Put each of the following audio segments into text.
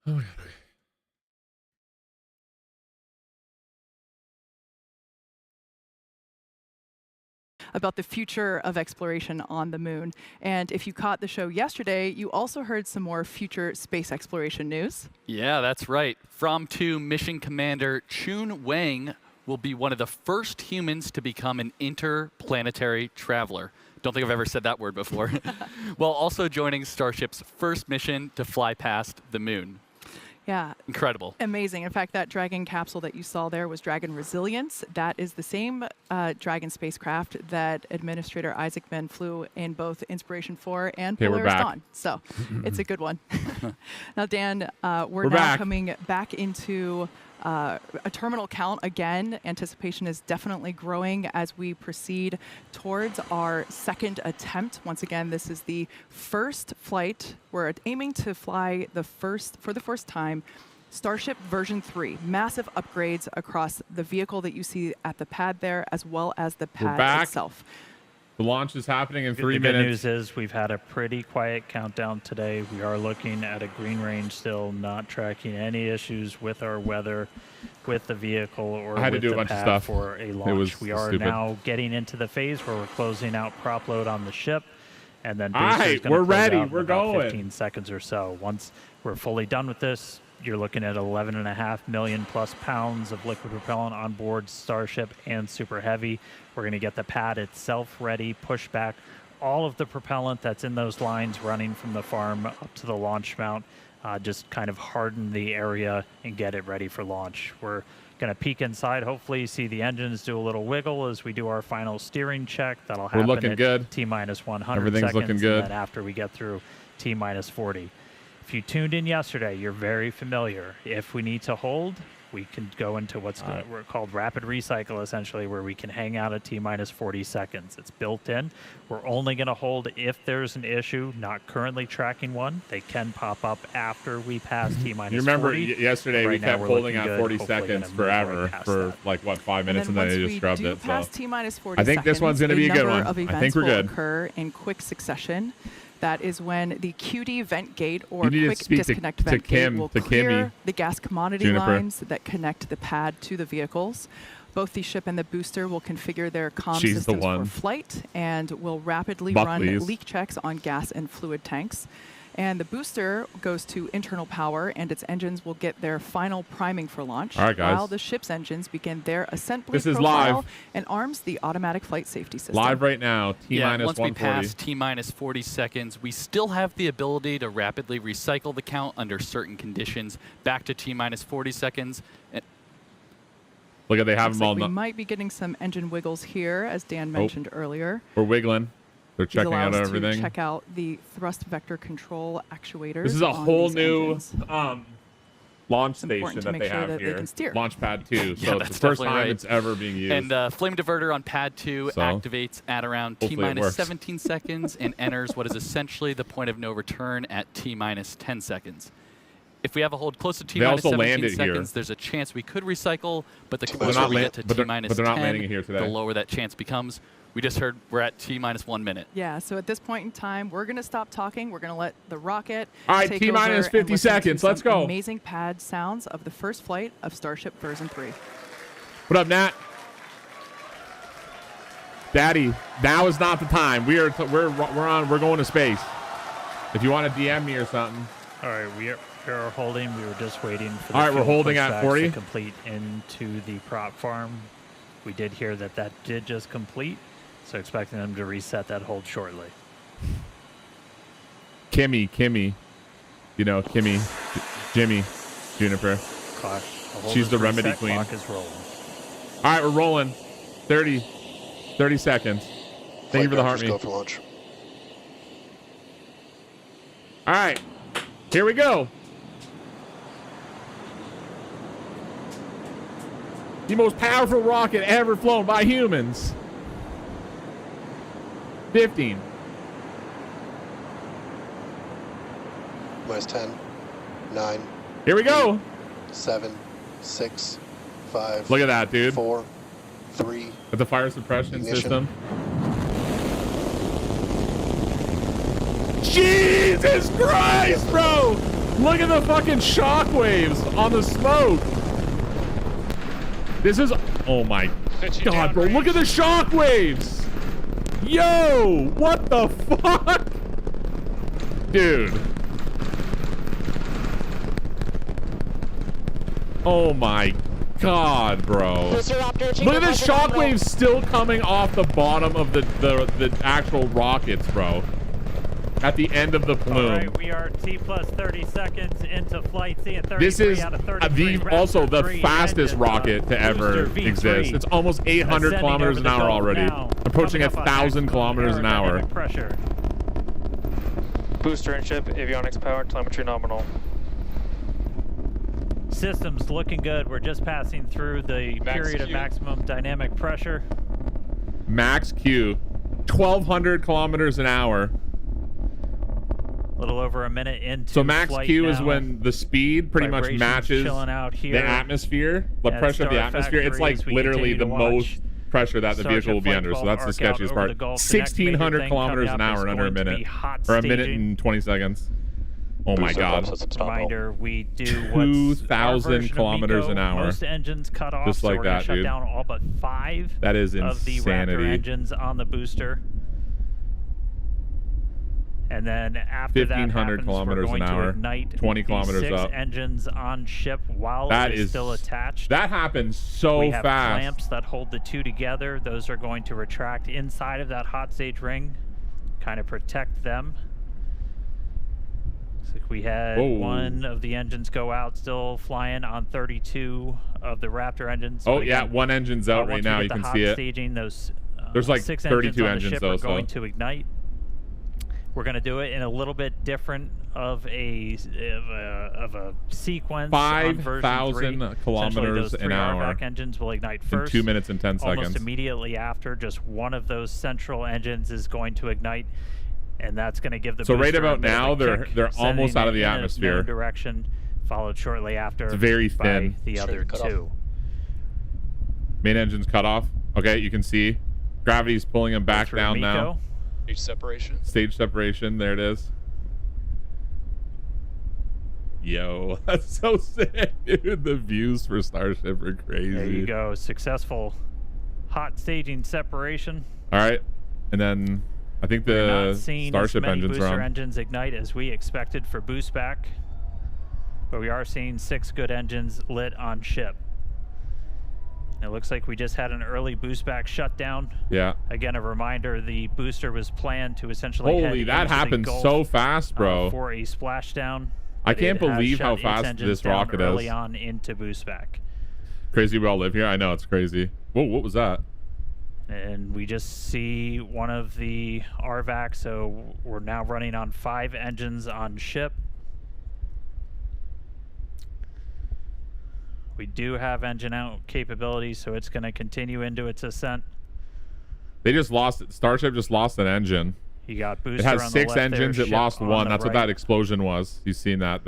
Oh, about the future of exploration on the moon. And if you caught the show yesterday, you also heard some more future space exploration news. Yeah, that's right. From-2 mission commander Chun Wang will be one of the first humans to become an interplanetary traveler. Don't think I've ever said that word before. While also joining Starship's first mission to fly past the moon. Yeah. Incredible. Amazing. In fact, that Dragon capsule that you saw there was Dragon Resilience. That is the same Dragon spacecraft that Administrator Isaacman flew in both Inspiration 4 and Polaris Dawn. So it's a good one. Now, Dan, we're now back. coming back into a terminal count again. Anticipation is definitely growing as we proceed towards our second attempt. Once again, this is the first flight. We're aiming to fly for the first time, Starship version 3. Massive upgrades across the vehicle that you see at the pad there, as well as the pad itself. The launch is happening in 3 The minutes. good news is we've had a pretty quiet countdown today. We are looking at a green range still, not tracking any issues with our weather, with the vehicle, or I had to with do a the bunch of pad stuff. for a It launch. was We are stupid. now getting into the phase where we're closing out prop load on the ship, and then All right, boosters gonna we're close ready. out in We're about going. 15 seconds or so. Once we're fully done with this, you're looking at 11.5 million plus pounds of liquid propellant on board Starship and Super Heavy. We're going to get the pad itself ready, push back all of the propellant that's in those lines running from the farm up to the launch mount, just kind of harden the area and get it ready for launch. We're going to peek inside, hopefully see the engines do a little wiggle as we do our final steering check. That'll happen looking at good. T-minus 100 Everything's seconds, looking good. and then after we get through T-minus 40. If you tuned in yesterday, you're very familiar. If we need to hold, we can go into what's called rapid recycle, essentially, where we can hang out at T-minus 40 seconds. It's built in. We're only going to hold if there's an issue, not currently tracking one. They can pop up after we pass T-minus 40. You remember yesterday we Right now kept we're holding looking at good. 40 Hopefully seconds gonna move forever right past for that. like, what, 5 minutes, and then they just scrubbed it. Pass So T-minus 40 I think this one's going to be a good one. Of I events think we're will good. occur in quick succession. That is when the QD vent gate or You need to quick speak to disconnect vent gate will to clear Kimmy, the gas commodity Juniper. lines that connect the pad to the vehicles. Both the ship and the booster will configure their comm She's the systems for one. flight and will rapidly Buckley's. run leak checks on gas and fluid tanks. And the booster goes to internal power, and its engines will get their final priming for launch. All right, guys. While the ship's engines begin their assembly This is profile live. and arms the automatic flight safety system. live right now, T-minus once we 140. pass T-minus 40 seconds, we still have the ability to rapidly recycle the count under certain conditions back to T-minus 40 seconds. Look at they have Looks them all. like we might be getting some engine wiggles here, as Dan mentioned earlier. We're wiggling. They're These checking allow out us everything. to check out the thrust vector control actuators. This is a on whole these new engines. launch It's important station to that make they sure have that they here. can steer. Launch pad 2. Yeah, So it's that's the first definitely time right. it's ever being used. And flame diverter on pad 2 So, activates at around hopefully it T-minus works. 17 seconds and enters what is essentially the point of no return at T-minus 10 seconds. If we have a hold close to T-minus also 17 landed here. seconds, there's a chance we could recycle, but the they're closer not we lan- get to but they're- T-minus but they're not 10, landing it here today. the lower that chance becomes. We just heard we're at T-minus 1 minute. Yeah, so at this point in time, we're going to stop talking. We're going to let the rocket All right, take T-minus over and 50 listen to seconds. some Let's go. Amazing pad sounds of the first flight of Starship version 3. What up, Nat? Daddy, now is not the time. We're going to space. If you want to DM me or something. All right, we are holding. We were just waiting for the All right, we're fuel holding at pushbacks 40. to complete into the prop farm. We did hear that did just complete, so expecting them to reset that hold shortly. Kimmy, you know, Jimmy, Juniper. Clock, hold She's is the remedy reset, queen. Clock is rolling. All right, we're rolling. 30 seconds. Thank you for the heart Go me. for launch. All right, here we go. The most powerful rocket ever flown by humans. 15. Minus 10, 9, Here we go. 7, 6, 5, Look at that, dude. 4, 3. With the fire suppression Ignition. system. Jesus Christ, bro! Look at the fucking shockwaves on the smoke. This is, oh my God, bro. Look at the shockwaves. Yo, what the fuck? Dude. Oh my God, bro. Look at the shockwaves still coming off the bottom of the actual rockets, bro. At the end of the plume. All right, we are T plus 30 seconds into flight. Seeing 33 This is out of 33 also the Raptor 3 fastest engine, rocket to ever Booster V3 exist. It's almost 800 ascending kilometers over an the hour Gulf already. now, Approaching coming up on 1,000 maximum kilometers an hour. aerodynamic Pressure. Booster and ship, avionics power, telemetry nominal. Systems looking good. We're just passing through the period of maximum dynamic pressure. Max Q, 1,200 kilometers an hour. A little over a minute into So max flight Q now. is when the speed pretty much Vibrations matches chilling out here the atmosphere, the at pressure of the Star atmosphere. It's Factory like as we literally continue the to watch most pressure that the Starship vehicle will be Flight under. So 12 that's the arc out sketchiest over part. the Gulf. The next major 1,600 thing kilometers coming an up hour is in under a going to minute. be hot Or a minute staging. and 20 seconds. Oh my God. Reminder, we do what's 2,000 kilometers an hour. Most engines cut off, Just so like we're gonna that, shut dude. down all but 5 That is of the Raptor insanity. engines on the booster. And then after 1,500 that happens, kilometers we're going an hour, to ignite 20 the kilometers 6 up. engines on ship while That it is is still attached. That happens so we have fast. clamps that hold the two together. Those are going to retract inside of that hot stage ring, kind of protect them. Looks like we had Whoa. one of the engines go out, still flying on 32 of the Raptor engines. Oh But yeah, again, one engine's out right once we now. get You the can hot see it. Staging, those There's like 6 32 engines on the engines ship though, are so going to ignite. We're going to do it in a little bit different of a sequence. on version 5,000 3. Essentially, kilometers those an 3 hour RVAC engines will ignite in first. 2 minutes and 10 Almost seconds. immediately after, just one of those central engines is going to ignite, and that's going to give the So right booster a about bit of now, a kick, they're almost sending out of the it in a atmosphere. known direction, followed shortly after It's very by thin. the other cut off. 2. Main engine's cut off. Okay, you can see gravity's pulling him back Through down now. Miko. Stage separation. Stage separation. There it is. Yo, that's so sick, dude. The views for Starship are crazy. There you go. Successful hot staging separation. All right, and then I think We're the not seeing Starship as many engines booster are on. engines ignite as we expected for boost back, but we are seeing 6 good engines lit on ship. It looks like we just had an early boost back shutdown. Yeah. Again, a reminder: the booster was planned to essentially Holy, head that into the happened Gulf, so fast, bro. for a splashdown. I but can't it has believe how shut its fast engines this down rocket early is. on into boost back. Crazy we all live here. I know, it's crazy. Whoa, what was that? And we just see one of the RVAC, so we're now running on 5 engines on ship. We do have engine out capability, so it's going to continue into its ascent. They just lost it. Starship just lost an engine. You got booster It has on 6 the left engines. there, It ship lost on 1. the That's what right. that explosion was. You've seen that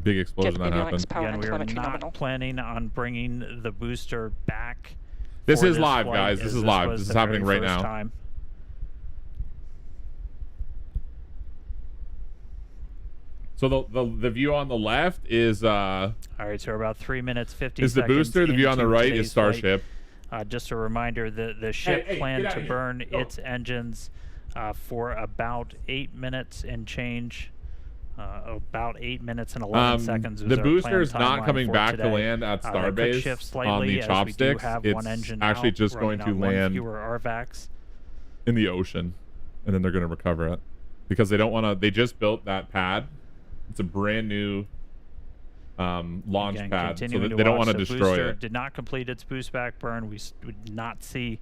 big explosion that happened. Again, we are not planning on bringing the booster back. This for is live, flight, guys. as This is live. was This is the happening very right first now. time. So the view on the left is All right, so we're about 3 minutes 50 the seconds booster. The view on the into right today's is Starship. flight. Just a reminder that the ship hey, planned get to out of here. burn Go. its engines for about 8 minutes and change. About 8 minutes and 11 seconds. Was The our booster planned is not timeline coming for back to today. land at That could Starbase shift on slightly the as chopsticks. We do have It's one engine actually out, just going running to on one land fewer RVACs. in the ocean, and then they're going to recover it because they don't want to. They just built that pad. It's a brand new launch Again, pad, so continuing they don't watch. want to The destroy booster it. did not complete its boost back burn. We did not see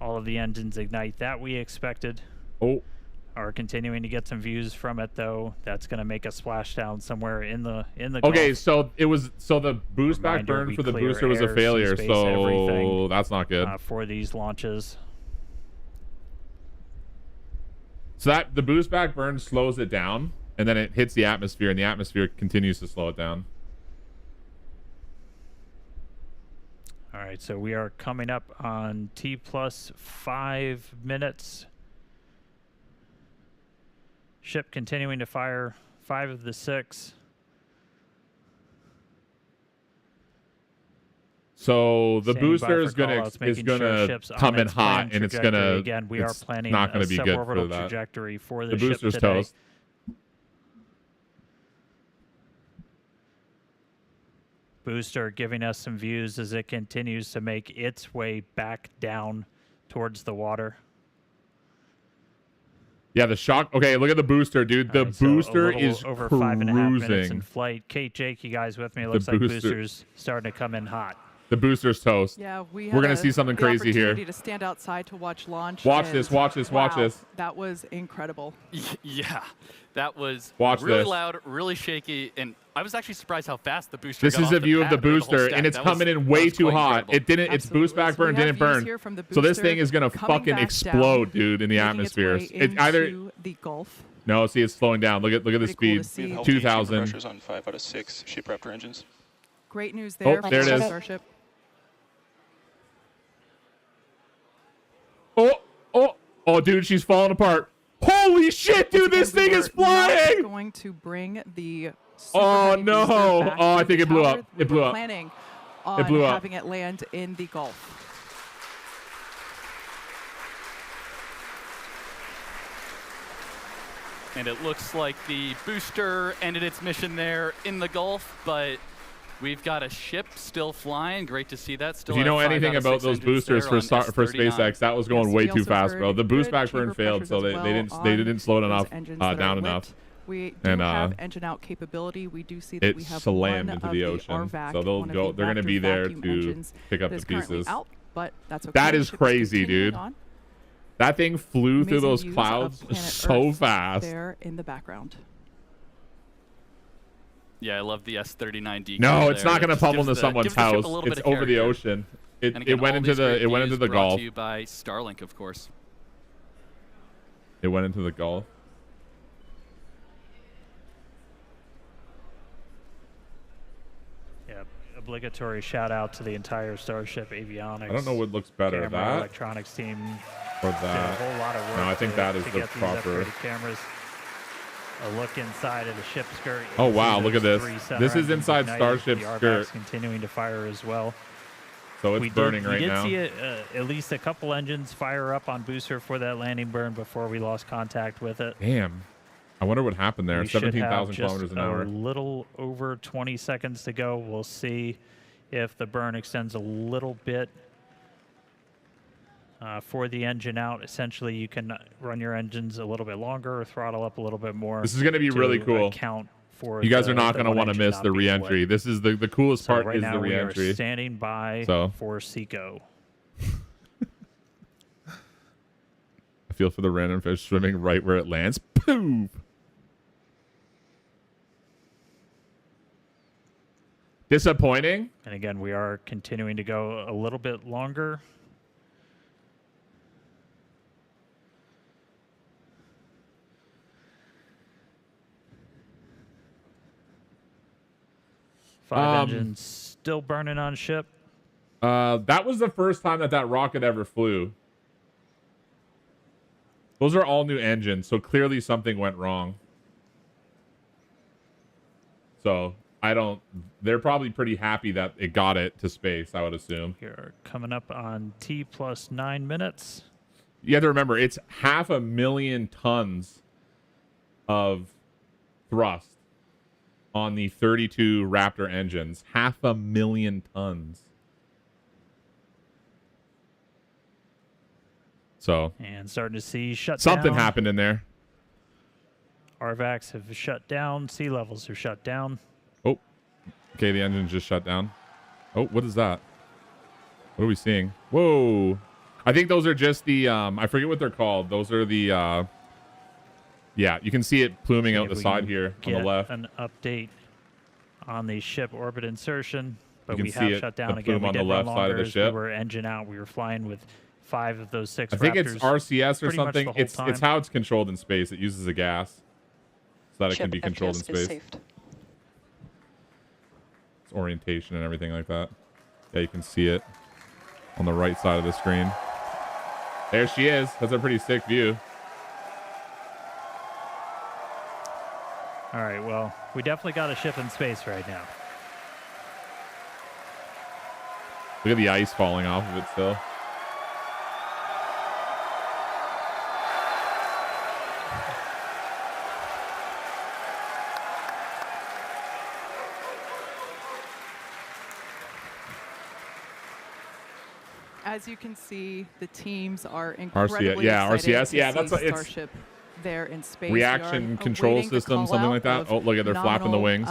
all of the engines ignite that we expected. Oh, Are continuing to get some views from it though. That's going to make a splashdown somewhere in the okay. Gulf. So the boost back Reminder, burn we for the clear booster was a air, sea failure. space, So everything, that's not good. for these launches. So that the boost back burn slows it down, and then it hits the atmosphere, and the atmosphere continues to slow it down. All right, so we are coming up on T plus 5 minutes. Ship continuing to fire 5 of the 6. So the Standing by booster for is gonna callouts, making sure gonna ships on come in its hot, planned and it's trajectory. gonna Again, we are it's planning not a gonna be good for suborbital that. trajectory for The the ship booster's today. toast. Booster giving us some views as it continues to make its way back down towards the water. Yeah, the shock. Okay, look at the booster, dude. The All right, so a booster little is over 5.5 minutes in cruising. flight. Kate, Jake, you guys with me? It looks like booster- booster's starting to come in hot. The booster's toast. Yeah, We're gonna see something crazy here. Opportunity to stand outside to watch launch. Watch and this, watch this, watch wow, this. That was incredible. Yeah, that was Watch really this. loud, really shaky, and I was actually surprised how fast the booster This got is off a view of the pad with whole booster, stack. and it's That was- coming in that way was too quite hot. incredible. It didn't. Its boost Absolutely. back So we burn have didn't views burn. here from the So this booster thing is gonna coming fucking back explode, down, dude, in the making its atmosphere. way It either into the Gulf. no. See, it's slowing down. Look at the Pretty cool to speed. see. 2,000. Pressures on 5 out of 6 Ship Raptor engines. Great news Oh, there. there for it is. Starship. Oh, dude, she's falling apart. Holy shit, dude, this Again, we thing is were not flying. Going to bring the super Oh, heavy no. booster back Oh, I to think the it blew tower. up. We It blew were up. Planning on blew up. having it land in the Gulf. And it looks like the booster ended its mission there in the Gulf, but we've got a ship still flying. Great to see that. Still If you have know 5 anything out of about 6 those engines boosters there for on for S39. SpaceX, that was going Yes, way we too also fast, bro. heard The boost good back burn chamber failed, pressures so as they well didn't on slow it those enough engines that are down lit. enough. We do And, have engine out capability. We do see that It we have slammed one into of the the ocean, RVAC, so they'll one of go. the They're going to Raptor be there vacuum to engines pick up that the is currently pieces. out, but that's okay. That The is ship is crazy, continuing dude. on. That thing flew through Amazing those views of clouds planet so Earth fast. there in the background. Yeah, I love the S39 decal. No, it's there. not going to Just pummel gives into the- someone's gives the ship house. a little It's bit of over the character. ocean. And again, It went all into these great the views brought Gulf. to you by Starlink, of course. It went into the Gulf. Yeah, obligatory shout out to the entire Starship avionics. I don't know what looks better, camera, that electronics team or did a that. whole lot of work. No, I think to, that is to the get these proper. upgraded cameras. A look inside of the ship skirt. You Oh, can see wow, look at those this. 3 center This is engines inside ignited. Starship's the RVAC's skirt. continuing to fire as well. So it's burning right now. We did see at least a couple engines fire up on booster for that landing burn before we lost contact with it. Damn. I wonder what happened there. We should have 17,000 just kilometers an a hour. little over 20 seconds to go. We'll see if the burn extends a little bit. For the engine out, essentially you can run your engines a little bit longer or throttle up a little bit more. This is going to be really cool. Account for You guys the- are not the going to one want to engine miss not the being lit. re-entry. This is the coolest So part right is now the we are re-entry. standing by So. for Seco. I feel for the random fish swimming right where it lands. Poof. Disappointing. And again, we are continuing to go a little bit longer. Five engines still burning on ship. That was the first time that rocket ever flew. Those are all new engines, so clearly something went wrong. So they're probably pretty happy that it got it to space, I would assume. You're coming up on T plus 9 minutes. You have to remember, it's 500,000 tons of thrust on the 32 Raptor engines. 500,000 tons. So And starting to see shut something down. happened in there. RVACs have shut down. Sea levels have shut down. Oh, okay, the engine just shut down. Oh, what is that? What are we seeing? Whoa. I think those are just the, I forget what they're called. Those are the, yeah, you can see it pluming See out if the we side can here on the get left. An update on the ship orbit insertion, but You we can see have it, shut the down again. plume We on did the run left side of longer the as ship. We were engine out. We were flying with 5 of those 6 I think it's Raptors RCS or pretty much the something. whole It's time. how it's controlled in space. It uses a gas so that it can Ship be controlled in FPS is space. saved. It's orientation and everything like that. Yeah, you can see it on the right side of the screen. There she is. That's a pretty sick view. All right, well, we definitely got a ship in space right now. Look at the ice falling off of it still. As you can see, the teams are incredibly yeah, excited RCS, to yeah, see that's what it's- Starship there in space. Reaction We are control awaiting the system, something like that. call-out Oh, of look at they're flapping the wings.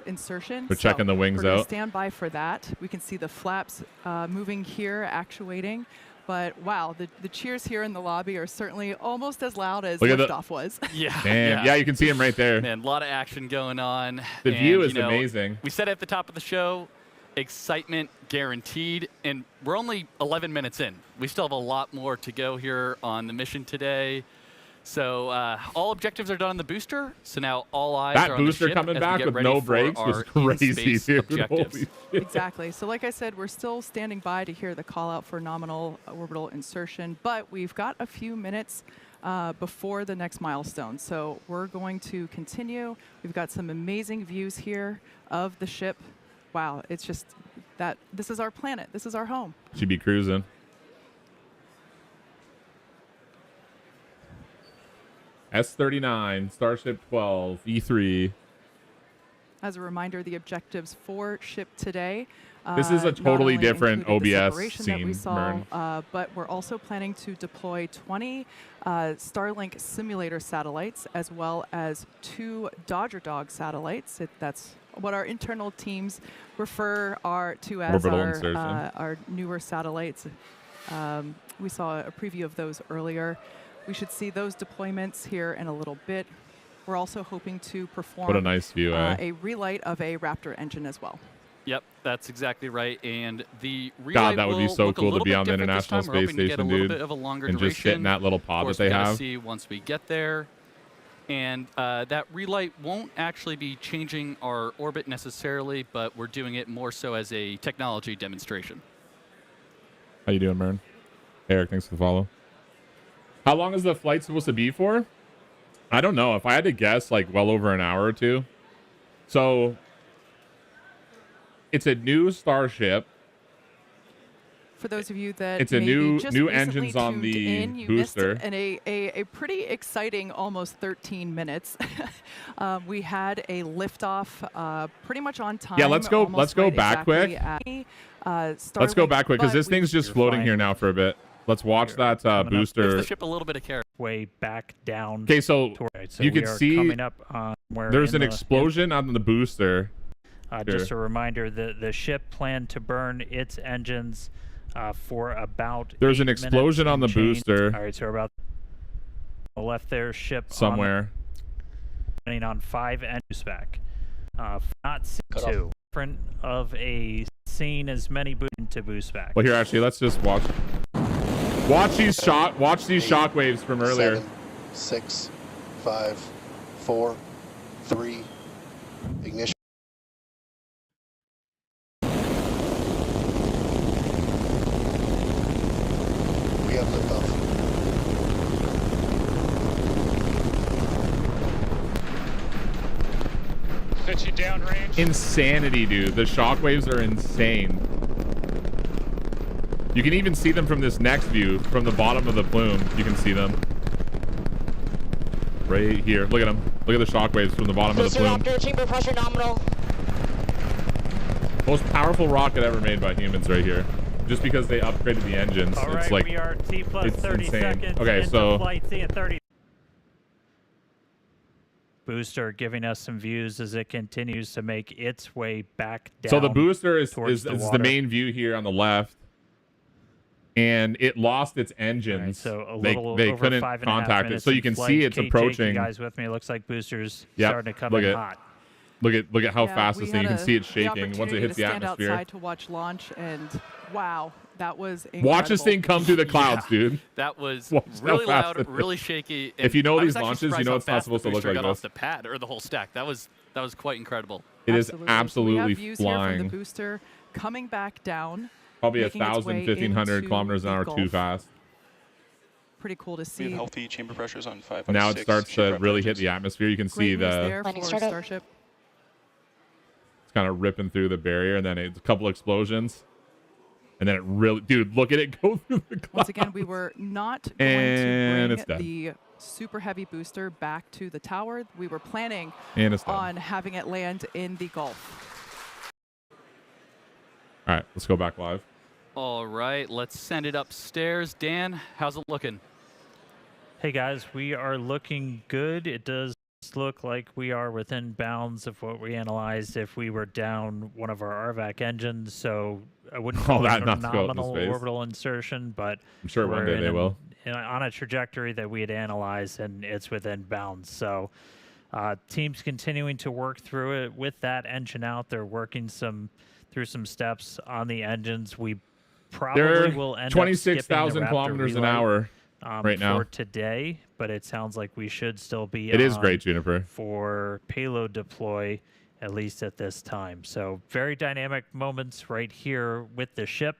Insertion. They're checking the wings we're gonna out. Stand by for that. We can see the flaps moving here, actuating. But wow, the cheers here in the lobby are certainly almost as loud as liftoff was. Yeah. Man, yeah, you can see him right there. Man, a lot of action going on. The view is you know, amazing. We said at the top of the show, excitement guaranteed, and we're only 11 minutes in. We still have a lot more to go here on the mission today. So all objectives are done on the booster. So now all eyes That are on the booster ship coming as we back get with ready no for brakes was our crazy, in-space dude. objectives. Holy shit. Exactly. So like I said, we're still standing by to hear the call out for nominal orbital insertion, but we've got a few minutes before the next milestone. So we're going to continue. We've got some amazing views here of the ship. Wow, it's just that this is our planet. This is our home. Should be cruising. S-39, Starship 12, E3. As a reminder, the objectives for ship today. This is a not totally only different included the OBS separation that we scene, saw, Mern. but we're also planning to deploy 20 Starlink simulator satellites, as well as 2 Dodger Dog satellites. That's what our internal teams refer to as Orbital insertion. our newer satellites. We saw a preview of those earlier. We should see those deployments here in a little bit. We're also hoping to perform What a nice view, a relight of a Raptor engine as well. Yep, that's exactly right. And the relight God, that would be will so look a cool to little be bit on the different this International time. We're Space hoping to get Station, a little dude, bit of a longer and duration. just sit in that little pod Of course, that they we're gonna have. see once we get there. And that relight won't actually be changing our orbit necessarily, but we're doing it more so as a technology demonstration. How you doing, Mern? Eric, thanks for the follow. How long is the flight supposed to be for? I don't know. If I had to guess, like well over an hour or two. So it's a new Starship. For those of you that It's a maybe new- just new recently engines on tuned the in, you booster. missed a pretty exciting almost 13 minutes. We had a liftoff pretty much on time. Yeah, let's go almost back exactly quick. at, Let's go Starlink, back quick because but this thing's just You're floating flying here now for a bit. Let's watch that coming up. Gives booster. the ship a little bit of care. Way back down. Okay, so Right, so you we can are see coming up on where there's in an the- explosion on the booster. Just a reminder, the ship planned to burn its engines for about. There's an 8 minutes explosion on and the change. booster. All right, so we're about left their ship Somewhere. running on 5 engine spec. Not Cut C2. Different of a scene as many to boost spec. Well, here actually, let's just watch. Watch these shock waves from earlier. 7, 6, 5, 4, 3, ignition. We have liftoff. Pitching downrange. Insanity, dude. The shock waves are insane. You can even see them from this next view, from the bottom of the plume. You can see them. Right here. Look at them. Look at the shock waves from the bottom of the plume. Raptor, chamber pressure nominal. Most powerful rocket ever made by humans right here. Just because they upgraded the engines. All right, it's like, we are T plus it's 30 insane. seconds Okay, into so flight. See at 30. Booster giving us some views as it continues to make its way back down. so the booster is towards the the water. main view here on the left. And it lost its engines. Right, so a they little they over couldn't 5.5 contact it. minutes So you in can flight. see it's KJ, approaching. You guys with me? It looks like boosters Yep, starting to come look in at- hot. Look at how Yeah, fast we this thing. You had can see it the shaking once it opportunity hits to the stand atmosphere. outside to watch launch, and wow, that was incredible. Watch this thing come through the clouds, dude. That was Watch how really fast loud, it really shaky. If you know I was these actually launches, you surprised know how it's not fast the supposed to look booster like got this. off the pad or the whole stack. That was quite incredible. It is So we absolutely have views here from flying. the booster coming back down. Probably making its 1,000, way 1,500 into kilometers an the hour too Gulf. fast. Pretty cool to We see. have healthy chamber pressures on 5 out of Now it 6 starts ship to prep really hit engines. the atmosphere. You can see Great news the there Landing for startup. Starship. it's kind of ripping through the barrier, and then it's a couple explosions. And then it really, dude, look at it go through the clouds. Once again, we were not going And to it's bring dead. the super heavy booster back to the tower. We were planning And it's dead. on having it land in the Gulf. All right, let's go back live. All right, let's send it upstairs. Dan, how's it looking? Hey guys, we are looking good. It does look like we are within bounds of what we analyzed if we were down one of our RVAC engines. So I wouldn't call that it not a to go up into nominal space. orbital insertion, but I'm sure one we're day they will. on a trajectory that we had analyzed, and it's within bounds. So teams continuing to work through it with that engine out. They're working through some steps on the engines. We probably They're will end up 26,000 skipping the Raptor kilometers an relay, hour right now. for today, but it sounds like we should still be It is on great, Juniper. for payload deploy, at least at this time. So very dynamic moments right here with the ship,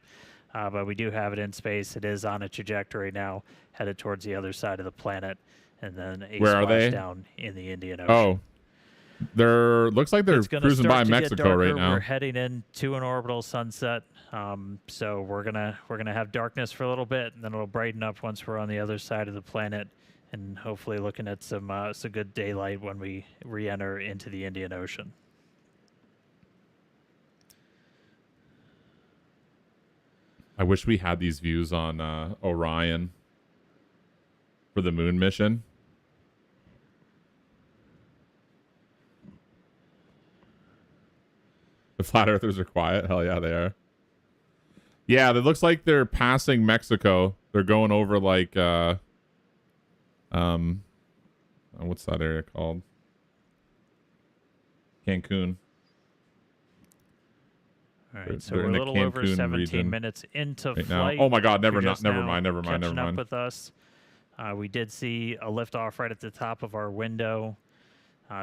but we do have it in space. It is on a trajectory now, headed towards the other side of the planet, and then a Where are they? splashdown in the Indian Ocean. Oh, looks like they're It's gonna cruising by start to get Mexico right darker. now. We're heading into an orbital sunset, so we're gonna have darkness for a little bit, and then it'll brighten up once we're on the other side of the planet, and hopefully looking at some good daylight when we re-enter into the Indian Ocean. I wish we had these views on Orion for the moon mission. The flat earthers are quiet. Hell yeah, they are. Yeah, it looks like they're passing Mexico. They're going over like what's that area called? Cancun. All They're- right, so they're we're in a the little over Cancun 17 region minutes into right now. flight. Oh my God, never If you're just now mind. catching up with us. We did see a liftoff right at the top of our window.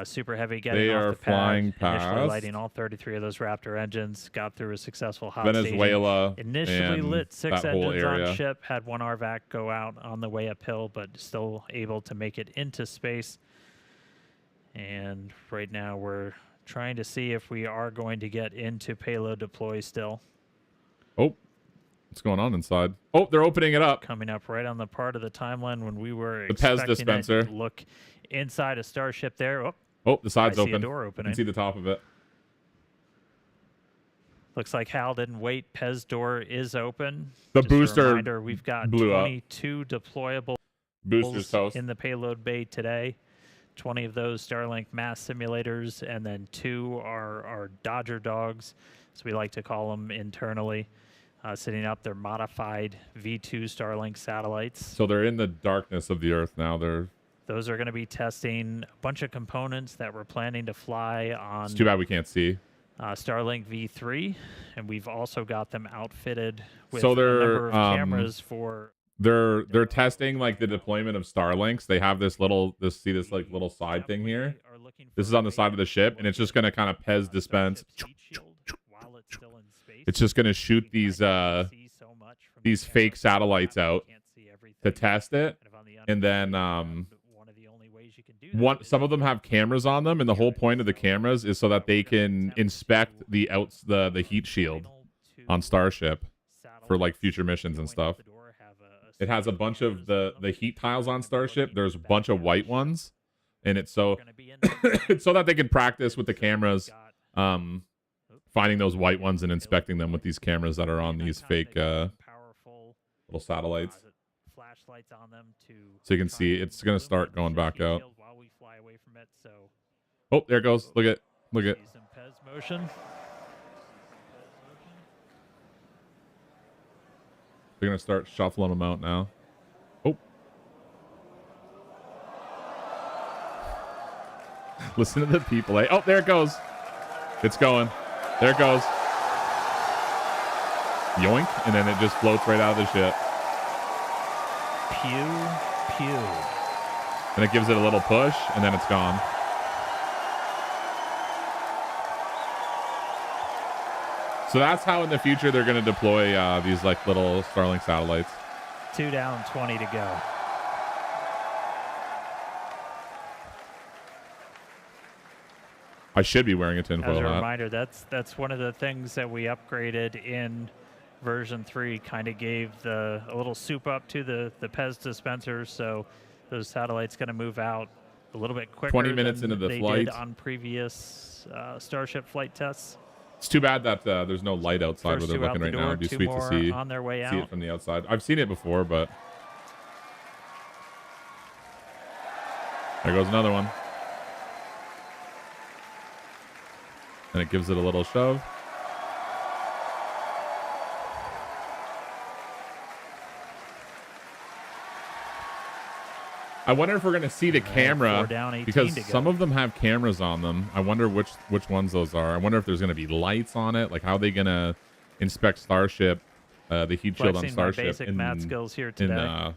Super Heavy getting They off are the pad, flying initially past lighting all 33 of those Raptor engines, got through a successful hot staging. Venezuela, Initially and lit 6 that whole engines on area. ship, had one RVAC go out on the way uphill, but still able to make it into space. And right now we're trying to see if we are going to get into payload deploy still. Oh, what's going on inside? Oh, they're opening it up. Coming up right on the part of the timeline when we were The Pez expecting dispenser. it. Look inside a Starship there. Oh, Oh, the side's I see a open. door You opening. can see the top of it. Looks like Hal didn't wait. Pez door is open. The Just a booster reminder, we've got blew up. 22 deployable Booster's toast. in the payload bay today. 20 of those Starlink mass simulators, and then 2 are Dodger dogs, as we like to call them internally, sitting up their modified V2 Starlink satellites. So they're in the darkness of the Earth now. Those are going to be testing a bunch of components that we're planning to fly on It's too bad we can't see. Starlink V3, and we've also got them outfitted with So a they're, number of cameras for. They're testing like the deployment of Starlinks. They have this little like little side thing here. This is on the side of the ship, and it's just gonna kind of Pez dispense. It's just gonna shoot these fake satellites out to test it, and then some of them have cameras on them, and the whole point of the cameras is so that they can inspect the heat shield on Starship for like future missions and stuff. It has a bunch of the heat tiles on Starship. There's a bunch of white ones, and it's so it's so that they can practice with the cameras, finding those white ones and inspecting them with these cameras that are on these fake little satellites. So you can see it's gonna start going back out. Oh, there it goes. Look at. Some Pez motion. They're gonna start shuffling them out now. Oh. Listen to the people. Oh, there it goes. It's going. There it goes. Yoink, and then it just floats right out of the ship. Pew, pew. And it gives it a little push, and then it's gone. So that's how in the future they're going to deploy these like little Starlink satellites. 2 down, 20 to go. I should be wearing a tinfoil As a hat. reminder, that's one of the things that we upgraded in version 3 kind of gave a little soup up to the Pez dispensers, so those satellites going to move out a little bit quicker 20 minutes than into the they flight. did on previous Starship flight tests. It's too bad that there's no light outside First where they're two out looking the right now. door, It'd be two sweet to more see, on their way see out. it from the outside. I've seen it before, but there goes another one. And it gives it a little shove. I wonder if we're going to see the camera, 4 down, 18 because to go. some of them have cameras on them. I wonder which ones those are. I wonder if there's going to be lights on it. Like, how are they going to inspect Starship, the heat shield on Flexing my Starship? basic math skills here today.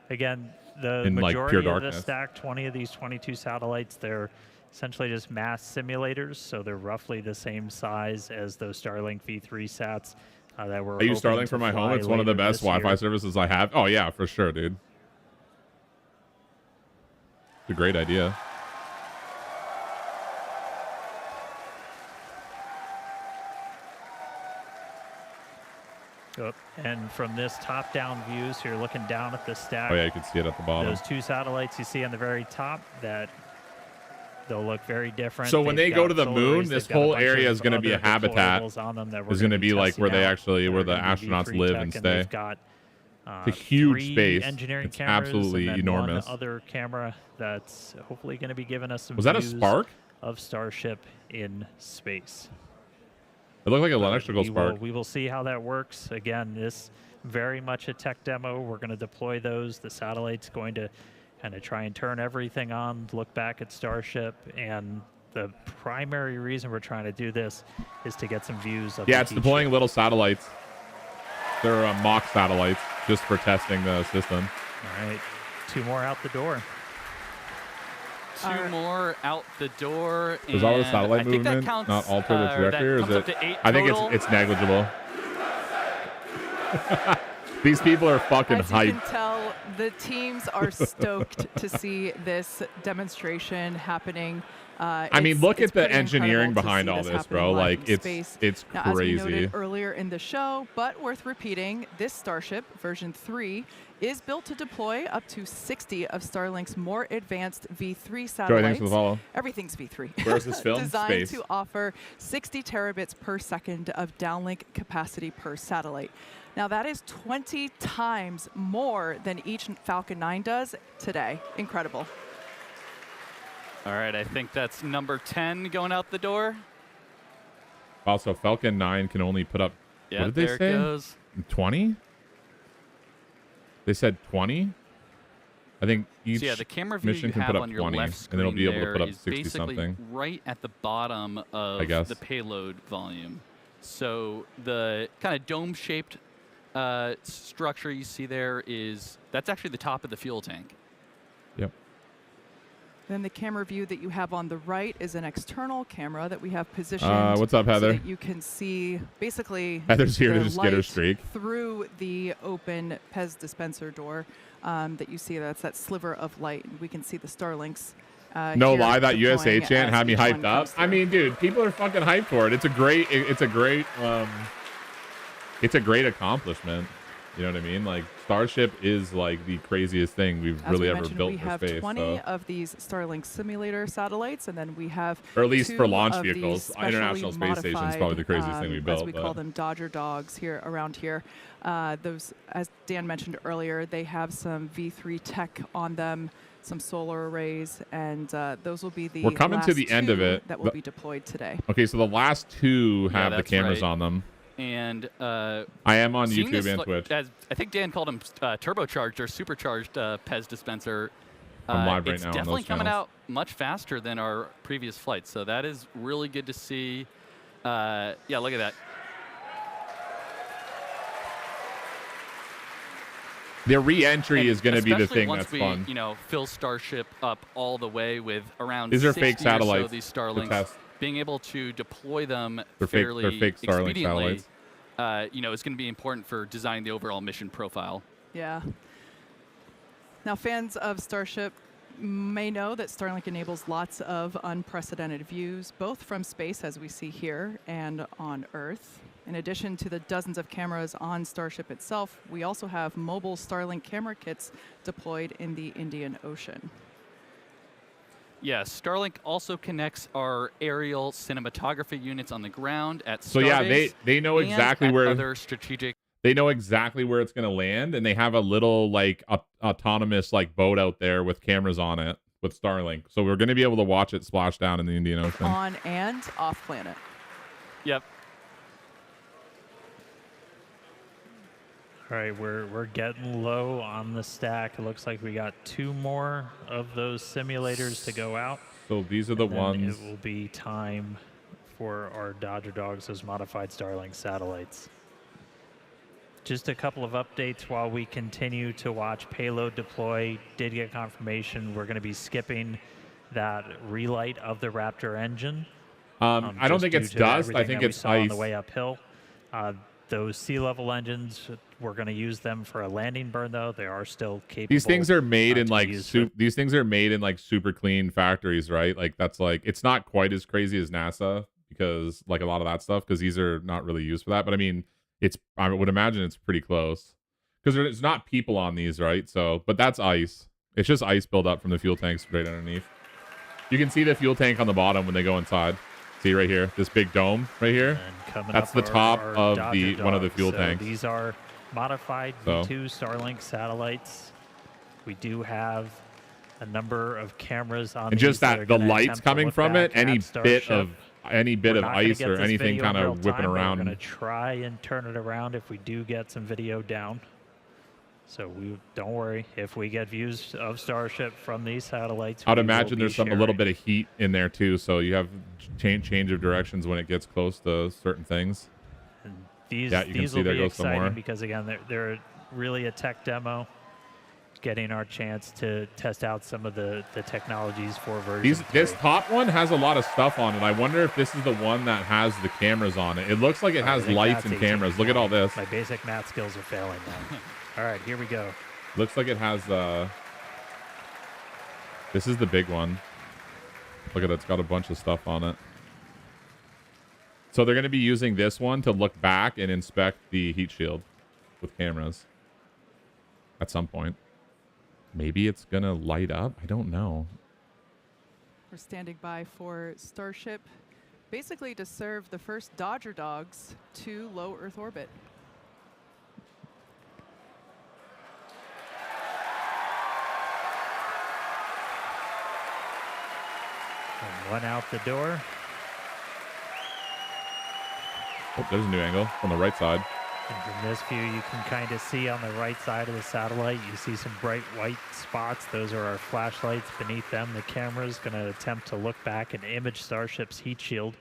Again, the in, like, majority pure of the darkness. stack, 20 of these 22 satellites, they're essentially just mass simulators, so they're roughly the same size as those Starlink V3 sats that were. I use hoping Starlink to for my home. fly It's one of the later best this year. Wi-Fi services I have. Oh, yeah, for sure, dude. It's a great idea. Yep. And from this top-down view, so you're looking down at the stack. Oh, yeah, you can see it at the bottom. Those two satellites you see on the very top, that they'll look very different. So when They've they go got to the solar moon, arrays, this they've got a whole bunch area of is gonna be a other habitat. deployables on them that we're Is going to gonna be like testing where they out actually, that where are the gonna be astronauts V3 live tech, and and stay. they've got It's a huge 3 space. engineering It's cameras, absolutely and then enormous. one other camera that's hopefully going to be giving us some Was that a views spark? of Starship in space. It looked like an electrical spark. We will see how that works. Again, this very much a tech demo. We're going to deploy those. The satellite's going to kind of try and turn everything on, look back at Starship, and the primary reason we're trying to do this is to get some views of Yeah, the it's heat deploying shield. little satellites. They're mock satellites just for testing the system. All right, 2 more out the door. Two more out the door. Does all the and satellite I think that movement counts, not alter the that trajectory, or is comes it? up to 8 I think total. it's negligible. These people are fucking As you hyped. can tell, the teams are stoked to see this demonstration happening. I mean, It's- look it's at the pretty engineering incredible to behind see all this this, happening bro. live Like, in it's space. it's Now, as we crazy. noted earlier in the show, but worth repeating, this Starship version 3 is built to deploy up to 60 of Starlink's more advanced V3 Joey, satellites. thanks for the follow. Everything's V3. Where's this film? Designed Space. to offer 60 terabits per second of downlink capacity per satellite. Now, that is 20 times more than each Falcon 9 does today. Incredible. All right, I think that's number 10 going out the door. Also, Falcon 9 can only put up. Yeah, what did they there say? it goes. 20? They said 20? I think each So yeah, the camera view mission you can have put up on your 20, left and screen then it'll be able to there put up is 60 basically something. right at the bottom I of guess. the payload volume. So the kind of dome-shaped structure you see there that's actually the top of the fuel tank. Yep. Then the camera view that you have on the right is an external camera that we have positioned. What's up, Heather? So that you can see basically Heather's here to the just get her light streak. through the open Pez dispenser door that you see. That's that sliver of light. And we can see the Starlinks. No here lie, that deploying USA chant as had me each one hyped up. comes I through. mean, dude, people are fucking hyped for it. It's a great accomplishment. You know what I mean? Like, Starship is like the craziest thing we've As really we ever mentioned, built we for have space. 20 So. of these Starlink simulator satellites, and then we have Or at least for 2 launch of these vehicles. International specially Space Station is probably the craziest thing we modified, built. as we call them, Dodger dogs here around here. Those, as Dan mentioned earlier, they have some V3 tech on them, some solar arrays, and those will be the We're coming to last the end of 2 it. that will be deployed today. Okay, so the last 2 Yeah, have the that's cameras right. on them. And I am on seeing YouTube this, and like, Twitch. as I think Dan called them turbocharged or supercharged Pez dispenser. I'm live right it's now on definitely those coming channels. out much faster than our previous flights, so that is really good to see. Yeah, look at that. The re-entry And is going to be the especially thing once that's we, fun. You know, fill Starship up all the way with around These are 60 fake or so satellites of these to Starlinks, test. being able to deploy them They're fairly fake Starlink expediently, satellites. you know, is going to be important for designing the overall mission profile. Yeah. Now, fans of Starship may know that Starlink enables lots of unprecedented views, both from space, as we see here, and on Earth. In addition to the dozens of cameras on Starship itself, we also have mobile Starlink camera kits deployed in the Indian Ocean. Yeah, Starlink also connects our aerial cinematography units on the ground at So yeah, Starbase they know and exactly at where other strategic. they know exactly where it's going to land, and they have a little like autonomous like boat out there with cameras on it with Starlink. So we're going to be able to watch it splash down in the Indian Ocean. On and off planet. Yep. All right, we're getting low on the stack. It looks like we got 2 more of those simulators to go out. So these are the and then ones. It will be time for our Dodger Dogs, those modified Starlink satellites. Just a couple of updates while we continue to watch payload deploy. Did get confirmation we're going to be skipping that relight of the Raptor engine. I don't think it's dust. I think it's ice. On the way uphill. Those sea level engines, we're going to use them for a landing burn, though. They are still capable. These things are made in like these things are made in like super clean factories, right? Like that's like it's not quite as crazy as NASA because like a lot of that stuff because these are not really used for that. But I mean, I would imagine it's pretty close because there's not people on these, right? So, but that's ice. It's just ice buildup from the fuel tanks right underneath. You can see the fuel tank on the bottom when they go inside. See right here, this big dome right here. That's the top of one of the fuel tanks. These are modified V2 Starlink satellites. We do have a number of cameras on. And just that the lights coming from it, any bit of ice or anything kind of whipping around. We're going to try and turn it around if we do get some video down. So don't worry if we get views of Starship from these satellites. I'd imagine there's a little bit of heat in there too, so you have change of directions when it gets close to certain things. And these will be exciting because again they're really a tech demo. Getting our chance to test out some of the technologies for version 3. This top one has a lot of stuff on it. I wonder if this is the one that has the cameras on it. It looks like it has lights and cameras. Look at all this. My basic math skills are failing now. All right, here we go. Looks like it has this is the big one. Look at it. It's got a bunch of stuff on it. So they're going to be using this one to look back and inspect the heat shield with cameras at some point. Maybe it's going to light up. I don't know. We're standing by for Starship, basically to serve the first Dodger Dogs to low Earth orbit. And one out the door. Oh, there's a new angle from the right side. And from this view, you can kind of see on the right side of the satellite, you see some bright white spots. Those are our flashlights. Beneath them, the camera is going to attempt to look back and image Starship's heat shield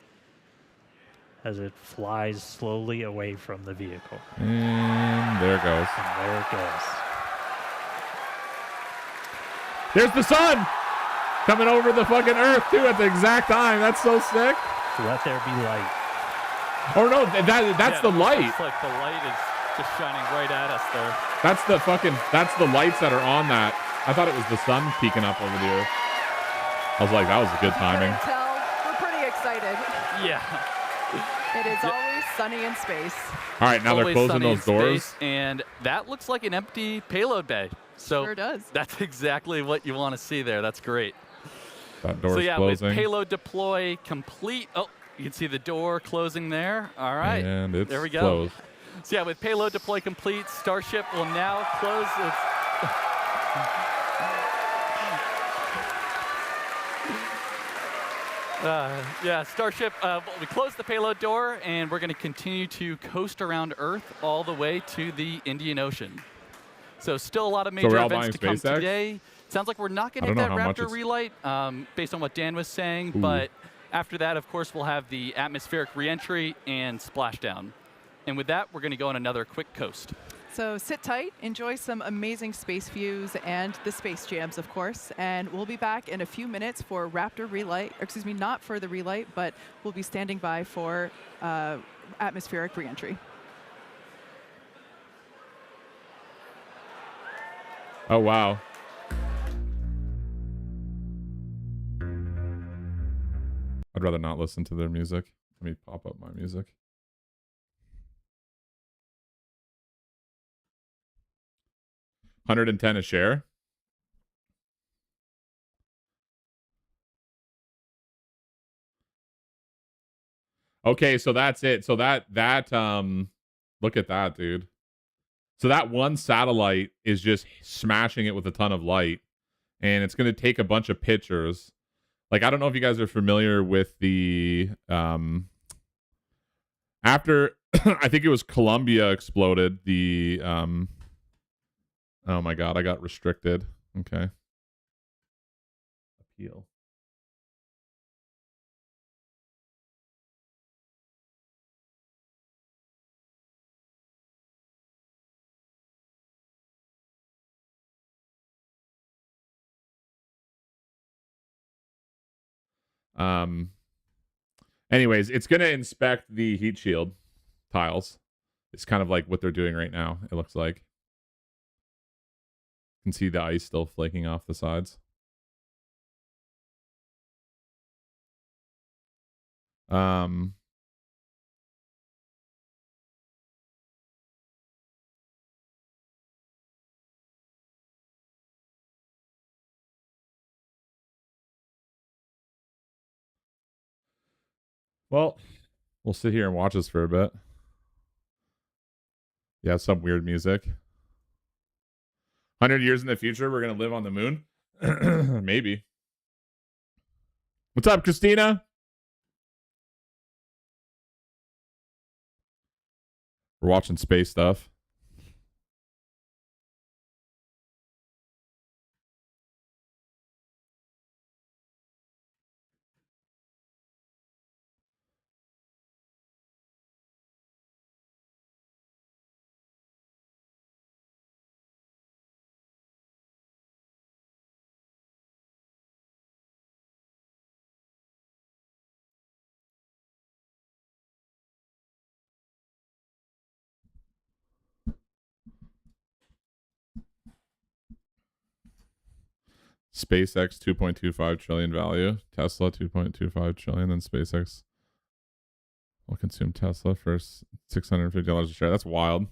as it flies slowly away from the vehicle. And there it goes. And there it goes. There's the sun coming over the fucking Earth, too, at the exact time. That's so sick. Let there be light. Oh no, that's the light. It's like the light is just shining right at us there. That's the lights that are on that. I thought it was the sun peeking up over the Earth. I was like, that was good timing. We're pretty excited. Yeah. It is always sunny in space. All right, now they're closing those doors. Space, and that looks like an empty payload bay. So sure does. That's exactly what you want to see there. That's great. That door's so yeah, closing. with payload deploy complete. Oh, you can see the door closing there. All right. And it's there we go. closed. So yeah, with payload deploy complete, Starship will now close its... Starship, we closed the payload door, and we're going to continue to coast around Earth all the way to the Indian Ocean. So still a lot of major events to come today. Sounds like we're not going to hit that Raptor relight, based on what Dan was saying, but after that, of course, we'll have the atmospheric reentry and splashdown. And with that, we're going to go on another quick coast. So sit tight, enjoy some amazing space views and the space jams, of course. And we'll be back in a few minutes for Raptor relight. Or excuse me, not for the relight, but we'll be standing by for atmospheric reentry. Oh, wow. I'd rather not listen to their music. Let me pop up my music. 110 a share. Okay, so that's it. So that look at that, dude. So that one satellite is just smashing it with a ton of light, and it's going to take a bunch of pictures. Like, I don't know if you guys are familiar with the after I think it was Columbia exploded, the oh my god, I got restricted. Okay. Appeal. Anyways, it's going to inspect the heat shield tiles. It's kind of like what they're doing right now, it looks like. You can see the ice still flaking off the sides. Well, we'll sit here and watch this for a bit. Yeah, some weird music. 100 years in the future, we're going to live on the moon? Maybe. What's up, Christina? We're watching space stuff. SpaceX 2.25 trillion value. Tesla 2.25 trillion. Then SpaceX will consume Tesla for $650 a share. That's wild.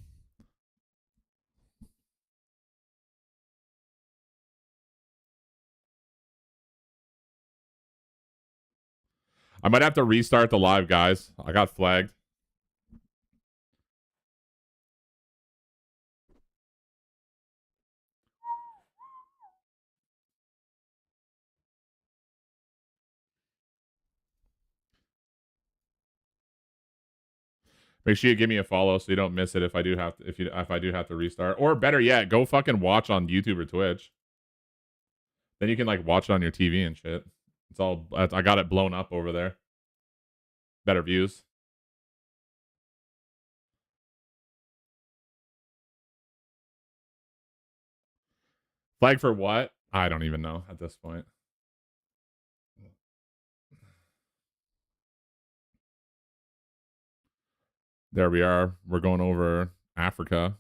I might have to restart the live, guys. I got flagged. Make sure you give me a follow so you don't miss it if I do have to, if I do have to restart. Or better yet, go fucking watch on YouTube or Twitch. Then you can like watch it on your TV and shit. It's all I got it blown up over there. Better views. Flag for what? I don't even know at this point. There we are. We're going over Africa.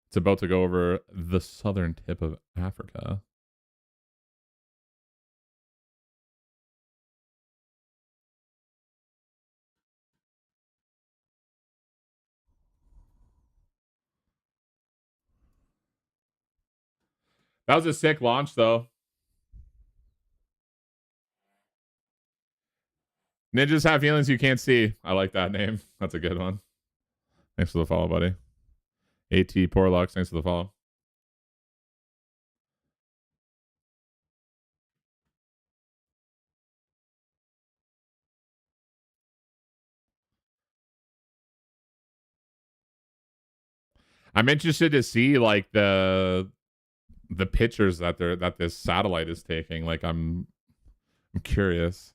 It's about to go over the southern tip of Africa. That was a sick launch, though. Ninjas have feelings you can't see. I like that name. That's a good one. Thanks for the follow, buddy. AT Porlux, thanks for the follow. I'm interested to see like the pictures that this satellite is taking. Like I'm curious.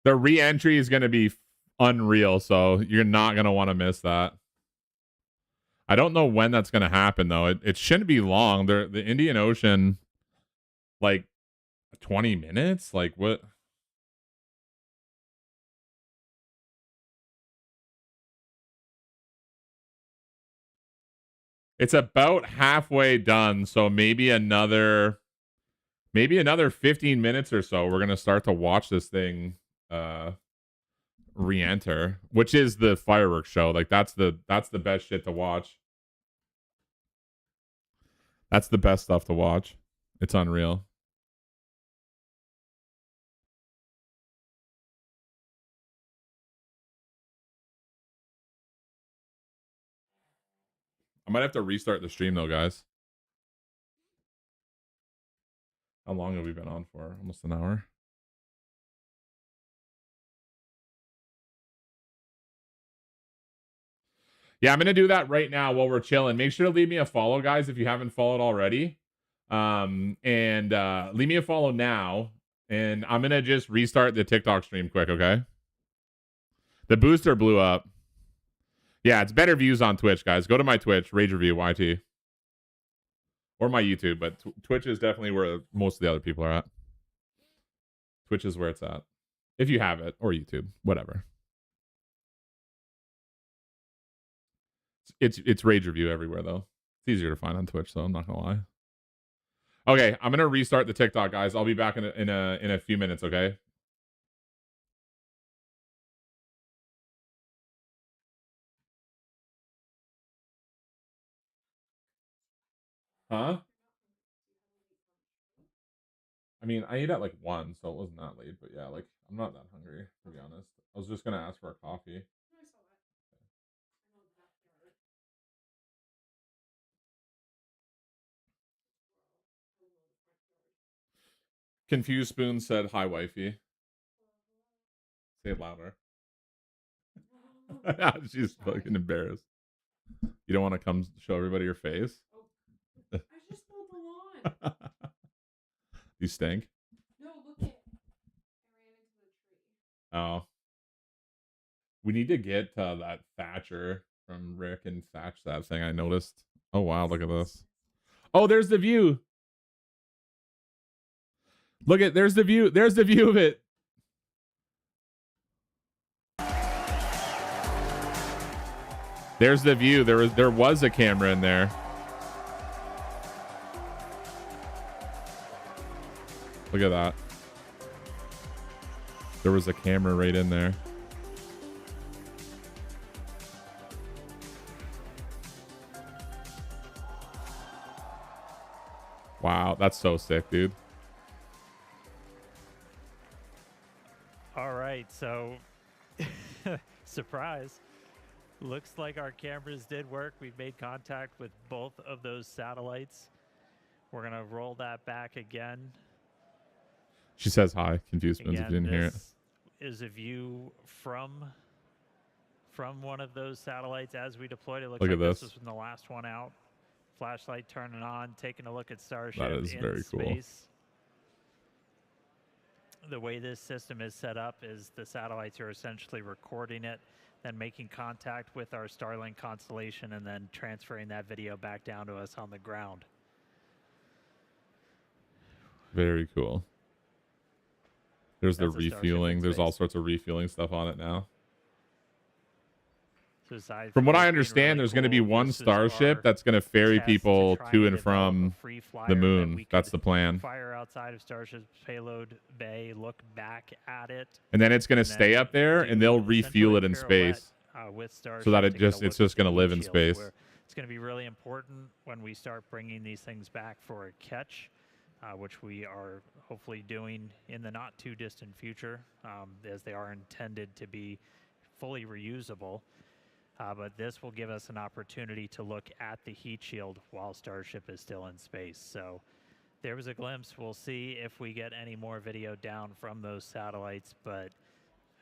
The re-entry is going to be unreal, so you're not going to want to miss that. I don't know when that's going to happen though. It shouldn't be long. The Indian Ocean, like 20 minutes? Like what? It's about halfway done, so maybe another 15 minutes or so. We're gonna start to watch this thing re-enter, which is the fireworks show. Like that's the best shit to watch. That's the best stuff to watch. It's unreal. I might have to restart the stream though, guys. How long have we been on for? Almost an hour. Yeah, I'm gonna do that right now while we're chilling. Make sure to leave me a follow, guys, if you haven't followed already. And leave me a follow now. And I'm gonna just restart the TikTok stream quick, okay? The booster blew up. Yeah, it's better views on Twitch, guys. Go to my Twitch, Rage Review YT, or my YouTube, but Twitch is definitely where most of the other people are at. Twitch is where it's at, if you have it, or YouTube, whatever. It's Rage Review everywhere though. It's easier to find on Twitch, so I'm not gonna lie. Okay, I'm gonna restart the TikTok, guys. I'll be back in a few minutes. Okay. Huh? I mean, I ate at like 1, so it wasn't that late. But yeah, like I'm not that hungry to be honest. I was just gonna ask for a coffee. Confused Spoon said, "Hi, wifey." Say it louder. She's fucking embarrassed. You don't want to come show everybody your face? I just mowed the lawn. You stink? No, look it. I ran into the tree. Oh. We need to get that Thatcher from Rick and Thatch that thing I noticed. Oh, wow. Look at this. Oh, there's the view. Look at, there's the view. There's the view of it. There's the view. There was a camera in there. Look at that. There was a camera right in there. Wow, that's so sick, dude. All right, so surprise. Looks like our cameras did work. We've made contact with both of those satellites. We're going to roll that back again. She says hi. Confused Spoons if you didn't hear it. Is a view from one of those satellites as we deployed. It looks Look like at this. This was the last one out. Flashlight turning on, taking a look at Starship. That is very cool. The way this system is set up is the satellites are essentially recording it, then making contact with our Starlink constellation, and then transferring that video back down to us on the ground. Very cool. There's the refueling. There's all sorts of refueling stuff on it now. From what I understand, there's going to be one Starship that's going to ferry people to and from the moon. That's the plan. Fire outside of Starship's payload bay, look back at it, and then it's going to stay up there, and they'll refuel it in space, so that it's just going to live in space. It's going to be really important when we start bringing these things back for a catch, which we are hopefully doing in the not too distant future, as they are intended to be fully reusable. But this will give us an opportunity to look at the heat shield while Starship is still in space. So there was a glimpse. We'll see if we get any more video down from those satellites. But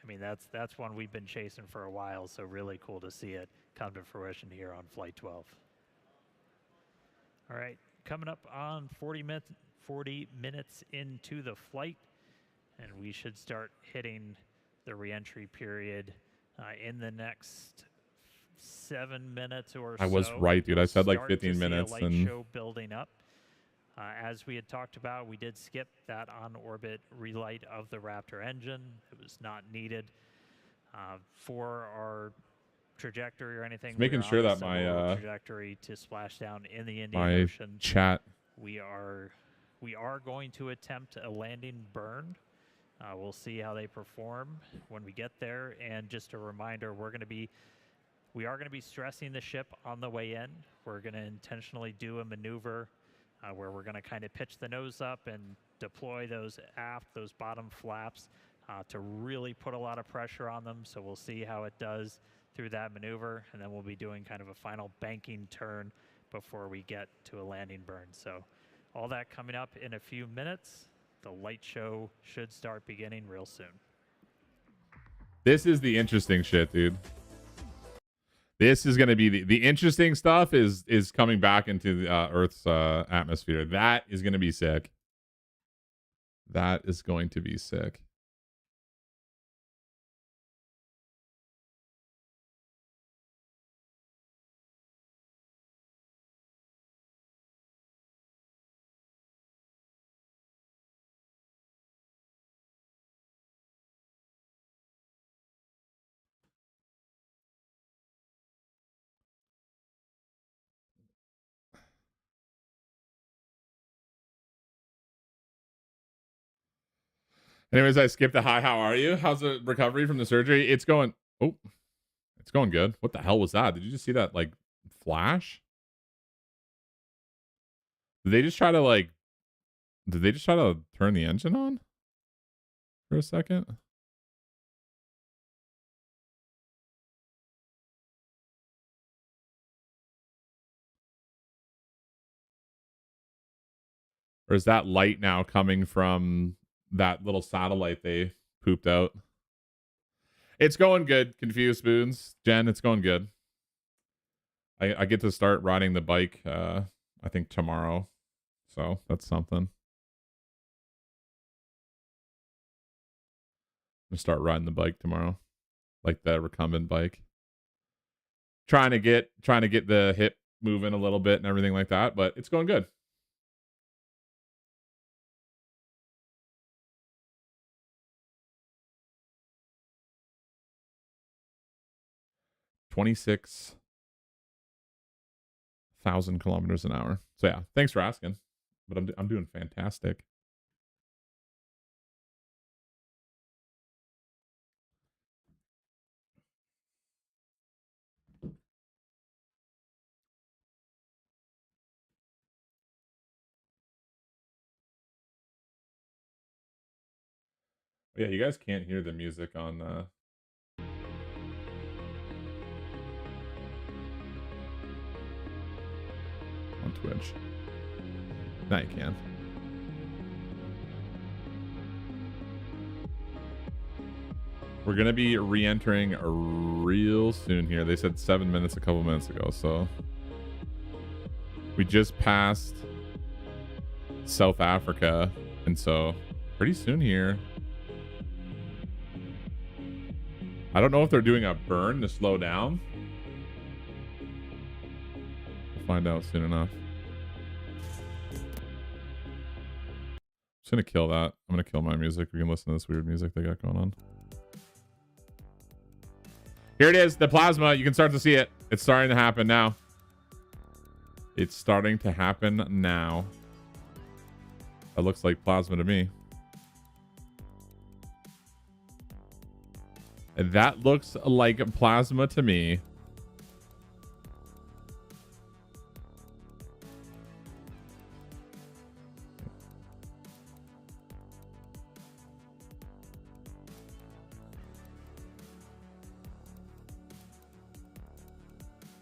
I mean, that's one we've been chasing for a while. So really cool to see it come to fruition here on Flight 12. All right, coming up on 40 minutes into the flight, and we should start hitting the reentry period in the next 7 minutes or so. I was right, dude. I said like 15 minutes. And show building up. As we had talked about, we did skip that on-orbit relight of the Raptor engine. It was not needed for our trajectory or anything. Just making We're on sure a that suborbital my trajectory to splash down in the Indian my Ocean. chat. We are going to attempt a landing burn. We'll see how they perform when we get there. And just a reminder, we are going to be stressing the ship on the way in. We're going to intentionally do a maneuver where we're going to kind of pitch the nose up and deploy those bottom flaps to really put a lot of pressure on them. So we'll see how it does through that maneuver, and then we'll be doing kind of a final banking turn before we get to a landing burn. So all that coming up in a few minutes. The light show should start beginning real soon. This is the interesting shit, dude. This is going to be the interesting stuff is coming back into the Earth's atmosphere. That is going to be sick. That is going to be sick. Anyways, I skipped the hi. How are you? How's the recovery from the surgery? It's going. Oh, it's going good. What the hell was that? Did you just see that like flash? Did they just try to like? Did they just try to turn the engine on for a second? Or is that light now coming from that little satellite they pooped out? It's going good, Confused Spoons. Jen, it's going good. I get to start riding the bike, I think tomorrow. So that's something. I'm gonna start riding the bike tomorrow. Like the recumbent bike. Trying to get the hip moving a little bit and everything like that, but it's going good. $26,000 kilometers an hour. So yeah, thanks for asking. But I'm doing fantastic. Yeah, you guys can't hear the music on Twitch. Now you can. We're gonna be re-entering real soon here. They said 7 minutes a couple minutes ago, so we just passed South Africa, and so pretty soon here. I don't know if they're doing a burn to slow down. We'll find out soon enough. Just gonna kill that. I'm gonna kill my music. We can listen to this weird music they got going on. Here it is, the plasma. You can start to see it. It's starting to happen now. It's starting to happen now. That looks like plasma to me. And that looks like plasma to me.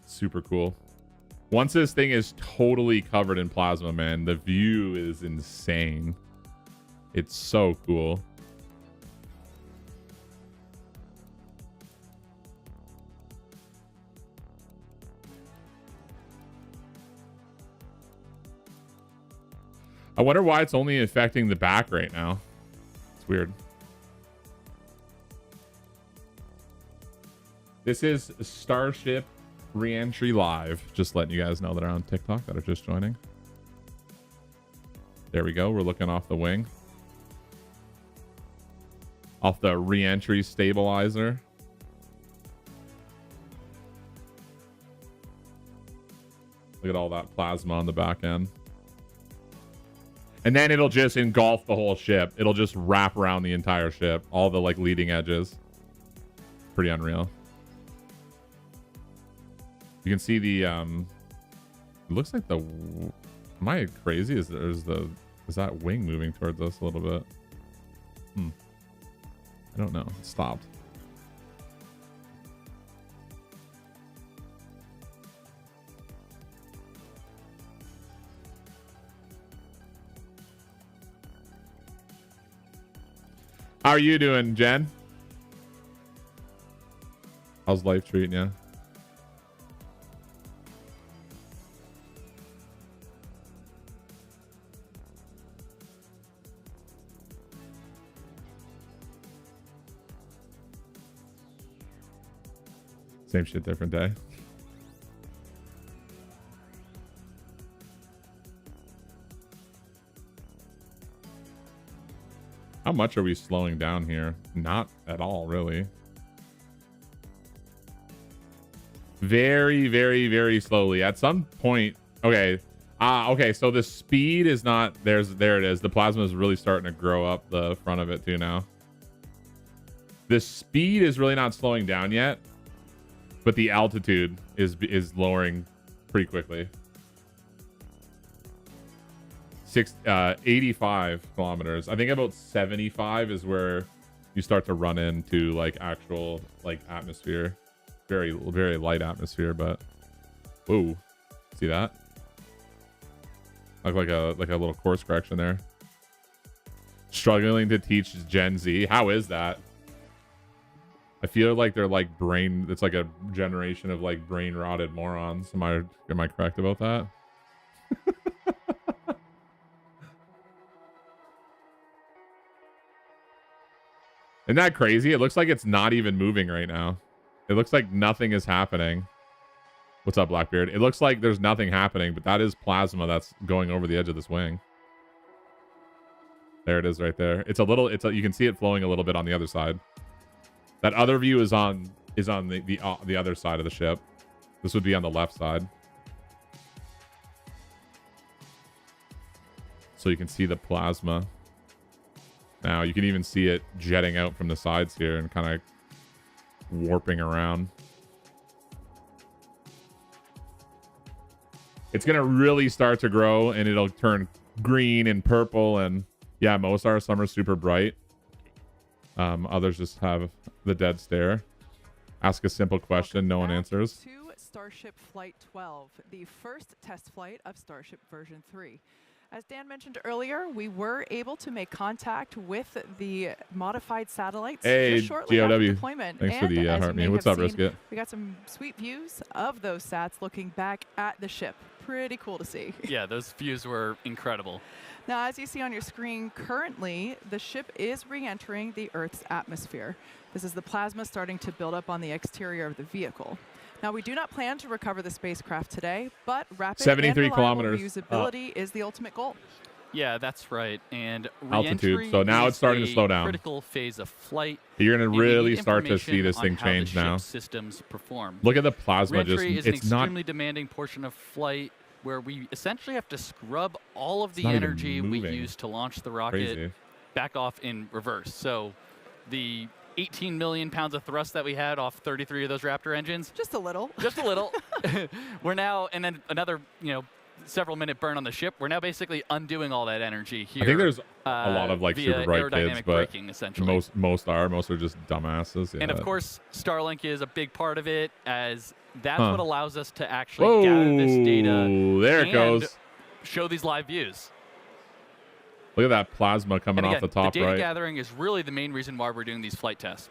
Super cool. Once this thing is totally covered in plasma, man, the view is insane. It's so cool. I wonder why it's only affecting the back right now. It's weird. This is Starship Reentry Live. Just letting you guys know that are on TikTok that are just joining. There we go. We're looking off the wing. Off the re-entry stabilizer. Look at all that plasma on the back end. And then it'll just engulf the whole ship. It'll just wrap around the entire ship. All the like leading edges. Pretty unreal. You can see the it looks like the, am I crazy? Is that wing moving towards us a little bit? I don't know. It stopped. How are you doing, Jen? How's life treating you? Same shit, different day. How much are we slowing down here? Not at all, really. Very, very, very slowly. At some point, okay. Okay, so the speed is not, there it is. The plasma is really starting to grow up the front of it too now. The speed is really not slowing down yet, but the altitude is lowering pretty quickly. 85 kilometers. I think about 75 is where you start to run into like actual like atmosphere. Very, very light atmosphere, but whoa, see that? Like a little course correction there. Struggling to teach Gen Z. How is that? I feel like they're like it's like a generation of like brain rotted morons. Am I correct about that? Isn't that crazy? It looks like it's not even moving right now. It looks like nothing is happening. What's up, Blackbeard? It looks like there's nothing happening, but that is plasma that's going over the edge of this wing. There it is right there. You can see it flowing a little bit on the other side. That other view is on the other side of the ship. This would be on the left side. So you can see the plasma. Now you can even see it jetting out from the sides here and kind of warping around. It's going to really start to grow and it'll turn green and purple. And yeah, most are. Some are super bright. Others just have the dead stare. Ask a simple question, no one answers. To Starship Flight 12, the first test flight of Starship version 3. As Dan mentioned earlier, we were able to make contact with the modified satellites just shortly after deployment. Thanks for the heart me. What's up, Brisket? We got some sweet views of those sats looking back at the ship. Pretty cool to see. Yeah, those views were incredible. Now, as you see on your screen, currently the ship is re-entering the Earth's atmosphere. This is the plasma starting to build up on the exterior of the vehicle. Now, we do not plan to recover the spacecraft today, but rapid 73 and kilometers. Reusability is the ultimate goal. Yeah, that's right. And altitude. So now it's starting to slow down. Critical phase of flight. You're going to really start to see this thing change now. Systems perform. Look at the plasma. Re-entry is an extremely demanding portion of flight where we essentially have to scrub all of the energy we use to launch the rocket back off in reverse. So the 18 million pounds of thrust that we had off 33 of those Raptor engines. Just a little. Just a little. We're now, and then another, several minute burn on the ship. We're now basically undoing all that energy here. I think there's a lot of like super bright kids, but braking, essentially. most are just dumbasses. Yeah. And of course, Starlink is a big part of it, as that's what allows us to actually gather this data. There it goes. Show these live views. Look at that plasma coming off the top right. The data gathering is really the main reason why we're doing these flight tests.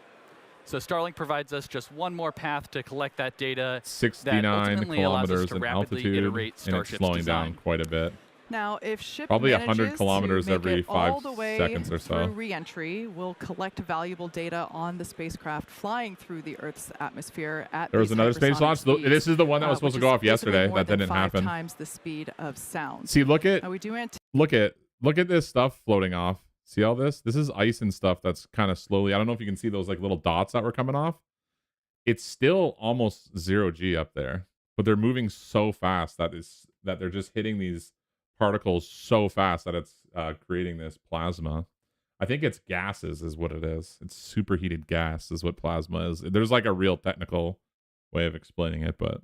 So Starlink provides us just one more path to collect that data. 69 kilometers in altitude, and it's slowing down quite a bit. Now, if ship probably 100 manages kilometers to make every it 5 all the way seconds or so. Through re-entry, we'll collect valuable data on the spacecraft flying through the Earth's atmosphere at there was another space launch. This is the one that was supposed to go off yesterday. That didn't happen. 5 times the speed of sound. See, look at Look at this stuff floating off. See all this? This is ice and stuff that's kind of slowly. I don't know if you can see those like little dots that were coming off. It's still almost 0 G up there, but they're moving so fast that they're just hitting these particles so fast that it's creating this plasma. I think it's gases is what it is. It's superheated gas is what plasma is. There's like a real technical way of explaining it, but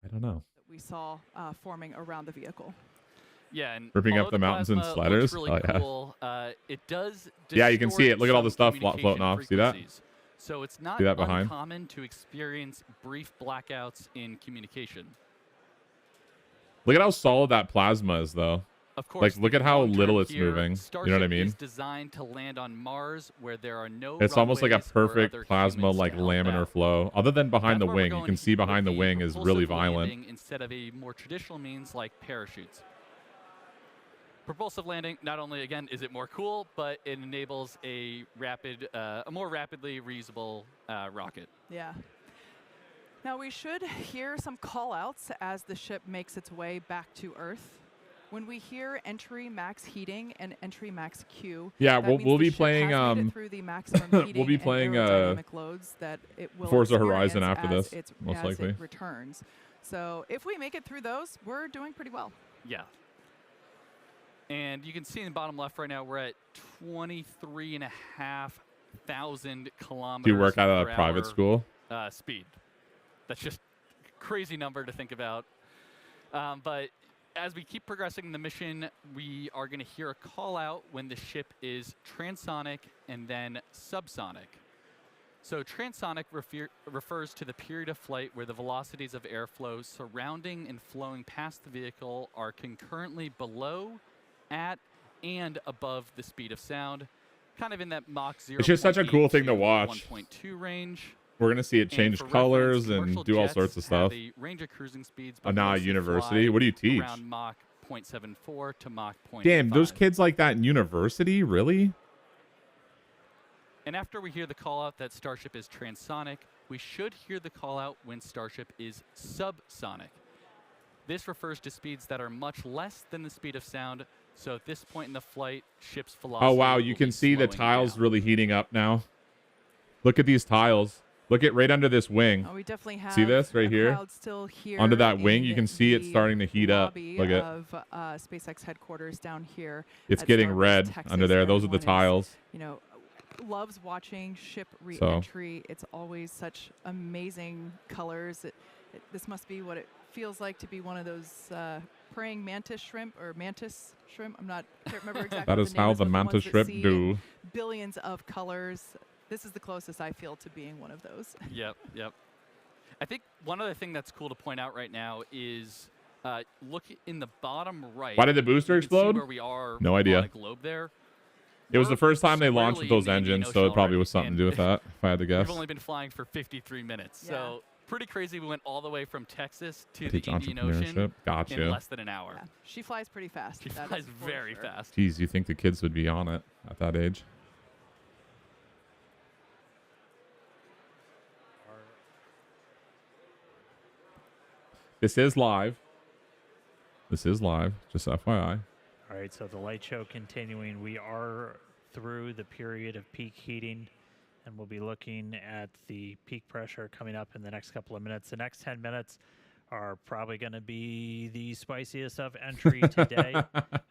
I don't know. That we saw forming around the vehicle. Yeah, and Ripping up although the mountains and plasma sliders? looks really Oh, yeah. cool, it does Yeah, you can see it. distort Look at all the some stuff floating off. communication See that? frequencies. So it's not See that behind? uncommon to experience brief blackouts in communication. Look at how solid that plasma is, though. Of course, Like, look at how long-term little it's here, moving. Starship You know what I mean? is designed to land on Mars where there are no It's almost like a runways or perfect other plasma, humans to like help laminar out. flow. Other than behind That's the where we're wing, you going can see behind the with wing is really propulsive violent. landing instead of a more traditional means like parachutes. Propulsive landing, not only again is it more cool, but it enables a more rapidly reusable rocket. Yeah. Now we should hear some call-outs as the ship makes its way back to Earth. When we hear entry max heating and entry max Q, Yeah, that we'll means the be ship playing, has made it through the maximum heating be and playing, aerodynamic loads that it will Forza Horizon experience after as this, most as likely. it returns. So if we make it through those, we're doing pretty well. Yeah. And you can see in the bottom left right now, we're at 23,500 kilometers Do you work at a per private hour, school? Speed. That's just a crazy number to think about. But as we keep progressing in the mission, we are going to hear a call out when the ship is transonic and then subsonic. So transonic refers to the period of flight where the velocities of airflow surrounding and flowing past the vehicle are concurrently below, at, and above the speed of sound, kind of in that Mach 0. It's just such a cool thing to watch. 1.2 range. We're going to see it And change for colors reference, and commercial do all jets sorts of stuff. have a range of cruising speeds, Oh, but nah, mostly university? fly What do you teach? Around Mach 0.74 to Mach 0.85. Damn, those kids like that in university? Really? And after we hear the call out that Starship is transonic, we should hear the call out when Starship is subsonic. This refers to speeds that are much less than the speed of sound. So at this point in the flight, ship's velocity. Oh, wow. You will can be see the slowing tiles down. really heating up now. Look at these tiles. Look at right under this wing. We definitely have See this right a here? crowd still here Under that wing, in you can see it the starting to heat up. lobby Look at of SpaceX headquarters down here. it's at getting Starbucks, red Texas. under there. Those are the Everyone is, tiles. you know, loves watching ship re-entry. It's always such amazing colors. This must be what it feels like to be one of those praying mantis shrimp or mantis shrimp. Can't remember exactly. That what is the name how is, the but mantis ones that shrimp see do. billions of colors. This is the closest I feel to being one of those. Yep. I think one other thing that's cool to point out right now is look in the bottom right. Why did the booster you can see explode? where we are No on idea. a globe there. It was the We're first time they launched squarely with those in the Indian engines, so Ocean it probably already, was something to and do with that, if I had to guess. We've only been flying for 53 minutes, Yeah. so pretty crazy. We went all the way from Texas to the Teach Indian Ocean entrepreneurship. in Gotcha. less than an hour. Yeah, she flies pretty fast. She that flies is for very sure. fast. Geez, you think the kids would be on it at that age? This is live. This is live, just FYI. All right, so the light show continuing. We are through the period of peak heating, and we'll be looking at the peak pressure coming up in the next couple of minutes. The next 10 minutes are probably going to be the spiciest of entry today.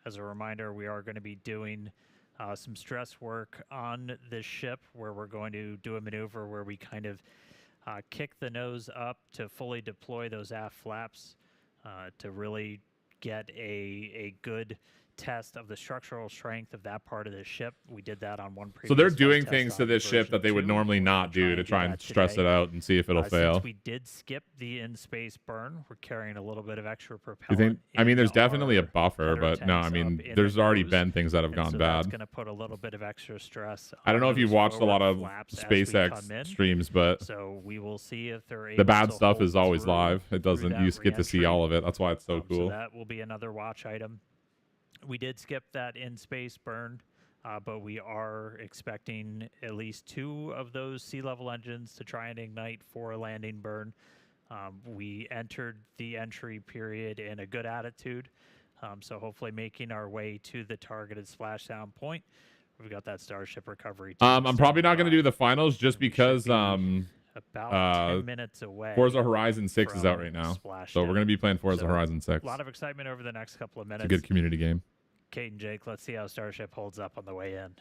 As a reminder, we are going to be doing some stress work on this ship, where we're going to do a maneuver where we kind of kick the nose up to fully deploy those aft flaps to really get a good test of the structural strength of that part of the ship. We did that on one previous So they're flight doing test things to on this ship version that they would 2. normally We're not gonna do to try and that stress today. it out and see if it'll fail. Since we did skip the in-space burn, we're carrying a little bit of extra You propellant. think? I mean, there's in definitely a our buffer, header but no, I tanks mean, up in there's the already nose, been things that have and gone so bad. That's going to put a little bit of extra stress. I don't on know if you've those watched a lot forward of flaps as we come SpaceX in. streams, but So we will see if they're able the bad to stuff is hold always through live. It doesn't. that You just get to see re-entry. all of it. That's why it's so So cool. that will be another watch item. We did skip that in-space burn, but we are expecting at least 2 of those sea level engines to try and ignite for a landing burn. We entered the entry period in a good attitude. So hopefully making our way to the targeted splashdown point. We've got that Starship recovery. I'm probably not going to do the finals just because about 10 minutes away. Forza Horizon 6 is out from right now. Splashdown. So we're going to be playing Forza So, Horizon 6. A lot of excitement over the next couple of minutes. It's a good community game. Kate and Jake, let's see how Starship holds up on the way in.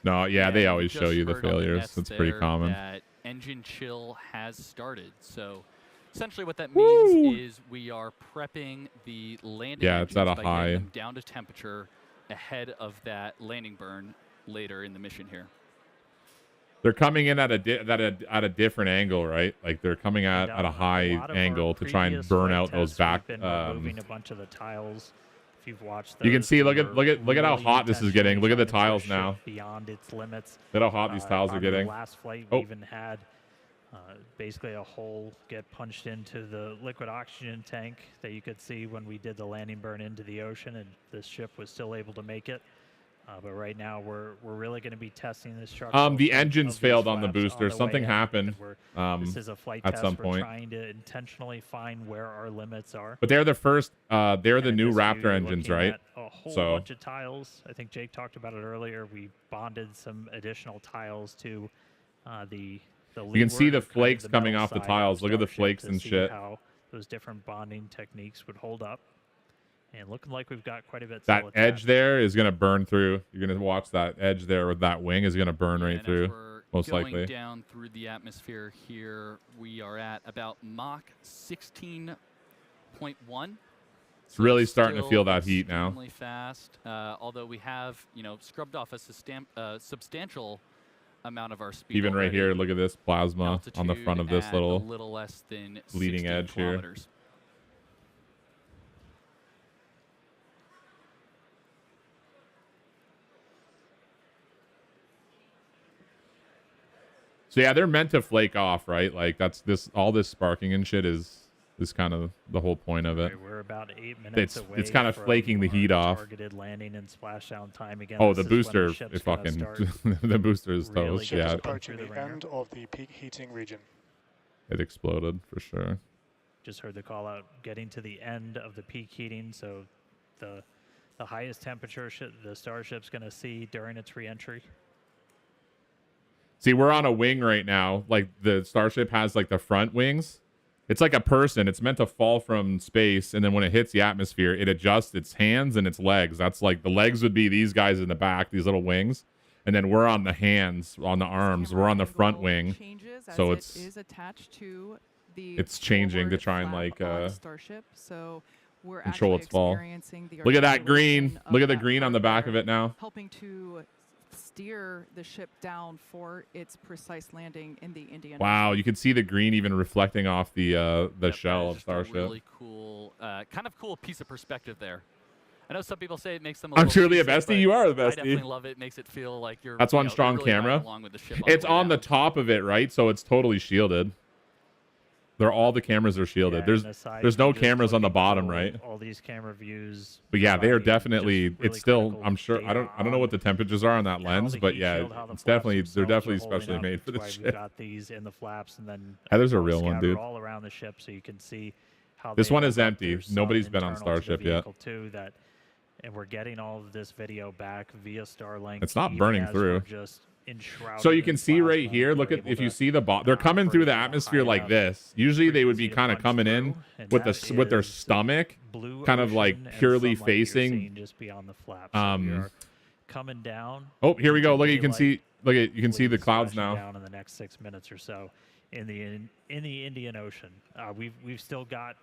No, yeah, they And always we show just you the heard on failures. nets That's pretty there common. That engine chill has started. So essentially what that means Woo! is we are prepping the landing Yeah, it's at engines a by high. getting them down to temperature ahead of that landing burn later in the mission here. They're coming in at a different angle, right? Like they're coming at a high angle to try and burn out those back. Removing a bunch of the tiles. If you've watched those, You can see. Look at how really hot this is getting. Look at the intentionally tiles trying to now. push it beyond its limits. Look how hot these tiles are On getting. The last flight, Oh. we even had basically a hole get punched into the liquid oxygen tank that you could see when we did the landing burn into the ocean, and this ship was still able to make it. But right now, we're really going to be testing this structure. The engines failed on the booster. Something happened. This is a flight at test. some We're point. trying to intentionally find where our limits are. But they're the first. They're the And in new this view, Raptor you're engines, looking right? at a whole So- bunch of tiles. I think Jake talked about it earlier. We bonded some additional tiles to the You can see leeward, the kind of flakes the coming metal off the side tiles. of Look at the Starship flakes to and see shit. How those different bonding techniques would hold up. And looking like we've got quite a bit. That still edge attached. there is going to burn through. You're going to watch that edge there with that wing is going to burn right And as through. we're most going likely. down through the atmosphere here, we are at about Mach 16.1. It's really starting to feel that heat now. Extremely fast. Although we have, scrubbed off a substantial amount of our speed. Even right already. here, look at this plasma on the front of this Altitude at little a little less than leading 60 edge here. kilometers. So yeah, they're meant to flake off, right? Like that's all this sparking and shit is kind of the whole point of it. Right, we're about 8 minutes away. It's kind of from flaking the our heat off. Targeted landing and splashdown time again. Oh, This the is when booster, ship's it gonna fucking start the booster is really toast. getting Yeah, pumped Approaching through the ringer. end of the peak heating region. it exploded for sure. Just heard the call out getting to the end of the peak heating, so the highest temperature the Starship's going to see during its reentry. See, we're on a wing right now. Like the Starship has like the front wings. It's like a person. It's meant to fall from space, and then when it hits the atmosphere, it adjusts its hands and its legs. That's like the legs would be these guys in the back, these little wings, and then we're on the hands, on the arms. We're on the front wing. So it is attached to the it's changing to forward try and flap like on Starship. So we're control actually its fall. experiencing the Look at that green. articulation of Look at the that green on the back of hardware, it now. helping to steer the ship down for its precise landing in the Indian Wow, you can see the green even reflecting off the Yep, that shell is of just Starship. A really cool, kind of cool piece of perspective there. I know some people say it makes them. I'm little truly a seasick, bestie. but You are the I bestie. definitely love it. It makes it feel like you're. That's one you're strong really riding camera. along with the ship It's the way on the down. top of it, right? So it's totally shielded. All the cameras are shielded. Yeah, and the side There's no view, just cameras on the looking bottom, cool. right? All these camera views. But yeah, they are provide just definitely. really It's still. critical I'm sure. I don't know data what the temperatures are on that how lens, the but heat yeah, shield, how the it's flaps definitely. They're themselves are definitely holding specially up. made for That's this why shit. We've got these in the flaps and then Yeah, there's a all real one, scattered dude. all around the ship, so you can see how This they one is hook up. empty. There's some Nobody's been on internal to the Starship yet. vehicle too that, and we're getting all of this video back via Starlink. It's not even burning as through. we're just enshrouded So you in can see right plasma. here. Look We're at able if you to see the they're coming operate through the at a atmosphere high like enough this. Usually they would be frequency to kind of punch coming in through, and with that with their is stomach, blue kind of like ocean and purely sunlight you're facing. seeing just beyond the flaps. So we are coming down. Oh, here we go. Look, you can daylight. see. You can see the Fleet clouds splashing now. down in the next 6 minutes or so in the Indian Ocean. We've still got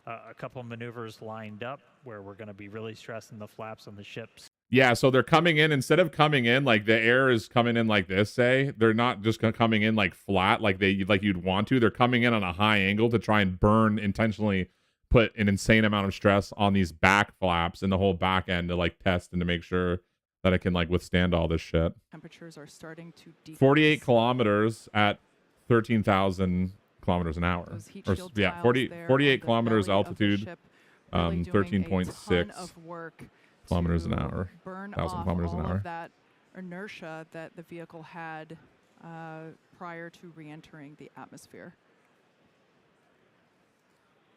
a couple maneuvers lined up where we're going to be really stressing the flaps on the ships. Yeah, so they're coming in instead of coming in like the air is coming in like this. Say they're not just coming in like flat like you'd want to. They're coming in on a high angle to try and intentionally put an insane amount of stress on these back flaps and the whole back end to like test and to make sure that it can like withstand all this shit. temperatures are starting to decrease. 48 kilometers at 13,000 kilometers an hour. Those heat Or, shield yeah, tiles 40, there 48 on the kilometers belly of the altitude, ship really doing a 13.6 ton of work kilometers an to hour, burn 1,000 off kilometers an all hour. of that inertia that the vehicle had prior to re-entering the atmosphere.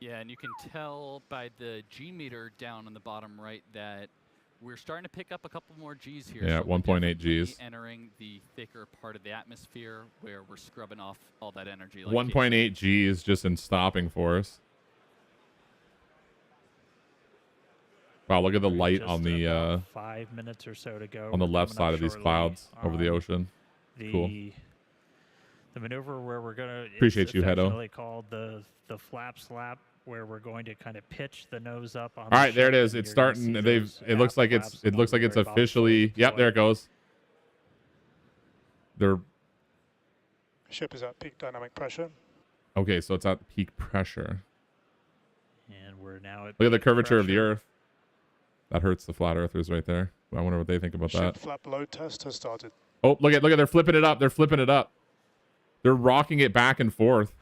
Yeah, and you can tell by the G meter down on the bottom right that we're starting to pick up a couple more Gs here. Yeah, so we're 1.8 definitely Gs. entering the thicker part of the atmosphere where we're scrubbing off all that energy. 1.8 G is just in stopping force. Wow, look at the light Just on the about 5 minutes or so to go. on the We're left coming side up of these shortly clouds over the on ocean. Cool. The maneuver where we're going to Appreciate you, Hedo. affectionately called the flap slap, where we're going to kind of pitch the nose up on. All the right, there it ship, is. and It's you're gonna starting. see They've. those It looks aft like flaps it's. It looks along like the it's very bottom fully officially. Yep, deployed. there it goes. They're Ship is at peak dynamic pressure. okay. So it's at peak pressure. And we're now at Look at the peak curvature of the pressure. Earth. That hurts the flat earthers right there. I wonder what they think about Ship that. flap load test has started. Oh, look at they're flipping it up. They're flipping it up. They're rocking it back and forth.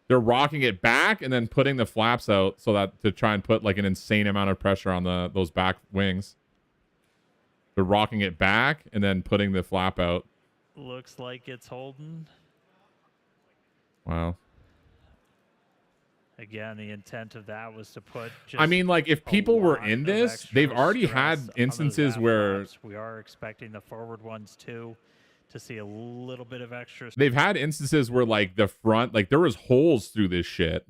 They're rocking it back and then putting the flaps out so that to try and put like an insane amount of pressure on those back wings. They're rocking it back and then putting the flap out. Looks like it's holding. Wow. Again, the intent of that was to put just I mean, like, if a people were lot in of this, extra they've already stress had on those instances aft where flaps. We are expecting the forward ones too to see a little bit of extra. they've had instances where, like, the front, like, there was holes through this shit,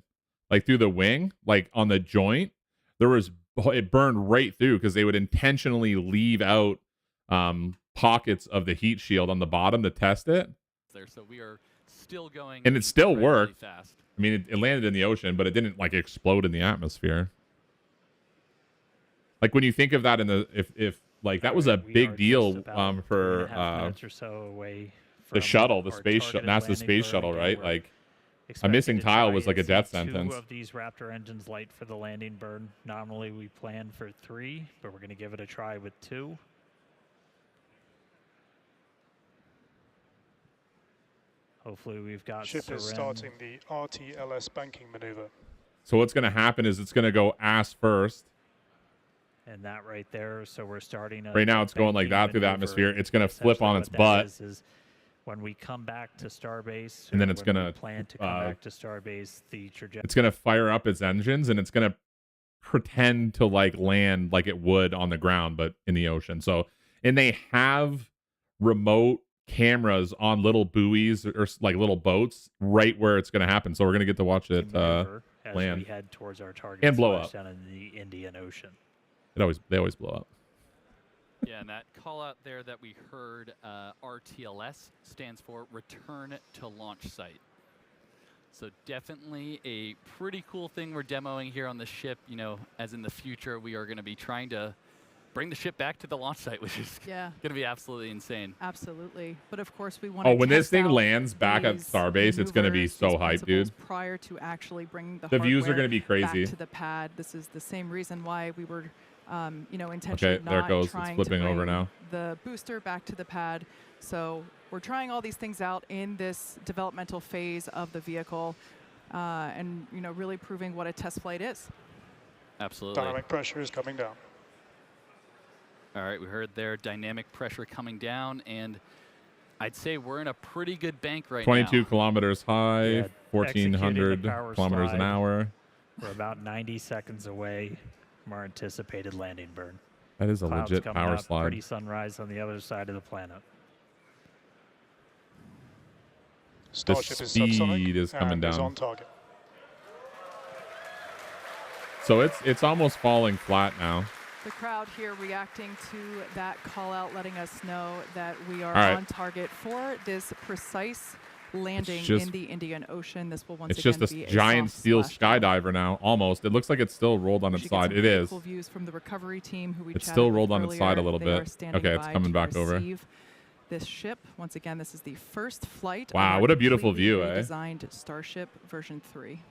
like, through the wing, like, on the joint. It burned right through because they would intentionally leave out pockets of the heat shield on the bottom to test it. So we are still going. And it still incredibly worked. fast. I mean, it landed in the ocean, but it didn't, like, explode in the atmosphere. Like, when you think of that in the, if like, that was a We are big just deal about for 3.5 minutes or so away the from shuttle, the our space targeted NASA landing space burn. shuttle, Again, right? we're Like, a expecting missing to tile try was like a and death see sentence. 2 of these Raptor engines light for the landing burn. Normally we plan for 3, but we're going to give it a try with 2. Hopefully we've got Ship is Seren. starting the RTLS banking maneuver. So what's going to happen is it's going to go ass first. And that right there, so we're starting a Right now it's going like banking that through the maneuver. atmosphere. It's going to flip Essentially on what its that butt. is when we come back to Starbase, And then or it's when we gonna, plan to come back to Starbase, the trajectory. It's going to fire up its engines and it's going to pretend to like land like it would on the ground, but in the ocean. So, and they have remote cameras on little buoys or like little boats right where it's going to happen. So we're going to get to watch it maneuver as land we head towards our target and blow up. down in the Indian Ocean. They always blow up. Yeah, and that call out there that we heard, RTLS, stands for Return to Launch Site. So definitely a pretty cool thing we're demoing here on the ship. You know, as in the future, we are going to be trying to bring the ship back to the launch site, which is going to be absolutely insane. Absolutely. But of course, we want to when this thing lands back at Starbase, it's going to be so hyped, dude. Prior to actually bringing the views are hardware going to be crazy. back to the pad. This is the same reason why we were, intentionally Okay, there it not goes. It's trying flipping to over bring now. the booster back to the pad. So we're trying all these things out in this developmental phase of the vehicle, and really proving what a test flight is. Absolutely. Dynamic pressure is coming down. All right, we heard there dynamic pressure coming down, and I'd say we're in a pretty good bank right 22 now. kilometers high, Yeah, 1,400 executing the power kilometers an slide. hour. We're about 90 seconds away from our anticipated landing burn. That is a Clouds legit coming power up, slide. Pretty sunrise on the other side of the planet. Starship is subsonic speed is coming and is down. on target. So it's almost falling flat now. The crowd here reacting to that call out, letting us know that we are All right. on target for this precise landing just- in the Indian Ocean. This will once It's again just be a a giant soft steel splashdown. skydiver now, almost. It looks like it's still rolled on We its should get side. some It really is. cool views from the recovery team who we It's chatted still with rolled on its side a earlier. little They are bit. standing Okay, it's by coming to back over. receive this ship. Once again, this is the first flight. of Wow, our what a beautiful completely view, eh? redesigned Starship version 3.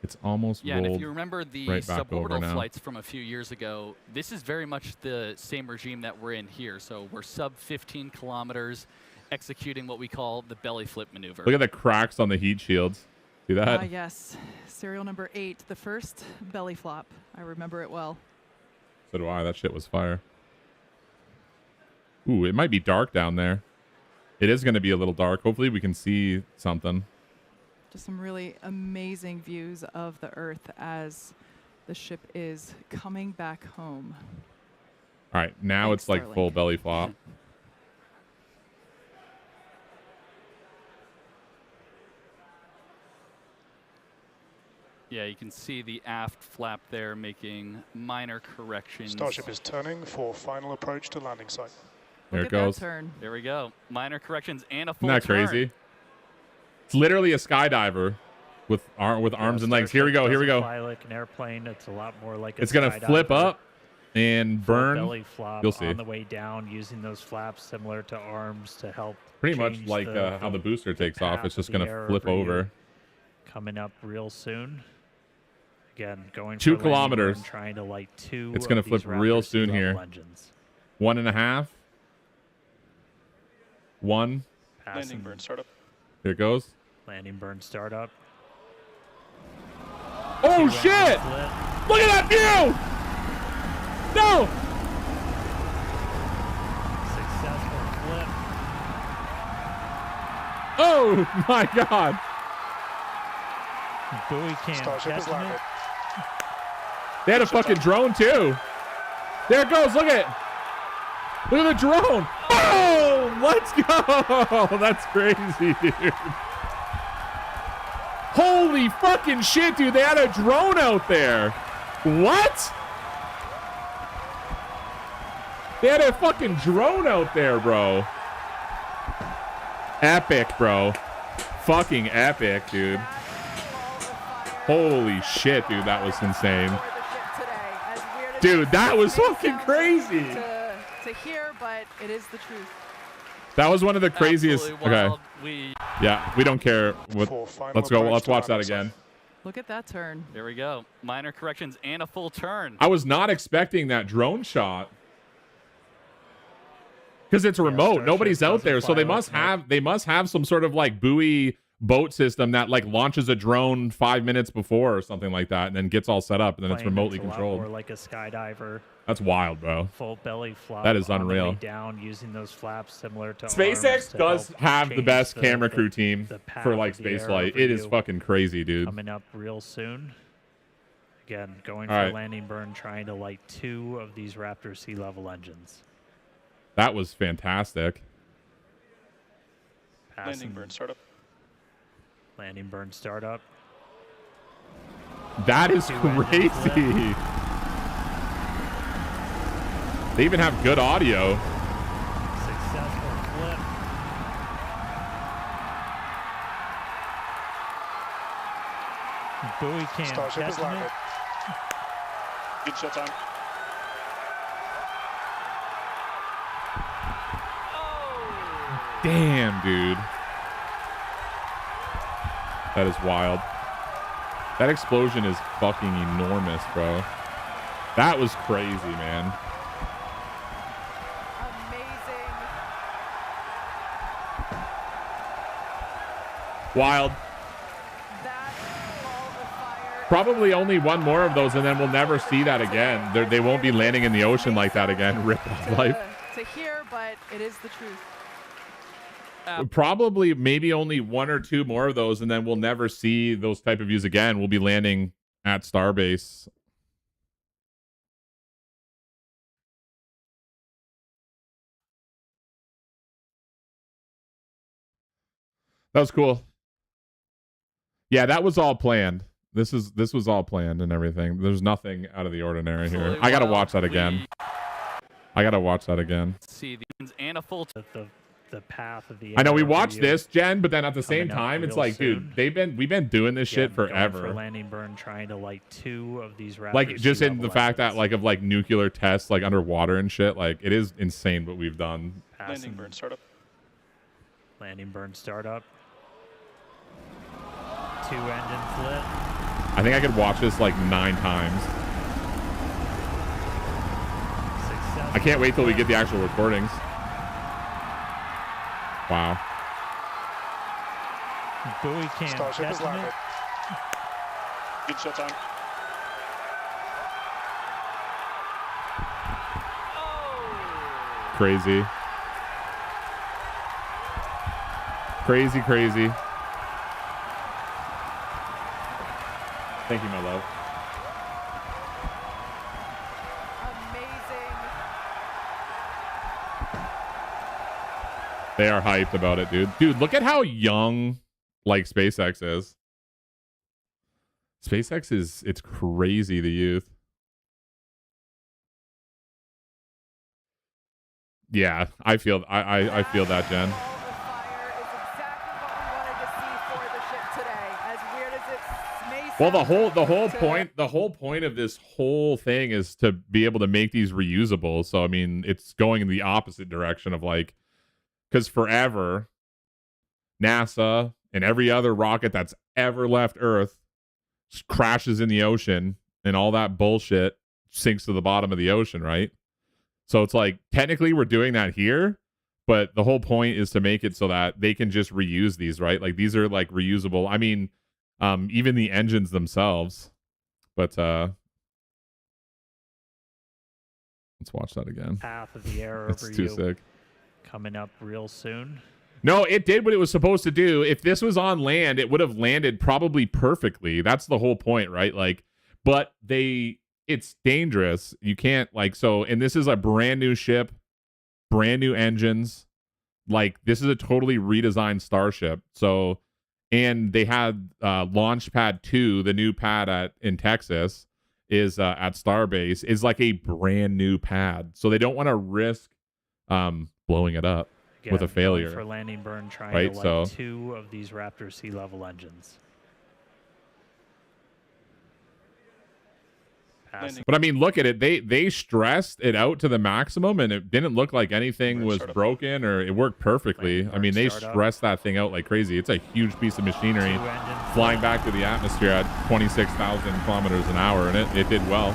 It's almost Yeah, and if rolled. you remember the right back over suborbital now. flights from a few years ago, this is very much the same regime that we're in here. So we're sub 15 kilometers, executing what we call the belly flip maneuver. Look at the cracks on the heat shields. See that? Yes, serial number 8, the first belly flop. I remember it well. So do I. That shit was fire. Ooh, it might be dark down there. It is going to be a little dark. Hopefully we can see something. Just some really amazing views of the Earth as the ship is coming back home. All right, now Thanks, it's like Starlink. full belly flop. Yeah, you can see the aft flap there making minor corrections. Starship is turning for final approach to landing site. There Look it at goes. that turn. There we go. Minor corrections and a full Isn't that turn. crazy? It's literally a skydiver with arms and legs. Here we go. Here we Doesn't go. fly like an airplane. It's a lot more like a It's gonna flip skydiver. up and Full burn. belly flop You'll see. on the way down, using those flaps similar to arms to help. Pretty much change like how the booster takes off. path It's just of the gonna air flip over you. over. Coming up real soon. Again, going 2 for landing kilometers. burn, trying to light 2. It's gonna of these flip real Raptor sea soon level here. Engines. 1.5. 1. Landing Passing burn startup. Here it goes. landing burn startup. Oh 2 shit! engines lit. Look at that view! No! Successful flip. Oh my god! Buoy cam Starship is catching landed. it. They had a fucking drone too. There it goes. Look at it. Look at the drone. Boom! Let's go. That's crazy, dude. Holy fucking shit, dude. They had a drone out there. What? They had a fucking drone out there, bro. Epic, bro. Fucking epic, dude. Holy shit, dude. That was insane. Dude, that was fucking crazy. To hear, but it is the truth. That was one of the craziest. Absolutely Okay. wild. We Yeah, we don't care. What, For final let's go. approach Let's to watch that landing site. again. Look at that turn. There we go. Minor corrections and a full turn. I was not expecting that drone shot because it's remote. Starship Nobody's out doesn't there, so fly they like must an have some sort of like buoy boat system that like launches a drone 5 minutes before or something like that, and then gets all set up, and then it's plane. remotely It's a lot controlled. more like a skydiver. That's wild, bro. Full belly flop. That is on the unreal. way down, using those flaps similar to arms SpaceX to does help have the change best camera crew team the path for like of the air spaceflight. over It is you. fucking crazy, dude. Coming up real soon. Again, going All for right. landing burn, trying to light 2 of these Raptor sea level engines. That was fantastic. Landing Passing burn startup. landing burn startup. That is 2 engines crazy. lit. They even have good audio. Successful flip. Buoy cam Starship is catching landed. it. Good shut time. Damn, dude. That is wild. That explosion is fucking enormous, bro. That was crazy, man. Amazing. Wild. That ball of fire. Probably only one more of those, and then we'll never see that again. They won't be landing in the ocean like that again. Rip off life. To hear, but it is the truth. Probably maybe only 1 or 2 more of those, and then we'll never see those type of views again. We'll be landing at Starbase. That was cool. Yeah, that was all planned. This was all planned and everything. There's nothing out of the ordinary here. Absolutely I gotta wild. watch that again. I gotta watch that again. See the and a full The path of the I know air we over watched you. this, Jen, but then at the same Coming up time, it's real like, soon. dude, we've been doing this shit Again, going for forever. landing burn, trying to light 2 of these Raptor Like sea just in the level fact that engines. like of like nuclear tests like underwater and shit. Like it is insane what we've done. Landing Passing burn startup. landing burn startup. 2 engines lit. I think I could watch this like 9 times. Successful I can't wait till we get the actual recordings. Wow. buoy cam Starship is catching landed. it. Good shut time. Crazy. Crazy, crazy. Thank you, my love. Amazing. They are hyped about it, dude. Dude, look at how young like SpaceX is. SpaceX is, it's crazy, the youth. Yeah, I feel I feel that, Jen. Well, the whole point of this whole thing is to be able to make these reusable. So I mean, it's going in the opposite direction of like, because forever NASA and every other rocket that's ever left Earth crashes in the ocean and all that bullshit sinks to the bottom of the ocean, right? So it's like technically we're doing that here, but the whole point is to make it so that they can just reuse these, right? Like these are like reusable. I mean, even the engines themselves. But let's watch that again. Path of the air It's over too you sick. coming up real soon. No, it did what it was supposed to do. If this was on land, it would have landed probably perfectly. That's the whole point, right? Like, but it's dangerous. You can't like, so, and this is a brand new ship, brand new engines. Like, this is a totally redesigned Starship. So, and they had Launch Pad 2, the new pad in Texas, is at Starbase, is like a brand new pad. So they don't want to risk blowing it up with a Again, failure. going for landing burn, trying Right, to light so 2 of these Raptor sea level engines. Pass. but I mean, look at it. They stressed it out to the maximum, and it didn't look like anything was broken, or it worked perfectly. I mean, they stressed that thing out like crazy. It's a huge piece of machinery flying back to the atmosphere at 26,000 kilometers an hour, and it did well.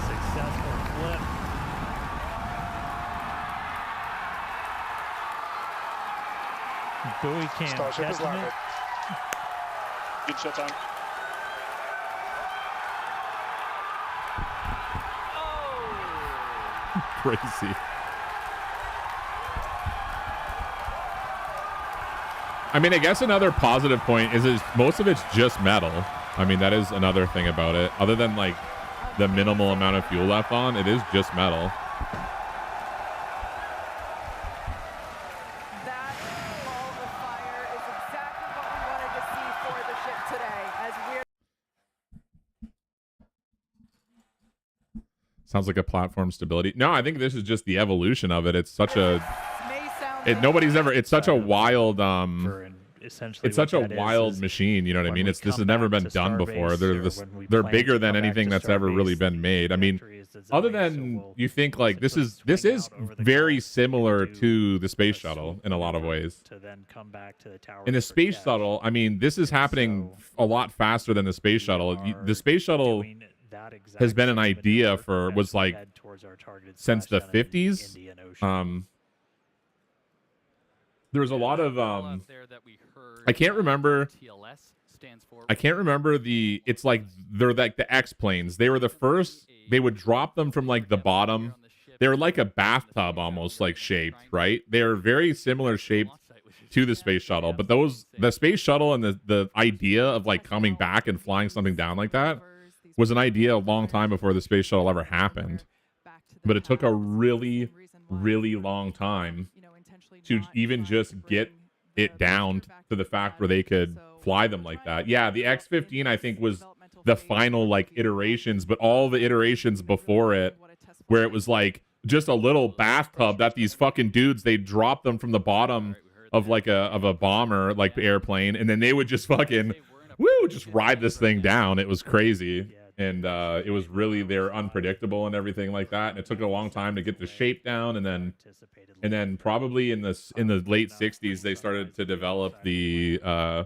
Successful flip. Buoy cam Starship has catching it. landed. Good shutdown. Crazy. I mean, I guess another positive point is most of it's just metal. I mean, that is another thing about it. Other than like the minimal amount of fuel left on, it is just metal. That ball of fire is exactly what we wanted to see for the ship today. As we're Sounds like a platform stability. No, I think this is just the evolution of it. It's such a nobody's ever. It's such a wild Essentially it's such a what that wild is machine. You know what I when mean? we This has come never back been to done before. Starbase, or when we They're plan bigger to than come back anything to that's ever really Starbase, been made. I the mean, trajectory is designed, other so than we'll you think like this is swing out over the very gulf similar and to the space a shuttle swoop in a lot of maneuver ways. to then come back to the tower In the for space catch. shuttle, I mean, this is happening a lot faster than the space shuttle. The space shuttle Doing that exact has been an same idea maneuver for as was we like head towards our targeted since the splashdown in 50s. Indian Ocean. There was a lot of I can't remember. I can't remember the. It's like they're like the X planes. They were the first. They would drop them from like the bottom. They were like a bathtub almost like shaped, right? They're very similar shaped to the space shuttle, but the space shuttle and the idea of like coming back and flying something down like that was an idea a long time before the space shuttle ever happened. But it took a really, really long time to even just get it down to the fact where they could fly them like that. Yeah, the X-15 I think was the final like iterations, but all the iterations before it where it was like just a little bathtub that these fucking dudes, they dropped them from the bottom of like a bomber like airplane, and then they would just fucking just ride this thing down. It was crazy. And it was really, they're unpredictable and everything like that. And it took a long time to get the shape down, and then probably in the late 60s they started to develop the I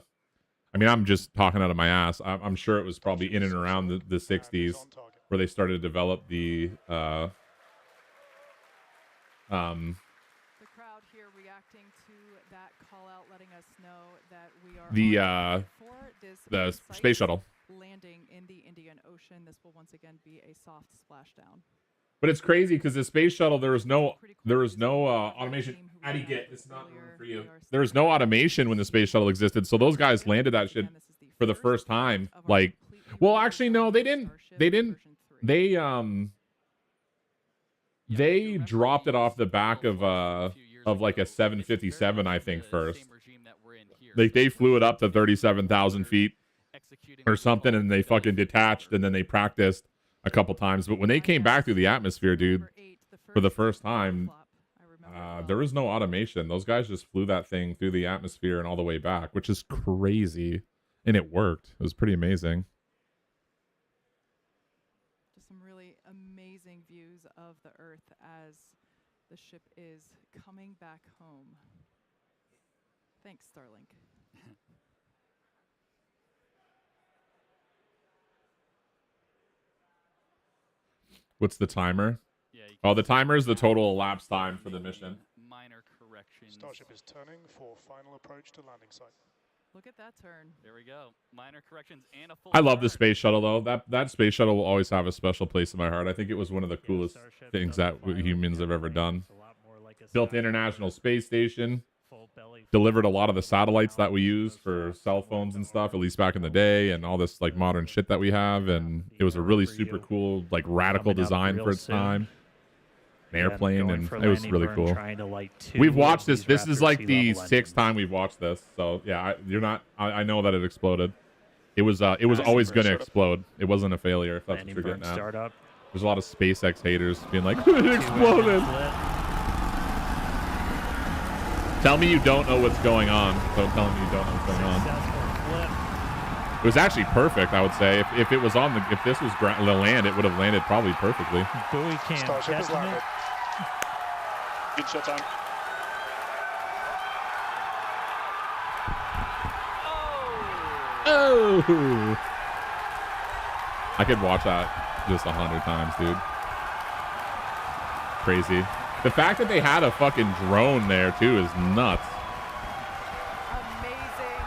mean, I'm just talking out of my ass. I'm sure it was probably in and around the 60s where they started to develop the crowd here reacting to that call out, letting us know that we are the space shuttle. landing in the Indian Ocean. This will once again be a soft splashdown. But it's crazy because the space shuttle, there was no automation. How do you get? It's not room for you. There was no automation when the space shuttle existed, so those guys landed that shit for the first time. Like, well, actually, no, they didn't. They dropped it off the back of like a 757, I think, first. Like they flew it up to 37,000 feet or something, and they fucking detached, and then they practiced a couple times. But when they came back through the atmosphere, dude, for the first time, there was no automation. Those guys just flew that thing through the atmosphere and all the way back, which is crazy. And it worked. It was pretty amazing. Just some really amazing views of the Earth as the ship is coming back home. Thanks, Starlink. What's the timer? Yeah, Oh, the timer is the total elapsed time for the mission. Minor corrections. Starship is turning for final approach to landing site. Look at that turn. There we go. Minor corrections and a full I love the turn. space shuttle, though. That space shuttle will always have a special place in my heart. I think it was one of the coolest things that humans have ever done. Built the International Space Station. Delivered a lot of the satellites that we use for cell phones and stuff, at least back in the day, and all this like modern shit that we have. And it was a really super cool, like radical design for its time. An airplane, and it was really cool. We've watched this. This is like the sixth time we've watched this. So yeah, I know that it exploded. It was always going to explode. It wasn't a failure. If that's what you're getting at. There's a lot of SpaceX haters being like, it exploded. Tell me you don't know what's going on. Don't tell me you don't know what's going on. It was actually perfect, I would say. If it was on the, if this was the land, it would have landed probably perfectly. Buoy cam Starship is landed. Good shot time. Oh! I could watch that just 100 times, dude. Crazy. The fact that they had a fucking drone there too is nuts. Amazing.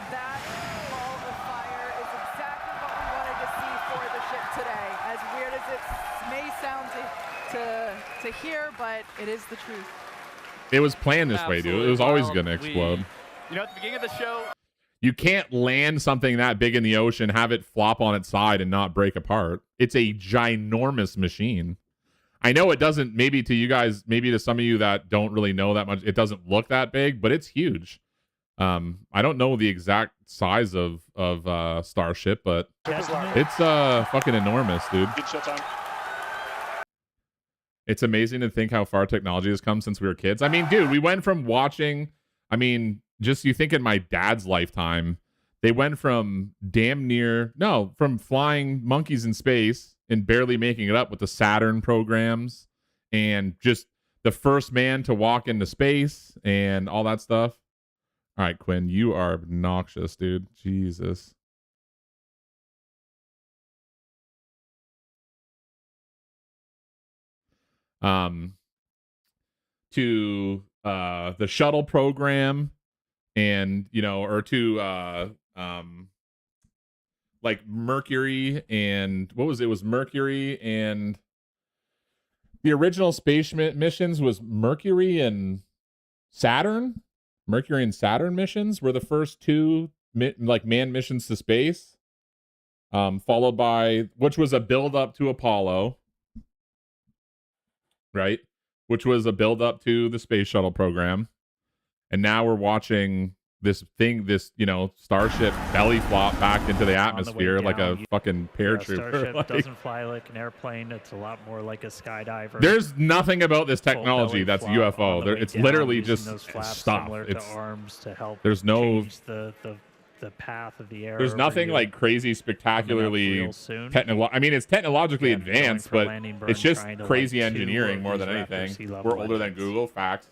That ball of fire is exactly what we wanted to see for the ship today. As weird as it may sound to hear, but it is the truth. It was planned this way, dude. It was always going to explode. You know, at the beginning of the show, you can't land something that big in the ocean, have it flop on its side and not break apart. It's a ginormous machine. I know it doesn't, maybe to you guys, maybe to some of you that don't really know that much, it doesn't look that big, but it's huge. I don't know the exact size of Starship, but it's fucking enormous, dude. Good shot time. It's amazing to think how far technology has come since we were kids. I mean, dude, we went from watching, just you think in my dad's lifetime, they went from from flying monkeys in space and barely making it up with the Saturn programs and just the first man to walk into space and all that stuff. All right, Quinn, you are obnoxious, dude. Jesus. To the shuttle program and like Mercury and what was it? It was Mercury and the original space missions was Mercury and Saturn. Mercury and Saturn missions were the first two manned missions to space, followed by, which was a build up to Apollo, right? Which was a build up to the space shuttle program. And now we're watching this Starship belly flop back into the atmosphere like a fucking paratrooper. Starship doesn't fly like an airplane. It's a lot more like a skydiver. There's nothing about this technology that's UFO. It's literally just stop. It's arms to help. There's no the path of the air. There's nothing like crazy spectacularly technical. I mean, it's technologically advanced, but it's just crazy engineering more than anything. We're older than Google. Facts.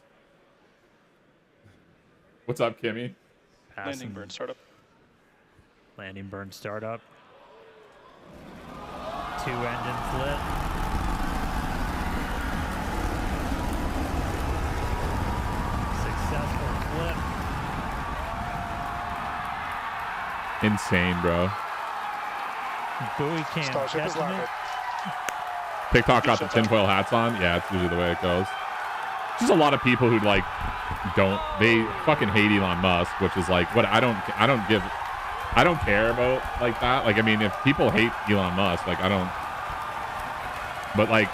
What's up, Kimmy? Landing burn startup. Landing burn startup. 2 engines lit. Successful flip. Insane, bro. Buoy cam Starship is catching it. landed. TikTok got the tinfoil hats on. Yeah, it's usually the way it goes. Just a lot of people who like they fucking hate Elon Musk, which is like what I don't care about like that. Like, I mean, if people hate Elon Musk, like I don't, but like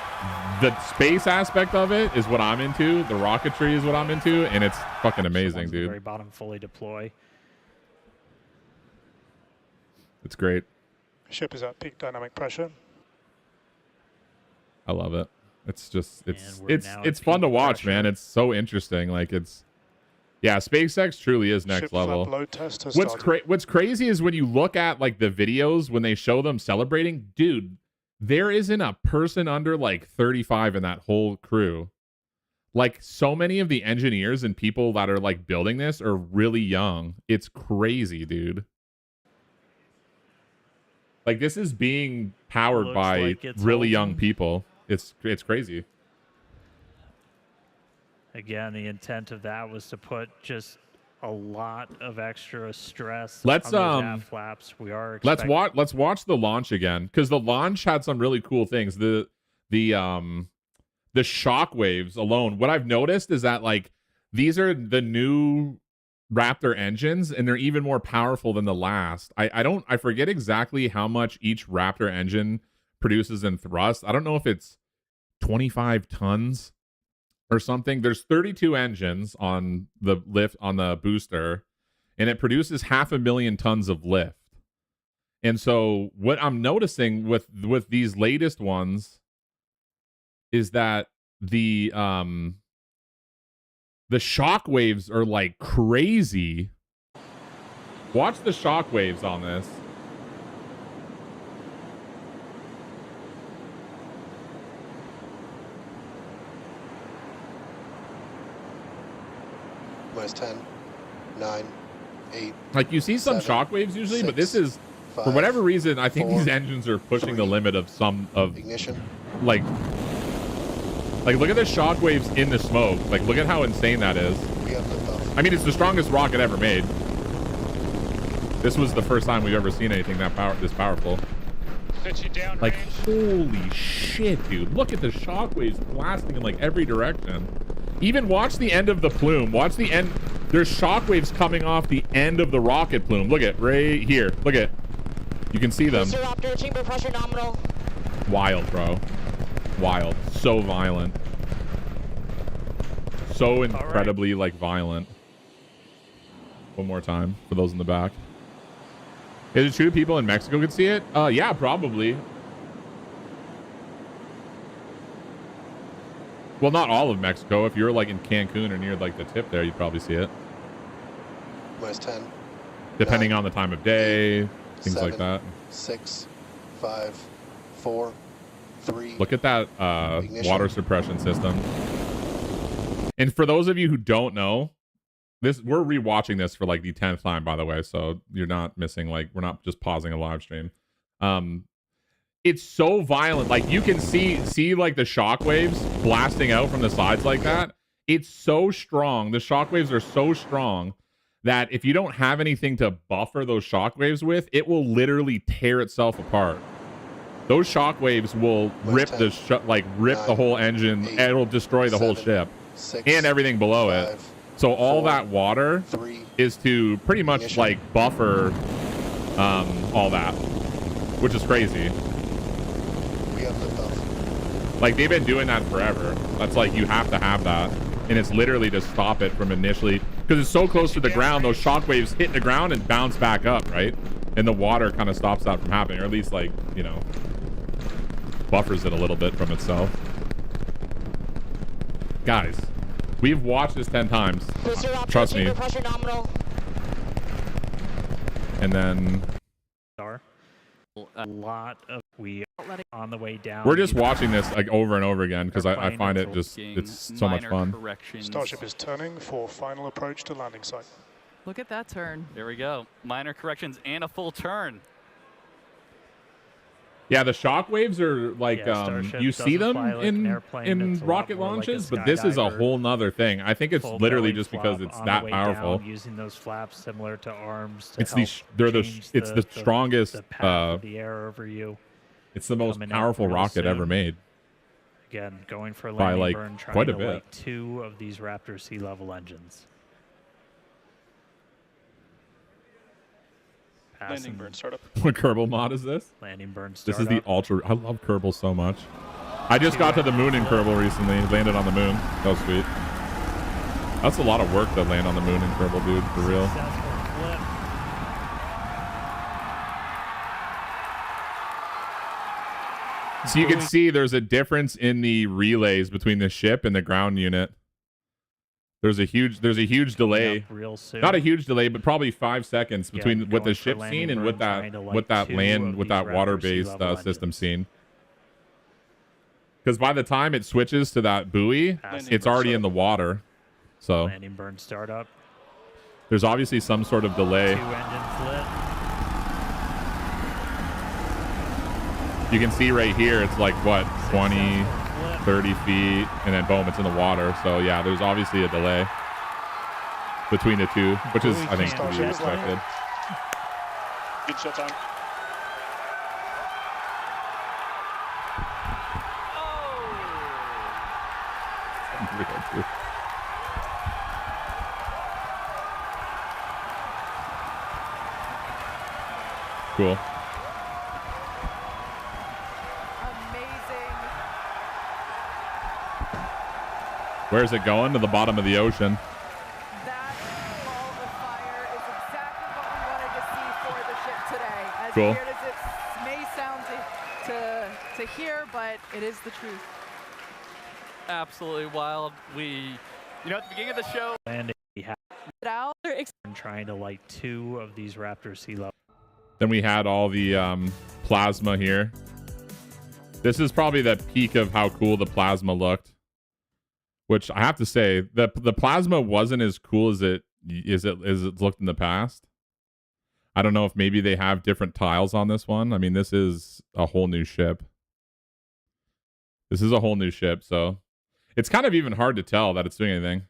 the space aspect of it is what I'm into. The rocketry is what I'm into, and it's fucking amazing, One's the dude. very bottom fully deploy. It's great. Ship is at peak dynamic pressure. I love it. It's just And we're now at it's fun to peak watch, pressure. man. It's so interesting. Like yeah, SpaceX truly is next Ship flap level. load test has What's started. what's crazy is when you look at like the videos when they show them celebrating, dude, there isn't a person under like 35 in that whole crew. Like, so many of the engineers and people that are like building this are really young. It's crazy, dude. Like, this is being powered Looks by like it's really young holding. people. It's crazy. Again, the intent of that was to put just a lot of extra stress Let's, on those aft flaps. We are Let's watch the launch again, because the launch had some really cool things. The shock waves alone. What I've noticed is that like these are the new Raptor engines, and they're even more powerful than the last. I forget exactly how much each Raptor engine produces in thrust. I don't know if it's 25 tons or something. There's 32 engines on the lift on the booster, and it produces 500,000 tons of lift. And so what I'm noticing with these latest ones is that the shock waves are like crazy. Watch the shock waves on this. Minus 10, 9, 8. Like, you see some 7, shock waves usually, but this 6, is, for 5, whatever reason, I think 4, these engines are pushing the 3, limit of some of ignition. like look at the shock waves in the smoke. Like, look at how insane that is. We have liftoff. I mean, it's the strongest rocket ever made. This was the first time we've ever seen anything this powerful. Pitching down Like, range. holy shit, dude. Look at the shockwaves blasting in like every direction. Even watch the end of the plume. Watch the end. There's shockwaves coming off the end of the rocket plume. Look at right here. Look at. You can see them. Raptor, chamber pressure nominal. Wild, bro. Wild. So violent. So incredibly like violent. One more time for those in the back. Is it true people in Mexico could see it? Yeah, probably. Well, not all of Mexico. If you're like in Cancun or near like the tip there, you'd probably see it. Minus 10, Depending 9, on the time of day, things like 7, that. 6, 5, 4, 3. Look at that Ignition. water suppression system. And for those of you who don't know, we're rewatching this for like the 10th time, by the way, so you're not missing, like, we're not just pausing a live stream. It's so violent. Like, you can see like the shock waves blasting out from the sides like that. It's so strong. The shock waves are so strong that if you don't have anything to buffer those shock waves with, it will literally tear itself apart. Those shock waves will rip the whole engine, and it'll destroy the whole 7, ship 6, and everything below it. 5, So all 4, that water 3. is to pretty much Ignition. like buffer all that, which is crazy. We have liftoff. Like, they've been doing that forever. That's like, you have to have that, and it's literally to stop it from initially, because it's so close to the ground, those shock waves hit the ground and bounce back up, right? And the water kind of stops that from happening, or at least, like, you know, buffers it a little bit from itself. Guys, we've watched this 10 times. Trust me. Chamber pressure nominal. And then a lot of we are on the way down. we're just watching this like over and over again, because I find it just, it's so much fun. Corrections. Starship is turning for final approach to landing site. Look at that turn. There we go. Minor corrections and a full turn. Yeah, the shock waves are like Starship you see doesn't them fly like an airplane. in It's a lot rocket more like a launches, but this is a skydiver. whole nother thing. I think it's Full literally belly just because flop it's on the that way powerful. down, using those flaps similar to arms to It's help change it's the strongest the path of the air over you. it's the most Coming out powerful real rocket ever soon. made. Again, going for a By, landing like, burn, trying quite a to bit. light 2 of these Raptor sea level engines. Landing Passing burn startup. What Kerbal mod is this? landing burn This startup. is the ultra. I love Kerbal so much. I just got to the moon in Kerbal recently. Landed on the moon. That was sweet. That's a lot of work to land on the moon in Kerbal, dude. For real. Successful flip. So you can see there's a difference in the relays between the ship and the ground unit. There's a huge delay. Up real soon. Not a huge delay, but probably 5 seconds between Again, what the going for ship landing scene and burn, what trying to light that 2 land of with these that Raptor water-based sea-level system engines. scene. Because by the time it switches to that buoy, Passing it's burn already in the startup. water. So Landing burn startup. there's obviously some sort of 2 delay. engines lit. You can see right here, it's like what, 20, Successful flip. 30 feet, and then boom, it's in the water. So yeah, there's obviously a delay between the two, which is, Buoy I think, to can't be jet expected. Good shutdown. Cool. Amazing. Where's it going? To the bottom of the ocean. That ball of fire is exactly what we wanted to see for the ship today. As Cool. weird as it may sound to hear, but it is the truth. Absolutely wild. At the beginning of the show, Landing. We have Get out. been trying to light 2 of these Raptor sea level. Then we had all the plasma here. This is probably the peak of how cool the plasma looked. Which I have to say, the plasma wasn't as cool as it looked in the past. I don't know if maybe they have different tiles on this one. I mean, this is a whole new ship. This is a whole new ship, so it's kind of even hard to tell that it's doing anything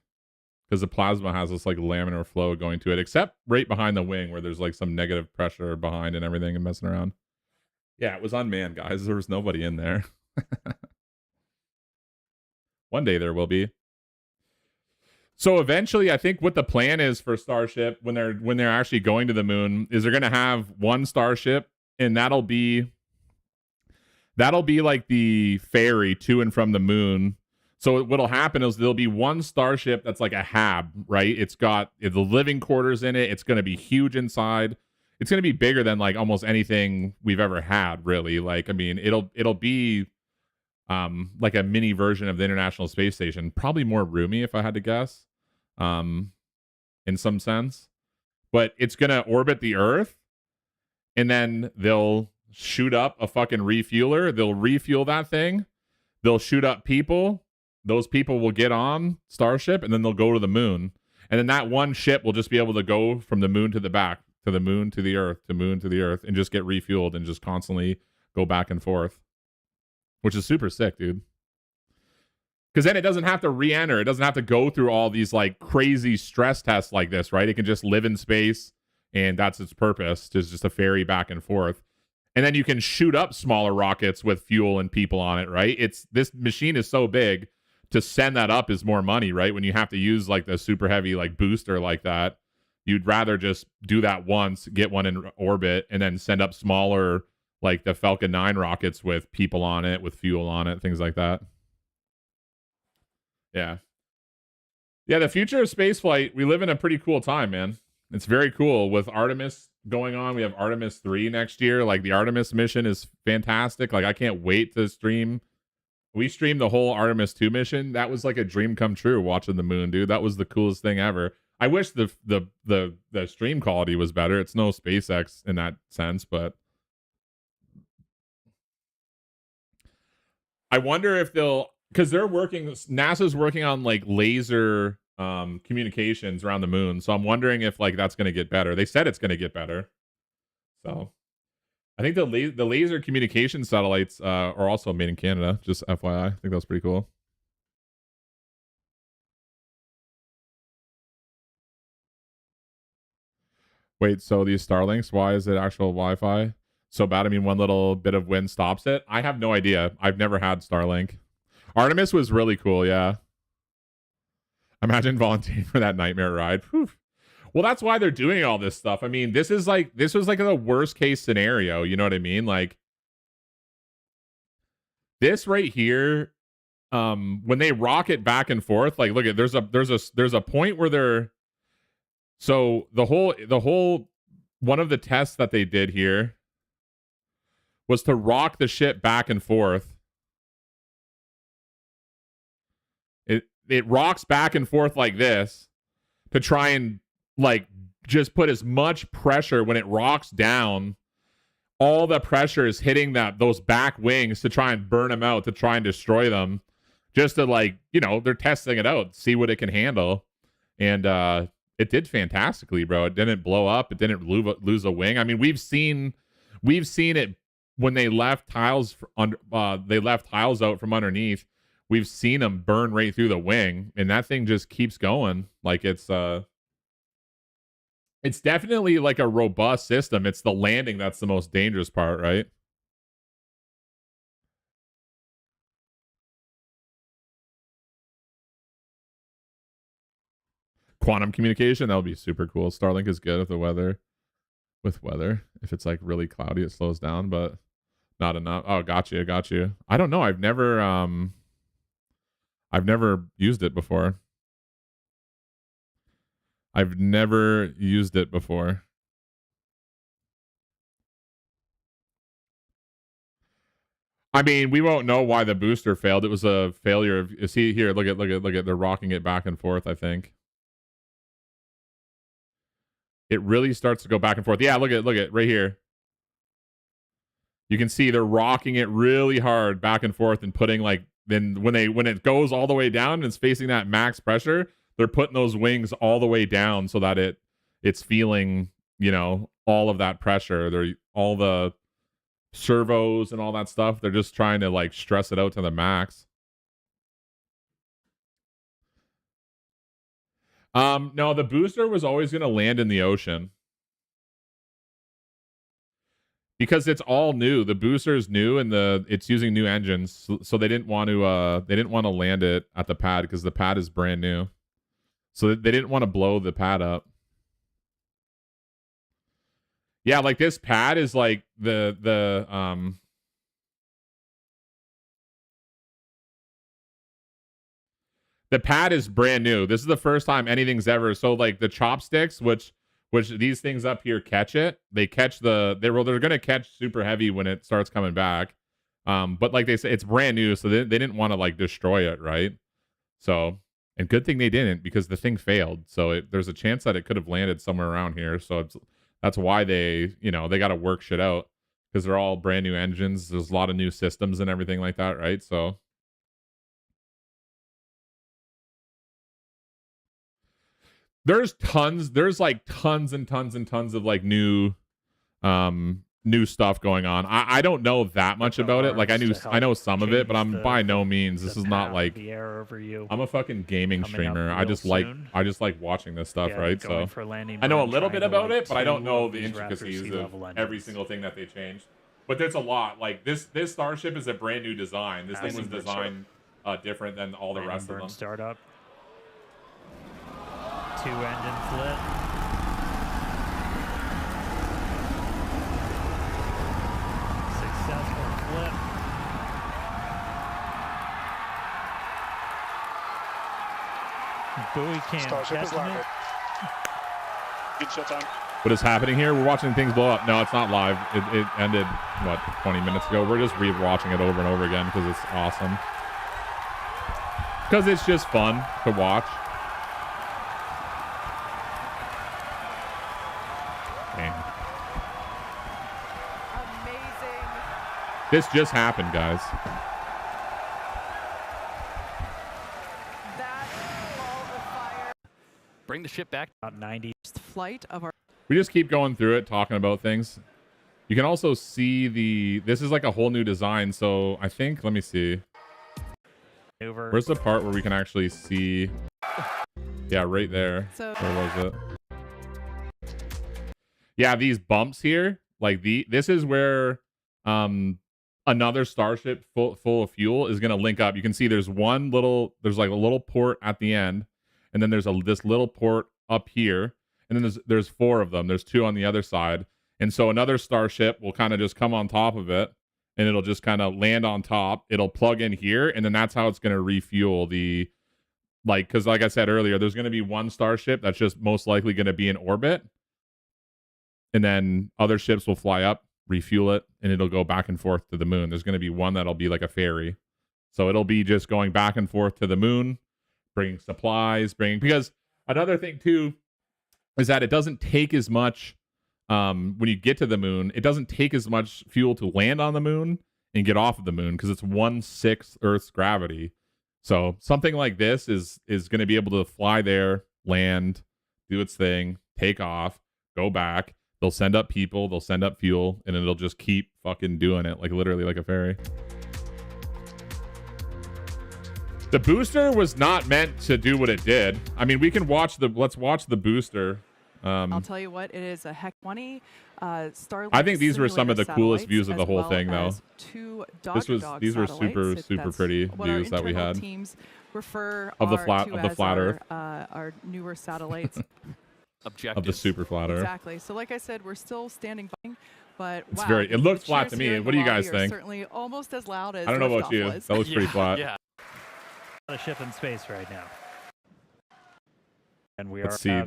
because the plasma has this like laminar flow going to it, except right behind the wing where there's like some negative pressure behind and everything and messing around. Yeah, it was unmanned, guys. There was nobody in there. One day there will be. So eventually, I think what the plan is for Starship when they're actually going to the moon is they're going to have one Starship, and that'll be like the ferry to and from the moon. So what'll happen is there'll be one Starship that's like a hab, right? It's got the living quarters in it. It's going to be huge inside. It's going to be bigger than like almost anything we've ever had, really. Like, I mean, it'll be like a mini version of the International Space Station, probably more roomy if I had to guess, in some sense. But it's gonna orbit the Earth, and then they'll shoot up a fucking refueler. They'll refuel that thing. They'll shoot up people. Those people will get on Starship, and then they'll go to the moon. And then that one ship will just be able to go from the moon to the back, to the moon to the Earth, to moon to the Earth, and just get refueled and just constantly go back and forth. Which is super sick, dude. Because then it doesn't have to re-enter. It doesn't have to go through all these like crazy stress tests like this, right? It can just live in space, and that's its purpose. It's just a ferry back and forth. And then you can shoot up smaller rockets with fuel and people on it, right? This machine is so big, to send that up is more money, right? When you have to use like the super heavy like booster like that, you'd rather just do that once, get one in orbit, and then send up smaller like the Falcon 9 rockets with people on it, with fuel on it, things like that. Yeah. Yeah, the future of spaceflight, we live in a pretty cool time, man. It's very cool with Artemis going on. We have Artemis 3 next year. Like the Artemis mission is fantastic. Like I can't wait to stream. We streamed the whole Artemis 2 mission. That was like a dream come true watching the moon, dude. That was the coolest thing ever. I wish the stream quality was better. It's no SpaceX in that sense, but I wonder if because NASA's working on like laser communications around the moon. So I'm wondering if like that's going to get better. They said it's going to get better. So I think the laser communication satellites are also made in Canada. Just FYI, I think that's pretty cool. Wait, so these Starlinks, why is it actual Wi-Fi so bad? I mean, one little bit of wind stops it. I have no idea. I've never had Starlink. Artemis was really cool, yeah. Imagine volunteering for that nightmare ride. Whew. Well, that's why they're doing all this stuff. I mean, this was like the worst case scenario. You know what I mean? Like this right here, when they rock it back and forth, like look at there's a point where they're so the whole one of the tests that they did here was to rock the ship back and forth. It rocks back and forth like this to try and like just put as much pressure when it rocks down. All the pressure is hitting those back wings to try and burn them out, to try and destroy them, just to like, you know, they're testing it out, see what it can handle. And it did fantastically, bro. It didn't blow up. It didn't lose a wing. I mean, we've seen it when they left tiles out from underneath. We've seen them burn right through the wing, and that thing just keeps going. Like it's definitely like a robust system. It's the landing that's the most dangerous part, right? Quantum communication, that would be super cool. Starlink is good with weather. If it's like really cloudy, it slows down, but not enough. Oh, got you. I don't know. I've never used it before. I've never used it before. I mean, we won't know why the booster failed. It was a failure of, see here, look at, they're rocking it back and forth, I think. It really starts to go back and forth. Yeah, look at right here. You can see they're rocking it really hard back and forth and putting like, then when it goes all the way down and it's facing that max pressure, they're putting those wings all the way down so that it's feeling, you know, all of that pressure. They're all the servos and all that stuff. They're just trying to like stress it out to the max. No, the booster was always going to land in the ocean. Because it's all new. The booster is new and it's using new engines. So they didn't want to land it at the pad because the pad is brand new. So they didn't want to blow the pad up. Yeah, like this pad is like the pad is brand new. This is the first time anything's ever, so like the chopsticks, which these things up here catch it. They catch they're gonna catch super heavy when it starts coming back. But like they say, it's brand new, so they didn't want to like destroy it, right? So, and good thing they didn't because the thing failed. So there's a chance that it could have landed somewhere around here. So that's why they got to work shit out because they're all brand new engines. There's a lot of new systems and everything like that, right? So. There's like tons and tons and tons of like new stuff going on. I don't know that much about it. Like I know some of it, but I'm by no means, this is not like the air over you. I'm a fucking gaming streamer. I just like watching this stuff, right? So I know a little bit about it, but I don't know the intricacies of every single thing that they changed. But there's a lot. Like this Starship is a brand new design. This thing was designed different than all the rest of them. Startup. 2 engine flip. Successful flip. Buoy cam Starship is catching live. it. Good shot time. What is happening here? We're watching things blow up. No, it's not live. It ended, 20 minutes ago. We're just re-watching it over and over again because it's awesome. Because it's just fun to watch. Man. Amazing. This just happened, guys. That ball of fire. Bring the ship back. About 90. Flight of our We just keep going through it, talking about things. You can also see this is like a whole new design. So I think, let me see. Maneuver. Where's the part where we can actually see? Yeah, right there. So Where was it? Yeah, these bumps here, like this is where another Starship full of fuel is gonna link up. You can see there's like a little port at the end, and then there's this little port up here, and then there's 4 of them. There's 2 on the other side, and so another Starship will kind of just come on top of it, and it'll just kind of land on top. It'll plug in here, and then that's how it's gonna refuel the. Because like I said earlier, there's going to be one Starship that's just most likely going to be in orbit. And then other ships will fly up, refuel it, and it'll go back and forth to the moon. There's going to be one that'll be like a ferry. So it'll be just going back and forth to the moon, bringing supplies, because another thing too is that it doesn't take as much, when you get to the moon, it doesn't take as much fuel to land on the moon and get off of the moon because it's 1/6 Earth's gravity. So something like this is going to be able to fly there, land, do its thing, take off, go back. They'll send up people, they'll send up fuel, and it'll just keep fucking doing it, like literally like a ferry. The booster was not meant to do what it did. I mean, we can let's watch the booster. I'll tell you what, it is a Heck 20 Starlink. I think these were some of the coolest views of the whole well thing, though. These were super pretty views that we had. Teams refer of the flat Earth, our newer satellites. Objectives. Of the super flat Earth. Exactly. So, like I said, we're still standing by, but it's wow, it looks flat to me. What do you guys think? Certainly, almost as loud as I don't know about you. Was. That looks pretty flat. Yeah. A ship in space right now. And Let's see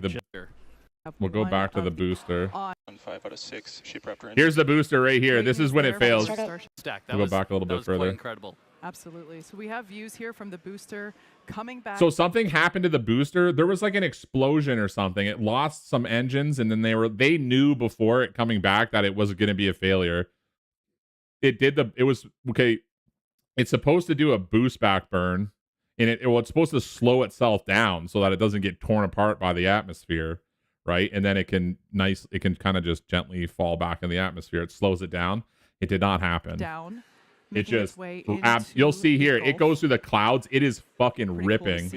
we'll go back to the booster. 5 out of 6 ship Raptor. Here's the booster right here. This is when it fails. Stack. We'll go back a little bit further. Incredible. Absolutely. So we have views here from the booster coming back. So something happened to the booster. There was like an explosion or something. It lost some engines, and then they knew before it coming back that it was going to be a failure. It's supposed to do a boost back burn, and it's supposed to slow itself down so that it doesn't get torn apart by the atmosphere, right? And then it can kind of just gently fall back in the atmosphere. It slows it down. It did not happen. Down. It just you'll see here. It goes through the clouds. It is fucking ripping.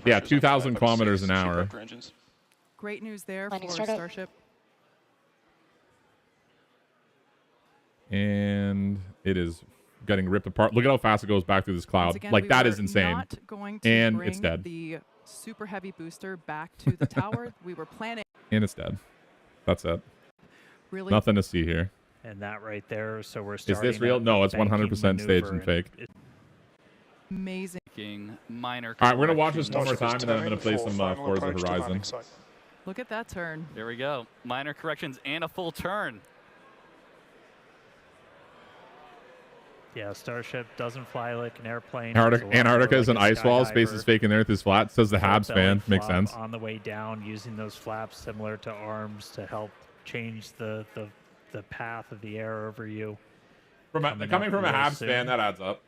Yeah, 2,000 kilometers an hour. Great news there for Starship. And it is getting ripped apart. Look at how fast it goes back through this cloud. Again, like that is insane. Not going to and bring it's dead. The super heavy booster back to the tower. We were planning. And it's dead. That's it. Really? Nothing to see here. And that right there, so we're starting. Is this real? No, it's 100% staged and fake. Amazing. Minor. All right, we're gonna watch this one more time, and then I'm gonna play some Forza Horizon. Look at that turn. There we go. Minor corrections and a full turn. Yeah, Starship doesn't fly like an airplane. Antarctica is an ice wall. Space is fake and Earth is flat. Says the Habs fan. Makes sense. On the way down, using those flaps similar to arms to help change the path of the air over you. Coming from a Habs fan, that adds up.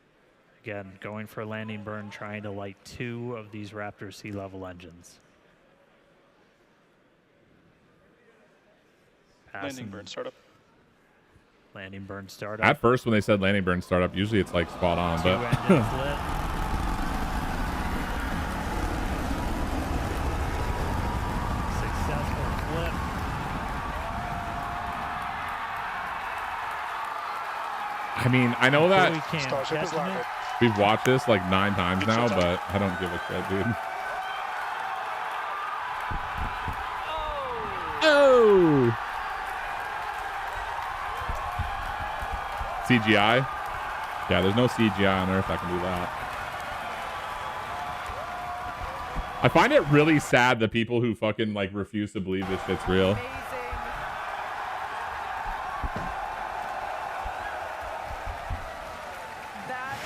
Again, going for a landing burn, trying to light 2 of these Raptor sea level engines. Landing burn startup. Landing burn startup. At first, when they said landing burn startup, usually it's like spot on, 2 but engines lit. Successful flip. I mean, I know that Starship is landed. we've watched this like 9 times now, but I don't give a shit, dude. Oh! CGI? Yeah, there's no CGI on Earth that can do that. I find it really sad that people who fucking like refuse to believe this shit's real. Amazing. That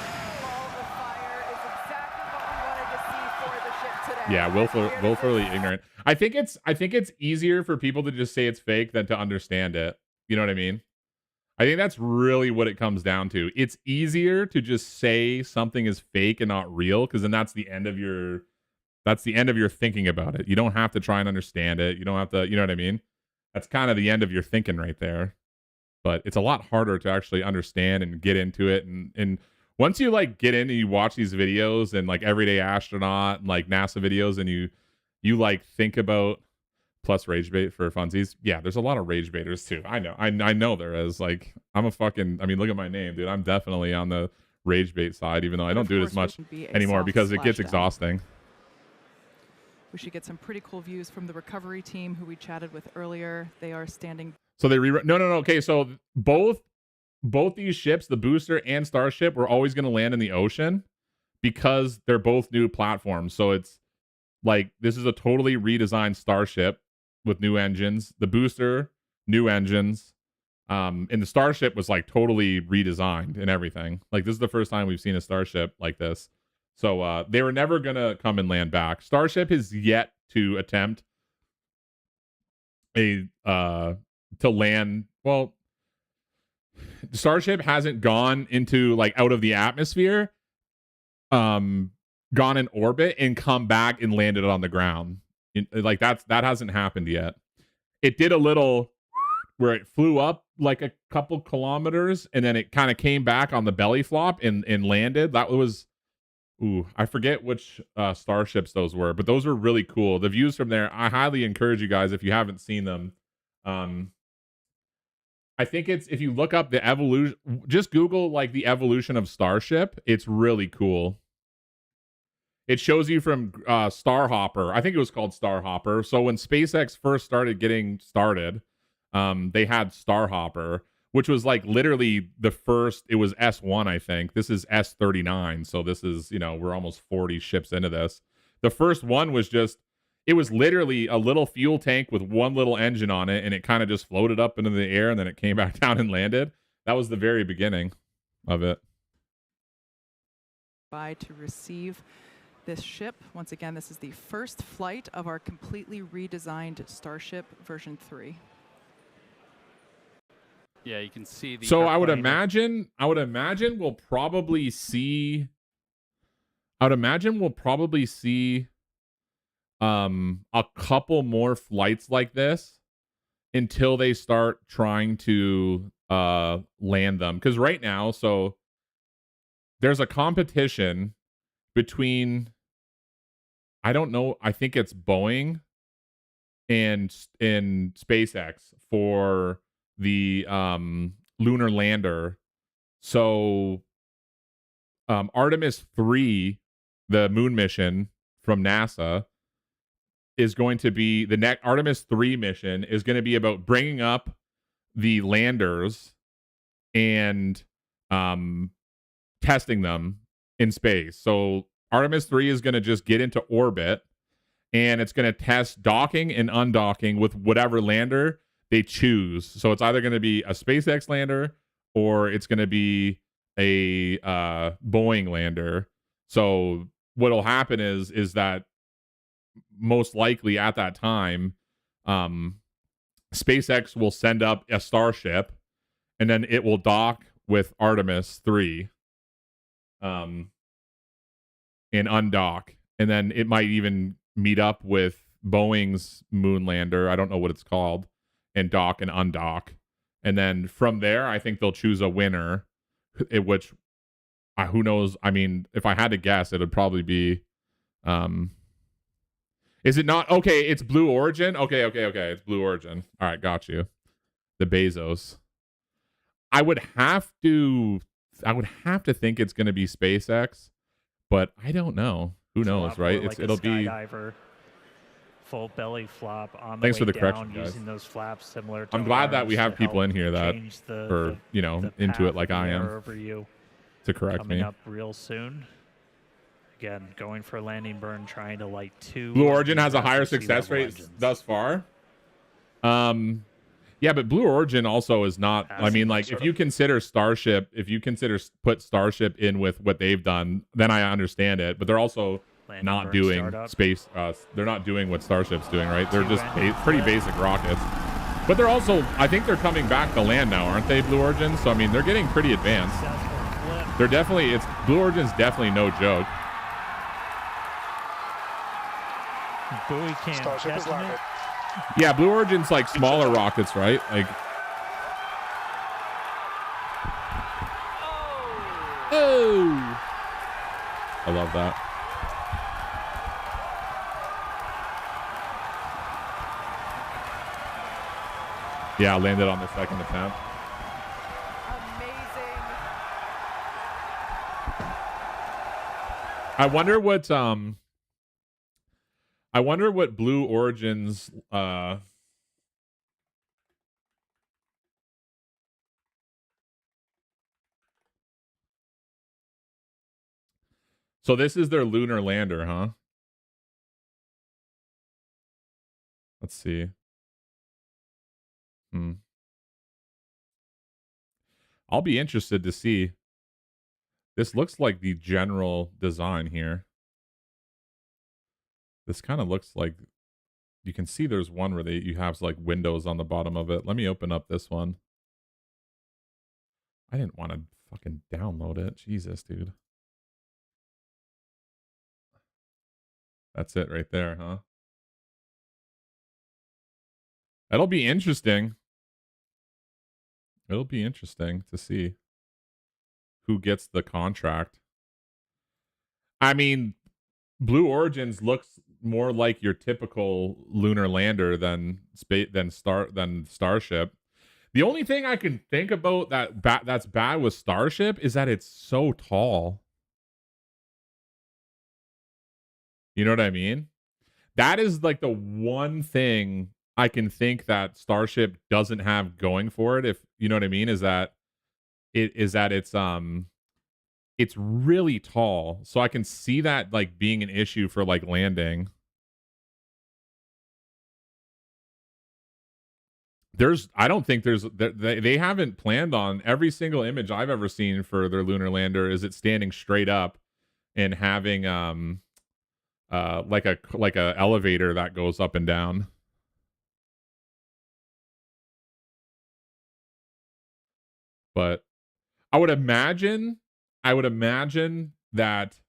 ball of fire is exactly what we wanted to see for the ship today. Yeah, willfully ignorant. I think it's easier for people to just say it's fake than to understand it. You know what I mean? I think that's really what it comes down to. It's easier to just say something is fake and not real, because then that's the end of your thinking about it. You don't have to try and understand it. You don't have to, you know what I mean? That's kind of the end of your thinking right there. but it's a lot harder to actually understand and get into it. And once you like get in and you watch these videos and like Everyday Astronaut and like NASA videos, and you like think about plus rage bait for funsies. Yeah, there's a lot of rage baiters too. I know there is. Like, I'm a fucking, I mean, look at my name, dude. I'm definitely on the rage bait side, even though I don't do it as much anymore because it gets exhausting. We should get some pretty cool views from the recovery team who we chatted with earlier. They are standing. So they no. Okay, so both these ships, the booster and Starship, were always going to land in the ocean because they're both new platforms. So it's like, this is a totally redesigned Starship with new engines. The booster, new engines. And the Starship was like totally redesigned and everything. Like, this is the first time we've seen a Starship like this. So they were never gonna come and land back. Starship has yet to attempt to land. Well, Starship hasn't gone into like out of the atmosphere, gone in orbit and come back and landed on the ground. Like, that hasn't happened yet. It did a little where it flew up like a couple kilometers and then it kind of came back on the belly flop and landed. That was, I forget which Starships those were, but those were really cool. The views from there, I highly encourage you guys if you haven't seen them. I think it's, if you look up the evolution, just Google like the evolution of Starship. It's really cool. It shows you from Starhopper. I think it was called Starhopper. So when SpaceX first started getting started, they had Starhopper, which was like literally the first. It was S1, I think. This is S39. So this is, we're almost 40 ships into this. The first one was just, it was literally a little fuel tank with one little engine on it, and it kind of just floated up into the air, and then it came back down and landed. That was the very beginning of it. To receive this ship. Once again, this is the first flight of our completely redesigned Starship version 3. Yeah, you can see the. So I would imagine we'll probably see. A couple more flights like this until they start trying to land them. Because right now, so there's a competition between, I don't know, I think it's Boeing and SpaceX for the lunar lander. So Artemis 3, the moon mission from NASA, is going to be the next. Artemis 3 mission is going to be about bringing up the landers and testing them in space. So Artemis 3 is going to just get into orbit, and it's going to test docking and undocking with whatever lander they choose. So it's either going to be a SpaceX lander or it's going to be a Boeing lander. So what'll happen is that most likely at that time, SpaceX will send up a Starship, and then it will dock with Artemis 3, and undock, and then it might even meet up with Boeing's moon lander. I don't know what it's called, and dock and undock, and then from there, I think they'll choose a winner. Which, who knows? I mean, if I had to guess, it would probably be. Is it not? Okay, it's Blue Origin. Okay. It's Blue Origin. All right, got you. The Bezos. I would have to think it's going to be SpaceX, but I don't know. Who knows, right? Like It'll be skydiver, full belly flop on the Thanks way for the down, correction, guys. using those flaps similar to I'm glad that ours we have to people help in here that change the, are, the into path it like of the I air am over you. to correct Coming me. up real soon. Again, going for landing burn, trying to light 2. Blue Origin has a higher success rate thus far. Yeah, but Blue Origin also is not. I mean, like, if you consider Starship, put Starship in with what they've done, then I understand it. But they're also not doing space. They're not doing what Starship's doing, right? They're just pretty basic rockets. But they're also, I think they're coming back to land now, aren't they, Blue Origin? So I mean, they're getting pretty advanced. They're definitely. Blue Origin's definitely no joke. Buoy cam Starship is catching landed. it. Yeah, Blue Origin's like smaller rockets, right? Like, love that. Yeah, landed on the second attempt. Amazing. I wonder what Blue Origin's so this is their lunar lander, huh? Let's see. I'll be interested to see. This looks like the general design here. This kind of looks like, you can see there's one where you have like windows on the bottom of it. Let me open up this one. I didn't want to fucking download it. Jesus, dude. That's it right there, huh? That'll be interesting. It'll be interesting to see who gets the contract. I mean, Blue Origins looks more like your typical lunar lander than Starship. The only thing I can think about that's bad with Starship is that it's so tall. You know what I mean? That is like the one thing I can think that Starship doesn't have going for it. If you know what I mean, is that it's really tall. So I can see that like being an issue for like landing. I don't think they haven't planned on, every single image I've ever seen for their lunar lander is it standing straight up and having like a elevator that goes up and down. But I would imagine that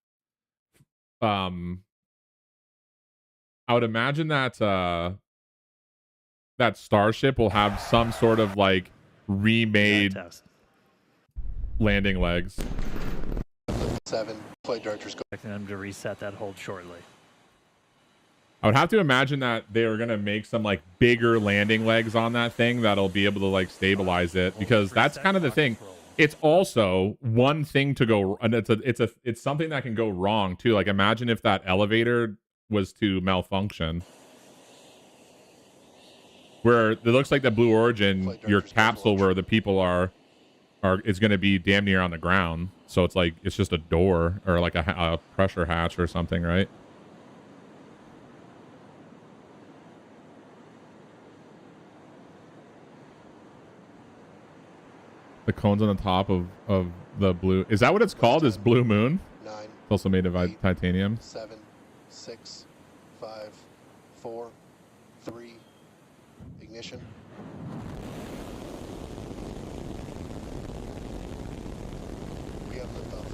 that Starship will have some sort of like remade landing legs. 7 flight directors go. Expecting them to reset that hold shortly. I would have to imagine that they are going to make some like bigger landing legs on that thing that'll be able to like stabilize it, because that's kind of the thing. It's also one thing to go, and it's something that can go wrong too. Like imagine if that elevator was to malfunction, where it looks like the Blue Origin, your capsule where the people are is going to be damn near on the ground. So it's like it's just a door or like a pressure hatch or something, right? The cones on the top of the blue. Is that what it's called? Is Blue Moon? 9. It's also made of titanium. 7, 6, 5, 4, 3. Ignition. We have liftoff.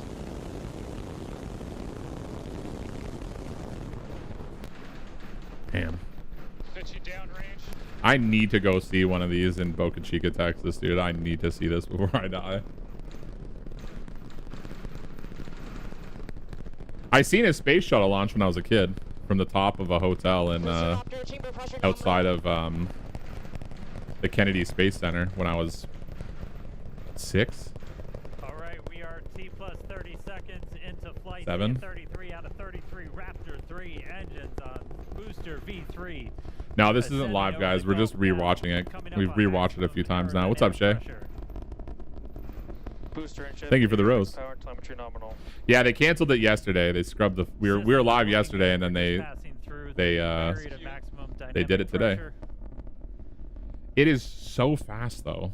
Damn. Pitching downrange. I need to go see one of these in Boca Chica, Texas, dude. I need to see this before I die. I seen a space shuttle launch when I was a kid from the top of a hotel in outside of the Kennedy Space Center when I was 6. All right, we are T plus 30 seconds into flight. 7. 33 out of 33 Raptor 3 engines on booster V3. No, this isn't live, guys. We're just rewatching it. We've rewatched it a few times now. What's up, Shay? Thank you for the rose. Power telemetry nominal. Yeah, they canceled it yesterday. They scrubbed the. We were live yesterday, and then they did it today. It is so fast, though.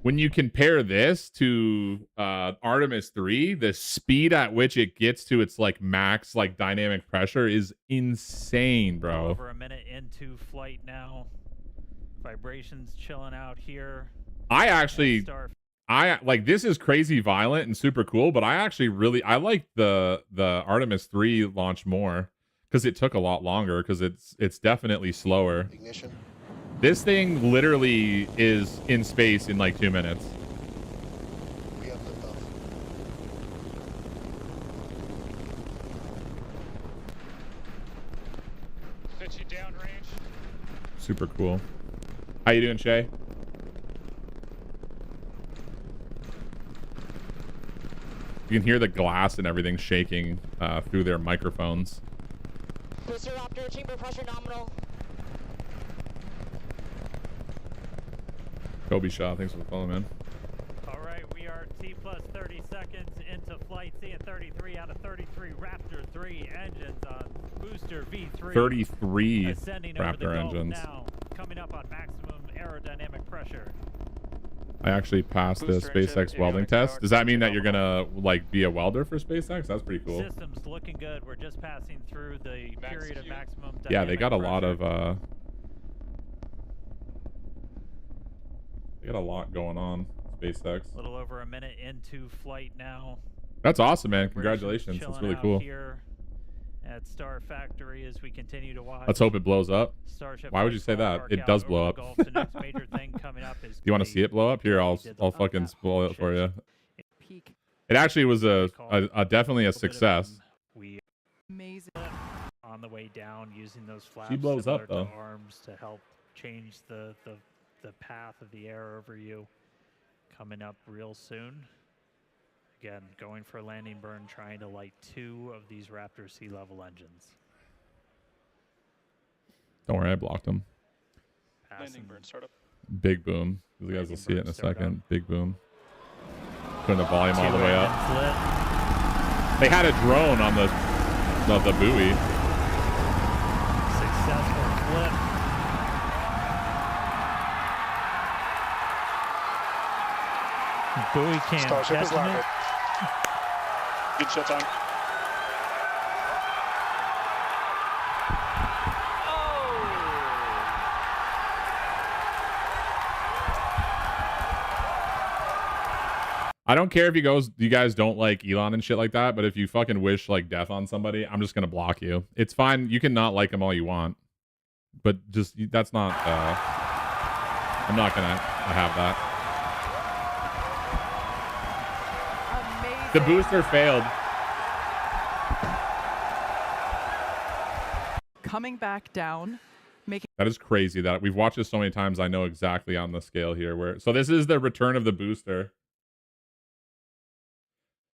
When you compare this to Artemis 3, the speed at which it gets to its like max like dynamic pressure is insane, bro. Over a minute into flight now. Vibrations chilling out here. I like, this is crazy violent and super cool, but I like the Artemis 3 launch more because it took a lot longer, because it's definitely slower. Ignition. This thing literally is in space in like 2 minutes. We have liftoff. get you downrange. Super cool. How you doing, Shay? You can hear the glass and everything shaking through their microphones. Booster Raptor, chamber pressure nominal. Kobe Shaw, thanks for the follow, man. All right, we are T plus 30 seconds into flight. Seeing 33 out of 33 Raptor 3 engines on booster V3. 33 ascending over the Raptor Gulf engines. now, coming up on maximum aerodynamic pressure. I actually passed the Booster engine, SpaceX welding avionics test. power, Does that mean that you're nominal. gonna like be a welder for SpaceX? That's pretty cool. Systems looking good. We're just passing through the Max period of Q. maximum Yeah, they dynamic got a lot pressure. of they got a lot going on, SpaceX. A little over a minute into flight now. That's awesome, man. Operations Congratulations. That's chilling really out cool. Here at Star Factory as we continue to watch. Let's hope it blows up. Starship Why would you say that? It does blow up. The next major thing coming up is You want to see it blow up? Here, I'll fucking blow it for you. Peak. It actually was a definitely a success. We Amazing. on the way down using those flaps. She blows up, similar to though. arms to help change the path of the air over you. Coming up real soon. Again, going for a landing burn, trying to light 2 of these Raptor sea level engines. Don't worry, I blocked them. Landing burn startup. Big boom. You guys will Landing see it in a burn start second. up. Big boom. Turn the volume all the 2 way up. engines lit. They had a drone on the buoy. Successful flip. Buoy cam Starship is catching landed. it. Good shutdown. I don't care if you guys don't like Elon and shit like that, but if you fucking wish like death on somebody, I'm just gonna block you. It's fine. You can not like him all you want, but just that's not. I'm not gonna have that. Amazing. The booster failed. Coming back down, making That is crazy. That we've watched this so many times. I know exactly on the scale here. So this is the return of the booster.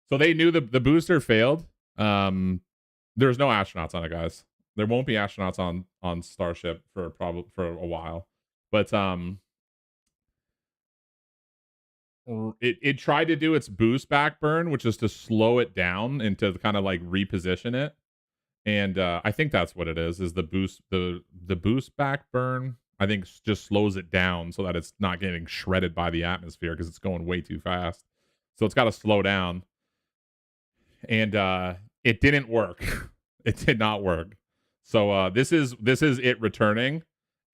So they knew the booster failed. There's no astronauts on it, guys. There won't be astronauts on Starship for a while. But it tried to do its boost back burn, which is to slow it down and to kind of like reposition it. And I think that's what it is the boost the boost back burn. I think just slows it down so that it's not getting shredded by the atmosphere because it's going way too fast. So it's got to slow down. And it didn't work. It did not work. So this is it returning,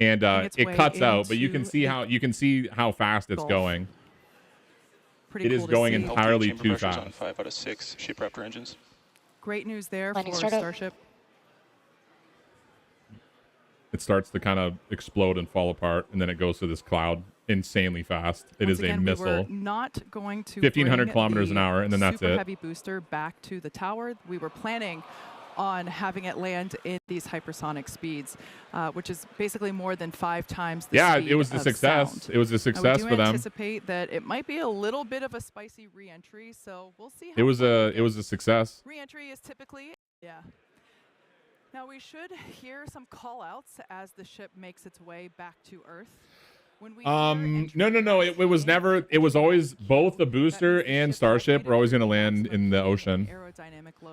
and its it way cuts out. But you can into see how fast it's Gulf. going. pretty It cool is to going see. entirely chamber too pressure's fast. on 5 out of 6 ship Raptor engines. Great news there Landing for startup. Starship. It starts to kind of explode and fall apart, and then it goes to this cloud insanely fast. It Once is a again, missile. We were not going to 1,500 bring kilometers an the hour, and then that's super it. heavy booster back to the tower. We were planning on having it land in these hypersonic speeds, which is basically more than 5 times the Yeah, speed it was a of success. sound. It was a Now, success we do for them. anticipate that it might be a little bit of a spicy re-entry, so we'll see how It was far we a get. success. Re-entry is typically, yeah. Now we should hear some call-outs as the ship makes its way back to Earth. When we hear No. entry It was never. It was always both the booster and Starship were always going to land in the ocean.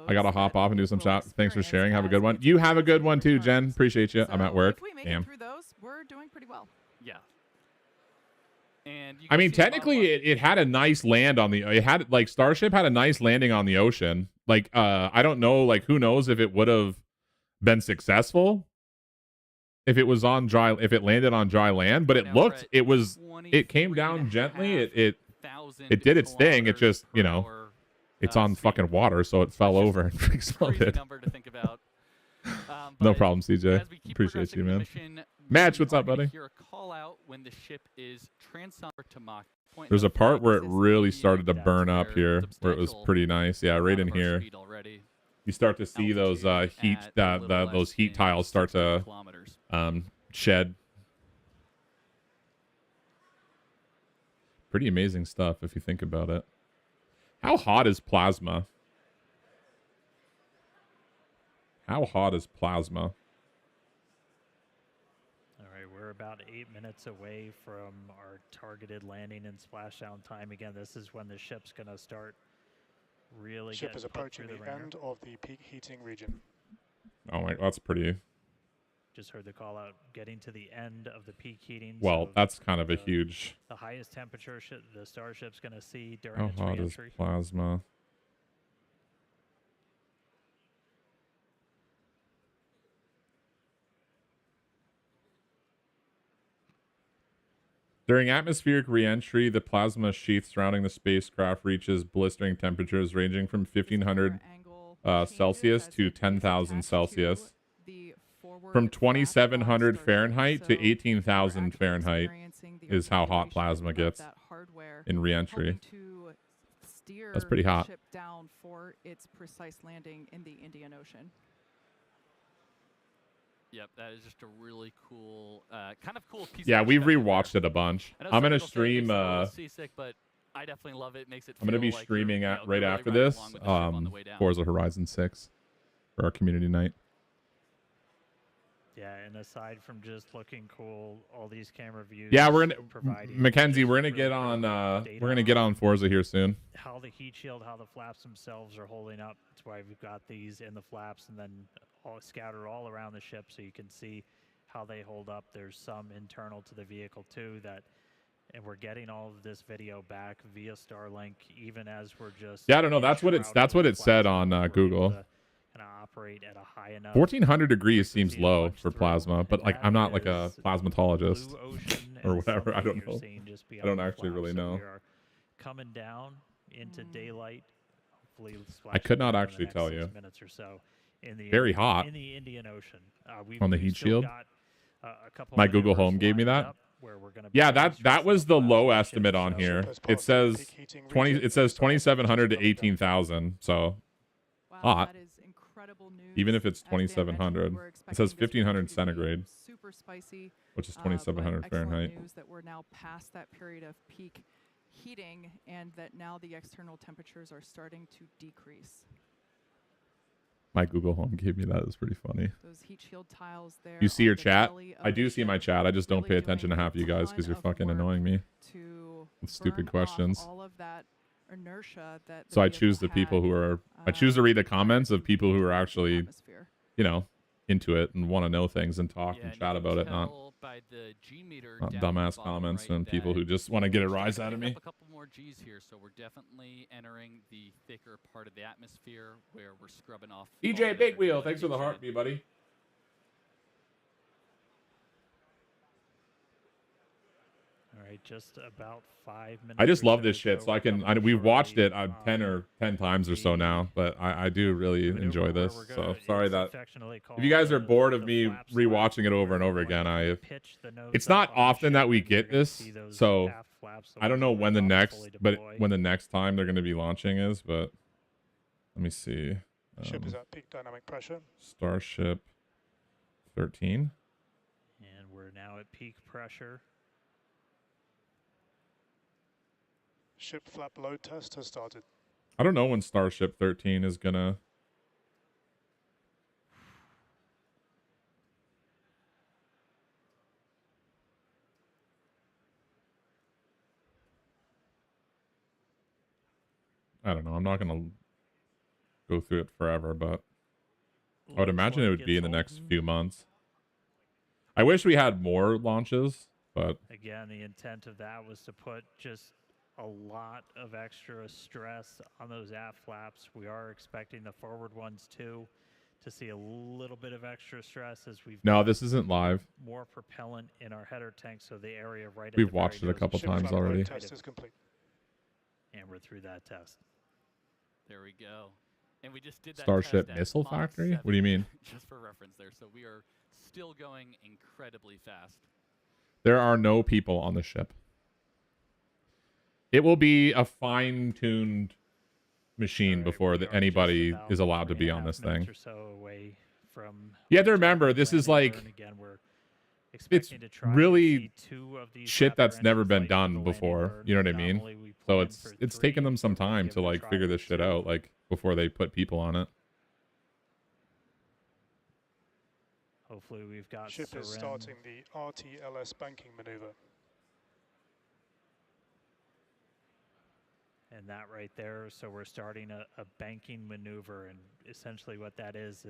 I gotta hop off and do some shots. Thanks for sharing. Have a good one. You have a good one too, Jen. Appreciate you. I'm at work. If we make Damn. it through those, we're doing pretty well. Yeah. And you I can mean, see a lot of technically, it had a nice land on the. It had like Starship had a nice landing on the ocean. Like, I don't know. Like, who knows if it would have been successful if it was on dry. If it landed on dry land, but it Now we're looked. at It was. It came 23 down and a gently. half It thousand did its thing. It just, you know, kilometers per hour, it's on speed. fucking water, so it fell That's just over and Crazy exploded. number to think about. No But problem, CJ. as we keep Appreciate progressing you, in the man. mission, Match, we what's are up, gonna buddy? Hear a call out when the ship is transonic to Mach. Point There's a of part where it flight. really started to That's burn up where here, where it was substantial pretty nice. Yeah, right amount in of our here. speed already. you start to see those heat altitude at a little those less heat than tiles start 16 to kilometers. shed. Pretty amazing stuff if you think about it. How hot is plasma? How hot is plasma? All right, we're about 8 minutes away from our targeted landing and splashdown time. Again, this is when the ship's going to start really Ship getting is put approaching through the the ringer. end of the peak heating region. Oh my, that's pretty. Just heard the call out, getting to the end of the peak heating. Well, so that's kind of a huge. the highest temperature the Starship's going to see during How its hot is re-entry. plasma? During atmospheric re-entry, the plasma sheath surrounding the spacecraft reaches blistering temperatures ranging from 1500 Celsius to 10,000 Celsius. From 2,700 Fahrenheit to 18,000 Fahrenheit is how hot plasma gets in re-entry. That's pretty hot. Ship down for its precise landing in the Indian Ocean. Yep, that is just a really cool, kind of cool piece. Yeah, of we've perspective rewatched there. it a bunch. I know I'm gonna some people say it makes stream. it a little seasick, but I definitely love it. Makes it. I'm gonna feel be like streaming you're, at you're right really after riding this. along with the ship on the way down. Forza Horizon 6 for our community night. Yeah, and aside from just looking cool, all these camera views. Yeah, we're gonna providing Mackenzie. just We're gonna really get on. great We're gonna data get on Forza here soon. how the heat shield, how the flaps themselves are holding up. That's why we've got these in the flaps and then all scattered all around the ship so you can see how they hold up. There's some internal to the vehicle too and we're getting all of this video back via Starlink, even as we're just. Yeah, I don't know. That's what it said on Google. And operate at a high enough. 1400 degrees seems frequency to low punch for through, plasma, but and like that I'm not like a is plasmatologist blue ocean or and whatever. I something don't you're know. seeing just I don't beyond the actually flaps. really So know. we are coming down into daylight. Hopefully, I could not splashing down in the actually next tell 6 you. minutes or so in the Very hot. in the Indian Ocean. On the we've heat still shield? got, a couple My Google maneuvers Home gave me lined that. up where we're gonna Yeah, be that was the low estimate on so- here. Ship has It passed the says peak heating 20. region It says and Starlink is 2,700 to coming down. 18,000. So Wow, hot. that is incredible news. Even if it's As Dan mentioned, 2,700, we're it says expecting this 1,500 winter to be centigrade, super spicy, which is but 2,700 excellent Fahrenheit. news that we're now past that period of peak heating and that now the external temperatures are starting to decrease. My Google Home gave me that. It's pretty funny. Those heat shield tiles there. You see on your the chat? belly of I the do see my ship chat. I just don't really pay attention to doing half of you a guys because ton you're of fucking work annoying me to with stupid burn off questions. all of that inertia that the So I vehicle choose the people had, who are. I choose to read the comments of people who are actually, atmosphere. you know, into it and want to know things and talk Yeah, and you chat can about it, not tell by the G meter not down at the dumbass bottom comments right and people that who just want to get a we're rise starting out to of pick me. up a couple more G's here, so we're definitely entering the thicker part of the atmosphere where we're scrubbing off. all DJ that Big energy Wheel, that thanks for the heat heartbeat, buddy. All right, just about 5 minutes. I just or love so this to shit, go. so I We're can. coming We've watched shortly it 10 times or so now, but I do really maneuver enjoy where this. we're So gonna- sorry it's that affectionately if called you guys are the- bored of the me flap slide, rewatching it over and where over we're again, going to pitch the nose it's up not on the often that ship, we and you're get gonna this, see those so aft flaps I don't know open when the up, next, fully but deploy. when the next time they're going to be launching is. But let me see. Ship is at peak dynamic pressure. Starship 13. And we're now at peak pressure. Ship flap load test has started. I don't know when Starship 13 is gonna. I don't know. I'm not gonna go through it forever, but I would Looks imagine it like would be in it's the next holding. few months. I wish we had more launches, but Again, the intent of that was to put just a lot of extra stress on those aft flaps. We are expecting the forward ones too to see a little bit of extra stress as we've no, got this isn't live. more propellant in our header tank, so the area right at We've the very watched it a nose couple Ship times flap already. load test is complete. and we're through that test. There we go. And we just did that Starship test at Missile Mach Factory? 7, What do you mean? Just for reference there. So we are still going incredibly fast. There are no people on the ship. It will be a fine-tuned machine All right, before we that are anybody just about is allowed to be 3.5 on this minutes thing. or so away from You have to returning remember, this is landing like burn. Again, we're it's expecting to try really and see 2 of these shit Raptor that's never engines been light for the done landing before. burn. You know what I mean? Nominally, we So planned it's for taken 3, them some but we'll time give to it a like try figure with this shit 2. out, like before they put people on it. Hopefully, we've got Ship is Seren. starting the RTLS banking maneuver. And that right there, so we're starting a banking maneuver, and essentially what that is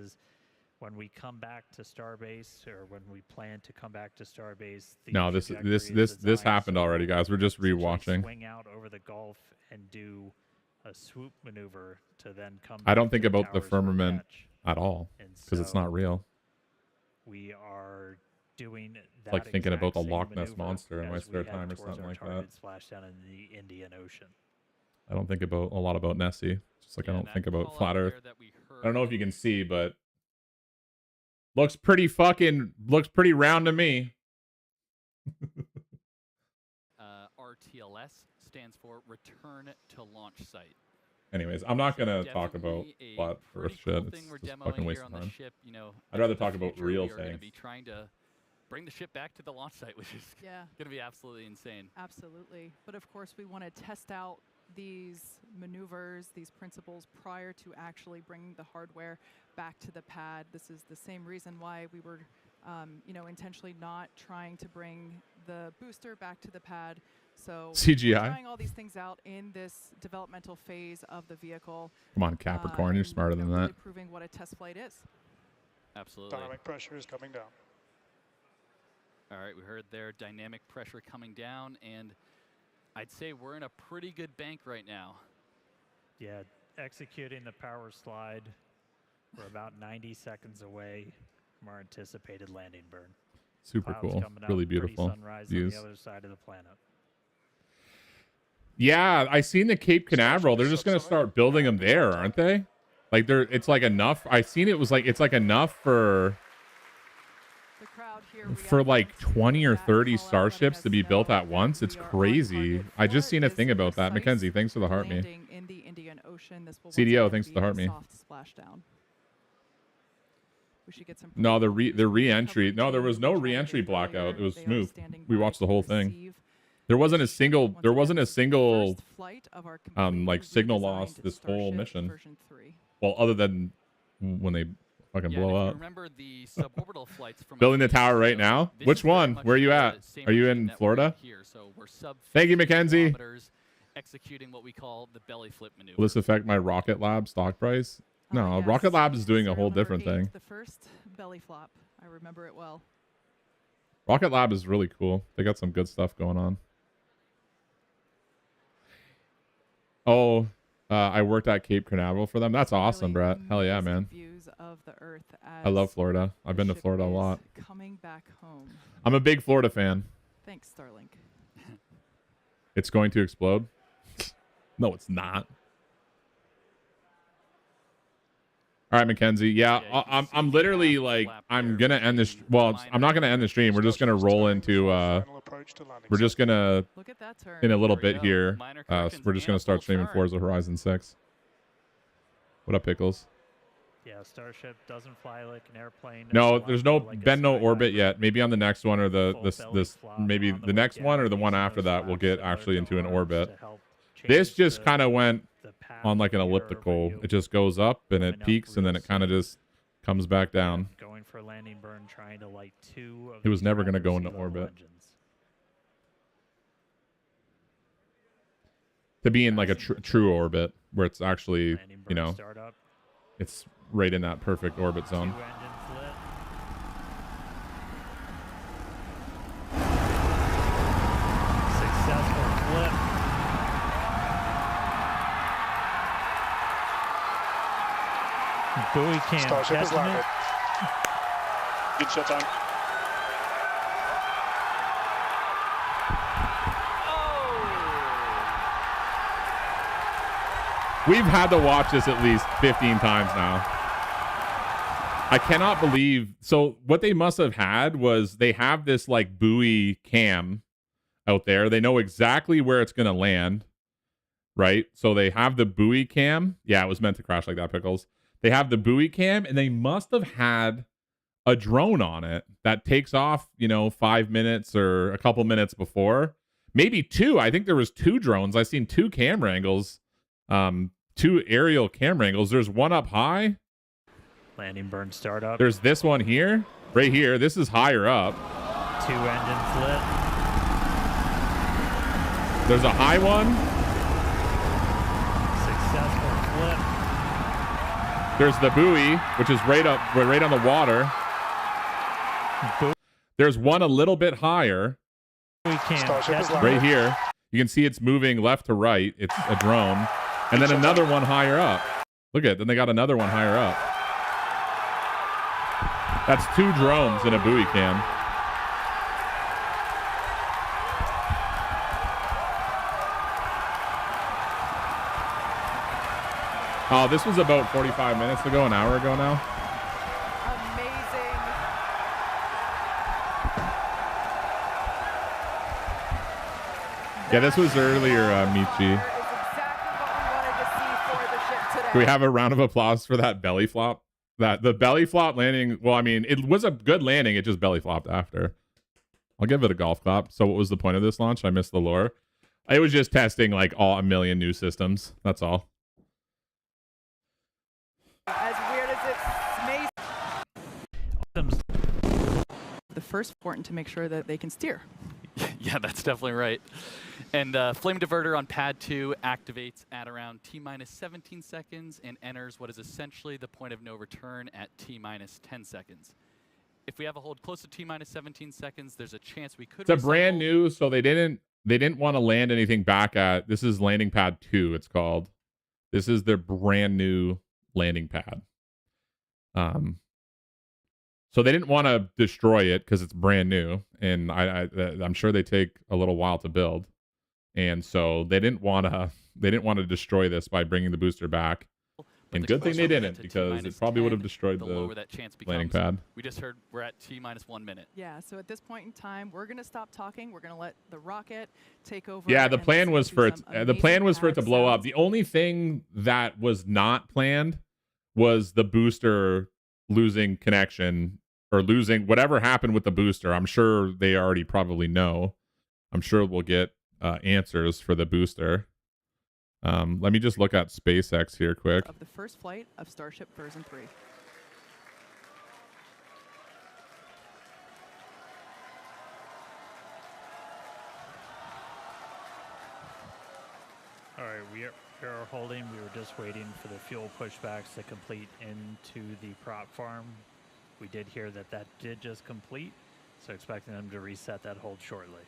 when we come back to Starbase, or when we plan to come back to Starbase, the No, this trajectory is designed happened so already, guys. We're just essentially rewatching. swing out over the Gulf and do a swoop maneuver to then come I back don't to think the about the towers for a firmament catch. at all And because it's not so real. we are doing that Like thinking about exact the same Loch Ness maneuver monster in my as we spare head time or towards something our like that. target splashdown in the Indian Ocean. I don't think about a lot about Nessie. Just like I Yeah, don't that think about call flat out Earth. there that we I don't know if heard, you can see, but looks pretty round to me. RTLS stands for Return to Launch Site. Anyways, I'm not gonna talk about Definitely a flat pretty Earth cool shit. thing It's we're just demoing fucking waste here of on the time. ship. You know, I'd rather in the talk about future, real we are going to things. be trying to bring the ship back to the launch site, which is Yeah, going to be absolutely insane. absolutely. But of course, we want to test out these maneuvers, these principles prior to actually bringing the hardware back to the pad. This is the same reason why we were, intentionally not trying to bring the booster back to the pad. So CGI. we're trying all these things out in this developmental phase of the vehicle. Come on, Capricorn, you're and, smarter than really that. proving what a test flight is. Absolutely. Dynamic pressure is coming down. All right, we heard there dynamic pressure coming down, and I'd say we're in a pretty good bank right now. Yeah, executing the power slide. We're about 90 seconds away from our anticipated landing burn. Super Clouds cool, coming up, really pretty beautiful sunrise views. on the other side of the planet. Yeah, I seen the Cape Canaveral. They're just gonna start building them there, aren't they? Like it's like enough. I seen it was like it's like enough for The crowd here like reacted 20 or that 30 call out, starships letting to us be built know at that once. It's we are on crazy. target I just for seen a this thing about that. precise Mackenzie, thanks for the heart me. landing in the Indian Ocean. This will once CDO, again thanks for the be heart a me. soft splashdown. We should get some. No, the pretty cool re-entry. coverage No, there here. was We no chatted re-entry it blackout. earlier. It was They are smooth. standing We by watched the to whole thing. receive There wasn't a this. single. Once There again, wasn't a this is the single first flight of our like completely signal loss redesigned this whole Starship mission. version 3. Well, other than when they fucking Yeah, blow and if you up. remember the suborbital flights from a Building few the tower years right ago, now? this Which is very one? much Where are you the at? same Are you regime in that we're Florida? Here, so we're sub Thank you, 50 Mackenzie. kilometers, executing what we call the belly flip maneuver. Will this affect my Rocket Lab stock price? No, Yes. Rocket Lab is doing a Serial whole number different 8, thing. The first belly flop. I remember it well. Rocket Lab is really cool. They got some good stuff going on. Oh, I worked at Cape Canaveral for them. That's awesome, Really Brett. Hell yeah, amazing man. Views of the Earth I love as Florida. I've the been to ship Florida a is lot. Coming back home. I'm a big Florida fan. Thanks, Starlink. It's going to explode. No, it's not. All right, Mackenzie. Yeah, Yeah, you can see I'm the literally half like flap I'm there gonna end this. between Well, the I'm not gonna end the stream. We're just gonna roll into. Final approach to landing We're just site. gonna Look at that turn. in a little There we bit go. here. Minor So corrections we're just and gonna a start full streaming turn. Forza Horizon 6. What up, Pickles? Yeah, Starship doesn't fly like an airplane. No, It's there's not no like a been no orbit skydiver. yet. Maybe on the next one or the Full this belly this flop maybe on the next way one or down, the one using after those that we'll flaps get similar actually to into an ours orbit. to help This change just the- kind of went the path on like an of the air over elliptical. you. It just goes up and it Coming up peaks and then real it kind of soon. just comes back down. Going for landing burn, trying to light 2 of It was these never gonna Raptor go into sea-level orbit. engines. To be in like a true orbit where it's actually, Landing you burn know, startup. it's right in that perfect orbit 2 zone. engines lit. Successful flip. Buoy cam Starship has catching landed. it. Good shutdown. We've had to watch this at least 15 times now. I cannot believe. So what they must have had was they have this like buoy cam out there. They know exactly where it's going to land, right? So they have the buoy cam. Yeah, it was meant to crash like that, Pickles. They have the buoy cam, and they must have had a drone on it that takes off, 5 minutes or a couple minutes before. Maybe two. I think there was two drones. I seen two camera angles, two aerial camera angles. There's one up high. Landing burn startup. There's this one here, right here. This is higher up. 2 engines lit. There's a high one. Successful flip. There's the buoy, which is right on the water. There's one a little bit higher. We can't. Right here. You can see it's moving left to right. It's a drone. And then another one higher up. Look at it. Then they got another one higher up. That's 2 drones in a buoy cam. Oh, this was about 45 minutes ago, an hour ago now. Amazing. Yeah, this was earlier, Michi. Is exactly what we wanted to see for the ship today. Can we have a round of applause for that belly flop? The belly flop landing, well, I mean, it was a good landing. It just belly flopped after. I'll give it a golf clap. So what was the point of this launch? I missed the lore. It was just testing like a million new systems. That's all. As weird as it may, the first important to make sure that they can steer. Yeah, that's definitely right. And flame diverter on pad 2 activates at around T-minus 17 seconds and enters what is essentially the point of no return at T-minus 10 seconds. If we have a hold close to T-minus 17 seconds, there's a chance we could It's a brand new, so they didn't want to land anything back at. This is landing pad 2, it's called. This is their brand new landing pad. So they didn't want to destroy it because it's brand new, and I'm sure they take a little while to build, and so they didn't want to destroy this by bringing the booster back. And good thing they didn't, because it probably would have destroyed the landing pad. We just heard we're at T-minus 1 minute. Yeah, so at this point in time, we're going to stop talking. We're going to let the rocket take over. Yeah, the and plan listen was to for it. some The plan was for it to amazing blow up. sounds. The only thing that was not planned was the booster losing connection or losing whatever happened with the booster. I'm sure they already probably know. I'm sure we'll get answers for the booster. Let me just look at SpaceX here quick. Of the first flight of Starship version 3. All right, we are holding. We were just waiting for the fuel pushbacks to complete into the prop farm. We did hear that did just complete, so expecting them to reset that hold shortly.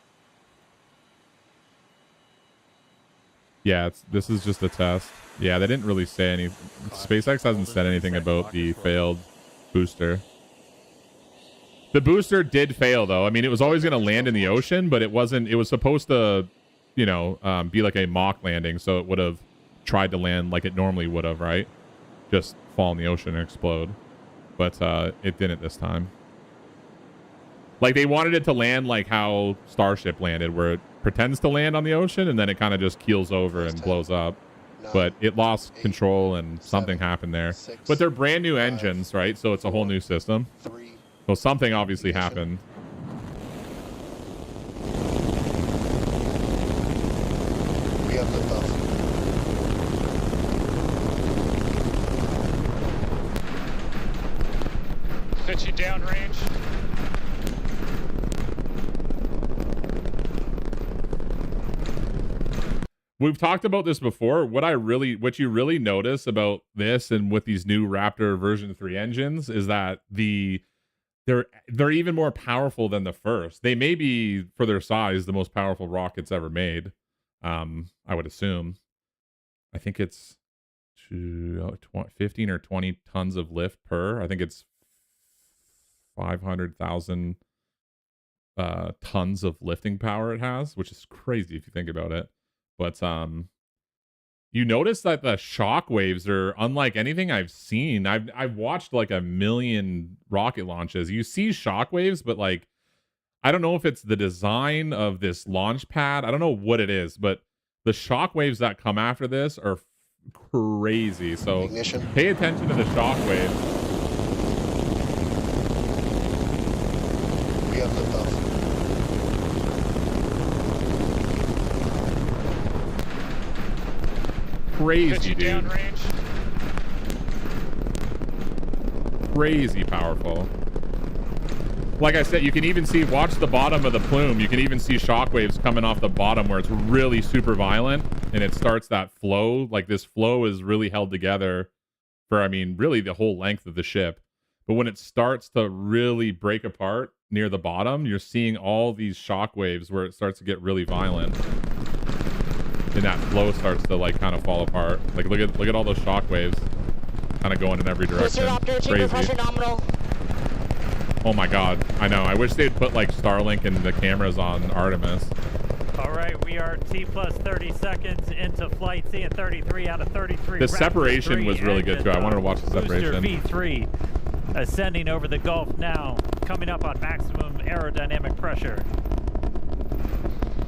Yeah, this is just a test. Yeah, they didn't really say anything. SpaceX hasn't said anything about the failed booster. The booster did fail, though. I mean, it was always going to land in the ocean, but it wasn't. It was supposed to, be like a mock landing, so it would have tried to land like it normally would have, right? Just fall in the ocean and explode. But it didn't this time. Like, they wanted it to land like how Starship landed, where it pretends to land on the ocean and then it kind of just keels over and blows up. But it lost control and something happened there. But they're brand new engines, right? So it's a whole new system. So something obviously happened. We have liftoff. Pitching downrange. We've talked about this before. What you really notice about this and with these new Raptor version 3 engines is that they're even more powerful than the first. They may be, for their size, the most powerful rockets ever made. I would assume. I think it's 15 or 20 tons of lift per. I think it's 500,000 tons of lifting power it has, which is crazy if you think about it. But you notice that the shock waves are unlike anything I've seen. I've watched like a million rocket launches. You see shock waves, but like I don't know if it's the design of this launch pad. I don't know what it is, but The shock waves that come after this are crazy. So Ignition. pay attention to the shock waves. We have liftoff. Crazy, Pitching dude. downrange. Crazy powerful. Like I said, you can even see, watch the bottom of the plume. You can even see shockwaves coming off the bottom where it's really super violent and it starts that flow. Like this flow is really held together for, I mean, really the whole length of the ship. But when it starts to really break apart near the bottom, you're seeing all these shockwaves where it starts to get really violent. And that flow starts to like kind of fall apart. Like look at all those shockwaves kind of going in every direction. Booster Raptor, chamber Crazy. pressure nominal. Oh my god, I know. I wish they'd put like Starlink and the cameras on Artemis. All right, we are T plus 30 seconds into flight, seeing 33 out of 33. The Raptor separation 3 was really good too. I wanted to watch the Booster separation. V3 ascending over the Gulf now, coming up on maximum aerodynamic pressure.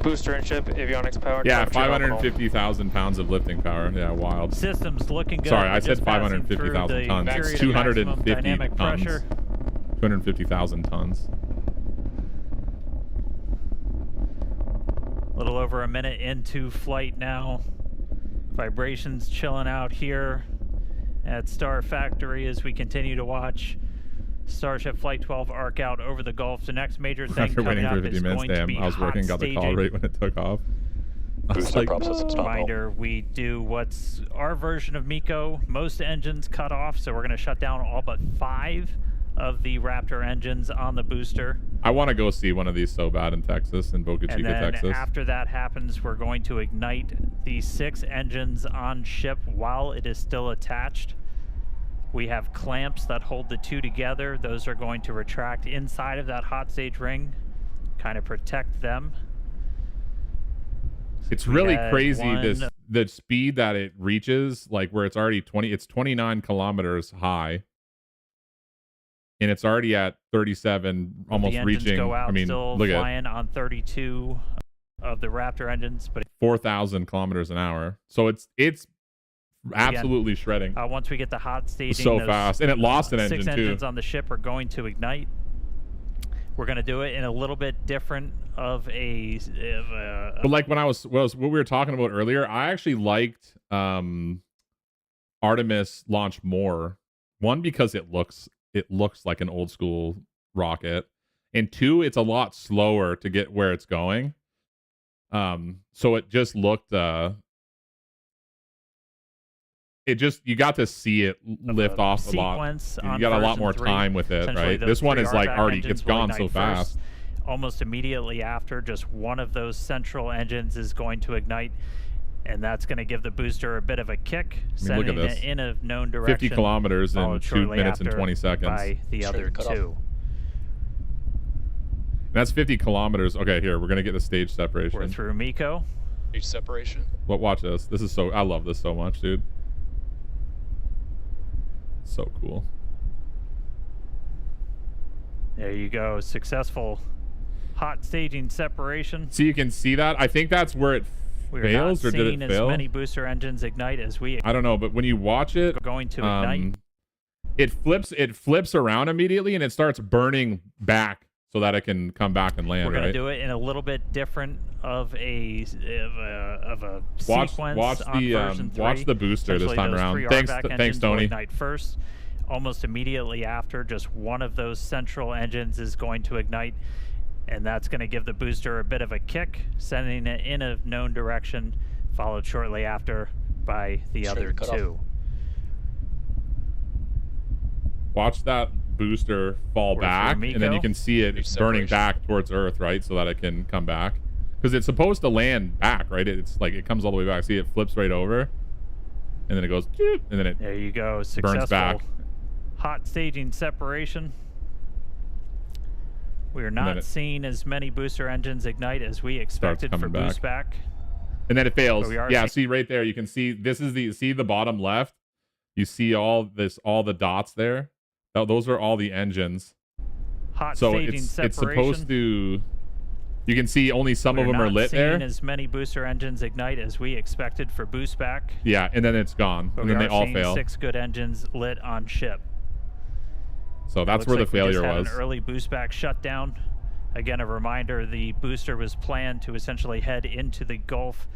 Booster and ship, avionics power. Yeah, temperature nominal. 550,000 pounds of lifting power. Yeah, wild. Systems looking good. Sorry, I Just said passing through 550,000 the tons. period It's of maximum 250 dynamic tons. pressure. 250,000 tons. A little over a minute into flight now. Vibrations chilling out here at Star Factory as we continue to watch Starship Flight 12 arc out over the Gulf. The next major thing After coming waiting for up 50 is minutes, going to damn, be I was hot working, got the call staging. right when it took off. I was Booster like, prop systems nominal. Reminder, we do what's our version of MECO. Most engines cut off, so we're going to shut down all but 5 of the Raptor engines on the booster. I want to go see one of these so bad in Texas, in Boca And Chica, then Texas. after that happens, we're going to ignite the 6 engines on ship while it is still attached. We have clamps that hold the 2 together. Those are going to retract inside of that hot stage ring, kind of protect them. It's We really had crazy one- the speed that it reaches, like where it's already 29 kilometers high. And it's already at 37, almost the engines reaching, go out I mean, still look at flying on 32 of the Raptor engines, but 4,000 kilometers an hour. So it's absolutely shredding. once we get the hot staging, So those, fast. And it lost an 6 engine engines too. on the ship are going to ignite. We're going to do it in a little bit different of a But like when what we were talking about earlier, I actually liked Artemis launch more. One, because it looks like an old school rocket, and 2, it's a lot slower to get where it's going. So it just looked you got to see it lift off a lot. sequence You on got a lot version more 3. time with it, Essentially, right? those This one 3 is like RVAC already, engines it's will gone so ignite fast. first. Almost immediately after, just one of those central engines is going to ignite, and that's going to give the booster a bit of a kick, I mean, look at sending this. it in a known direction. 50 kilometers in followed 2 shortly minutes and after 20 seconds. by the Straight other cut off. 2. That's 50 kilometers. Okay, here, we're going to get the stage separation. We're through MECO. Stage separation. But watch this. This is so, I love this so much, dude. So cool. There you go. Successful hot staging separation. So you can see that. I think that's where it We're fails, not or did seeing it as fail? many booster engines ignite as we I don't know, but when you watch it, are going to ignite. it flips around immediately and it starts burning back so that it can come back and land. We're going right? to do it in a little bit different of a Watch sequence the on version 3. watch the booster this Essentially, time those around. 3 Thanks, RVAC thanks, engines will Tony. ignite first. Almost immediately after, just one of those central engines is going to ignite, and that's going to give the booster a bit of a kick, sending it in a known direction, followed shortly after by the Straight other cut off. 2. Watch that booster fall We're back, through and then you MECO. can see it Stage burning separation. back towards Earth, right? So that it can come back. Because it's supposed to land back, right? It's like it comes all the way back. See, it flips right over, and then it goes, "Doop," and then it There you go. Successful back. hot staging separation. We are then not it seeing as many booster engines ignite as we expected for coming boost back. and then it fails. But we are Yeah, seeing- see right there. You can see this is the bottom left. You see all the dots there. Those are all the engines. Hot So staging it's separation. supposed to You can see only some of them are lit there. We're not seeing as many booster engines ignite as we expected for boost back. Yeah, and then it's gone, But and then they all seeing fail. 6 good engines lit on ship. So that's where the failure we just was. had an early boost back shutdown. Again, a reminder: the booster was planned to essentially head into the Gulf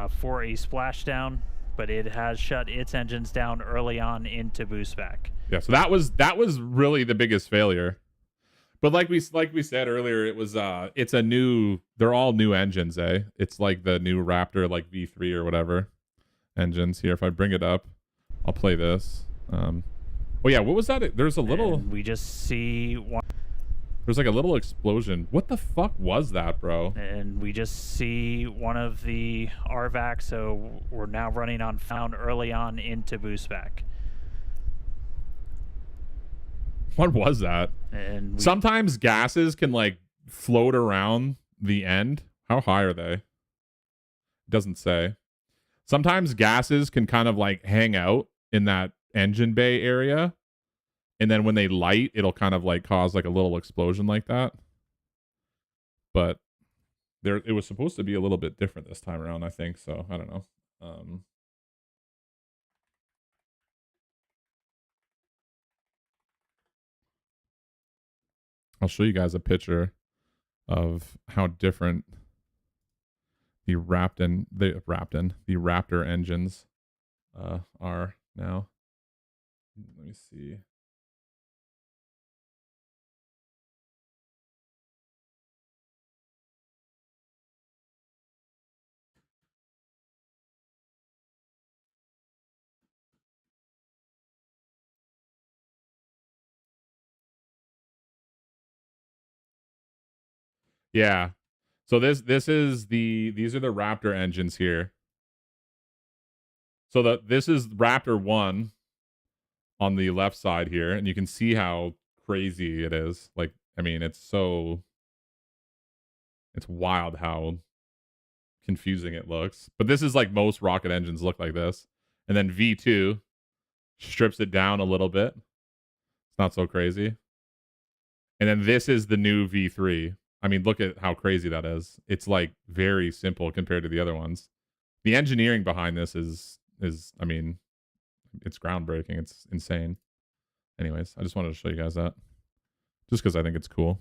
for a splashdown, but it has shut its engines down early on into boost back. Yeah, so that was really the biggest failure. But like we said earlier, it was it's a new, they're all new engines, eh? It's like the new Raptor, like V3 or whatever engines here. If I bring it up, I'll play this. Oh yeah, what was that? There's a little. And we just see one. There's like a little explosion. What the fuck was that, bro? And we just see one of the RVAC, so we're now running on found early on into boost back. What was that? And Sometimes gases can like float around the end. How high are they? Doesn't say. Sometimes gases can kind of like hang out in that engine bay area, and then when they light, it'll kind of like cause like a little explosion like that. But it was supposed to be a little bit different this time around, I think. So I don't know. I'll show you guys a picture of how different the Raptor engines are now. Let me see. Yeah. So these are the Raptor engines here. So this is Raptor 1 on the left side here, and you can see how crazy it is. Like, I mean, it's wild how confusing it looks. But this is like most rocket engines look like this. And then V2 strips it down a little bit. It's not so crazy. And then this is the new V3. I mean, look at how crazy that is. It's like very simple compared to the other ones. The engineering behind this is I mean, it's groundbreaking. It's insane. Anyways, I just wanted to show you guys that. Just because I think it's cool.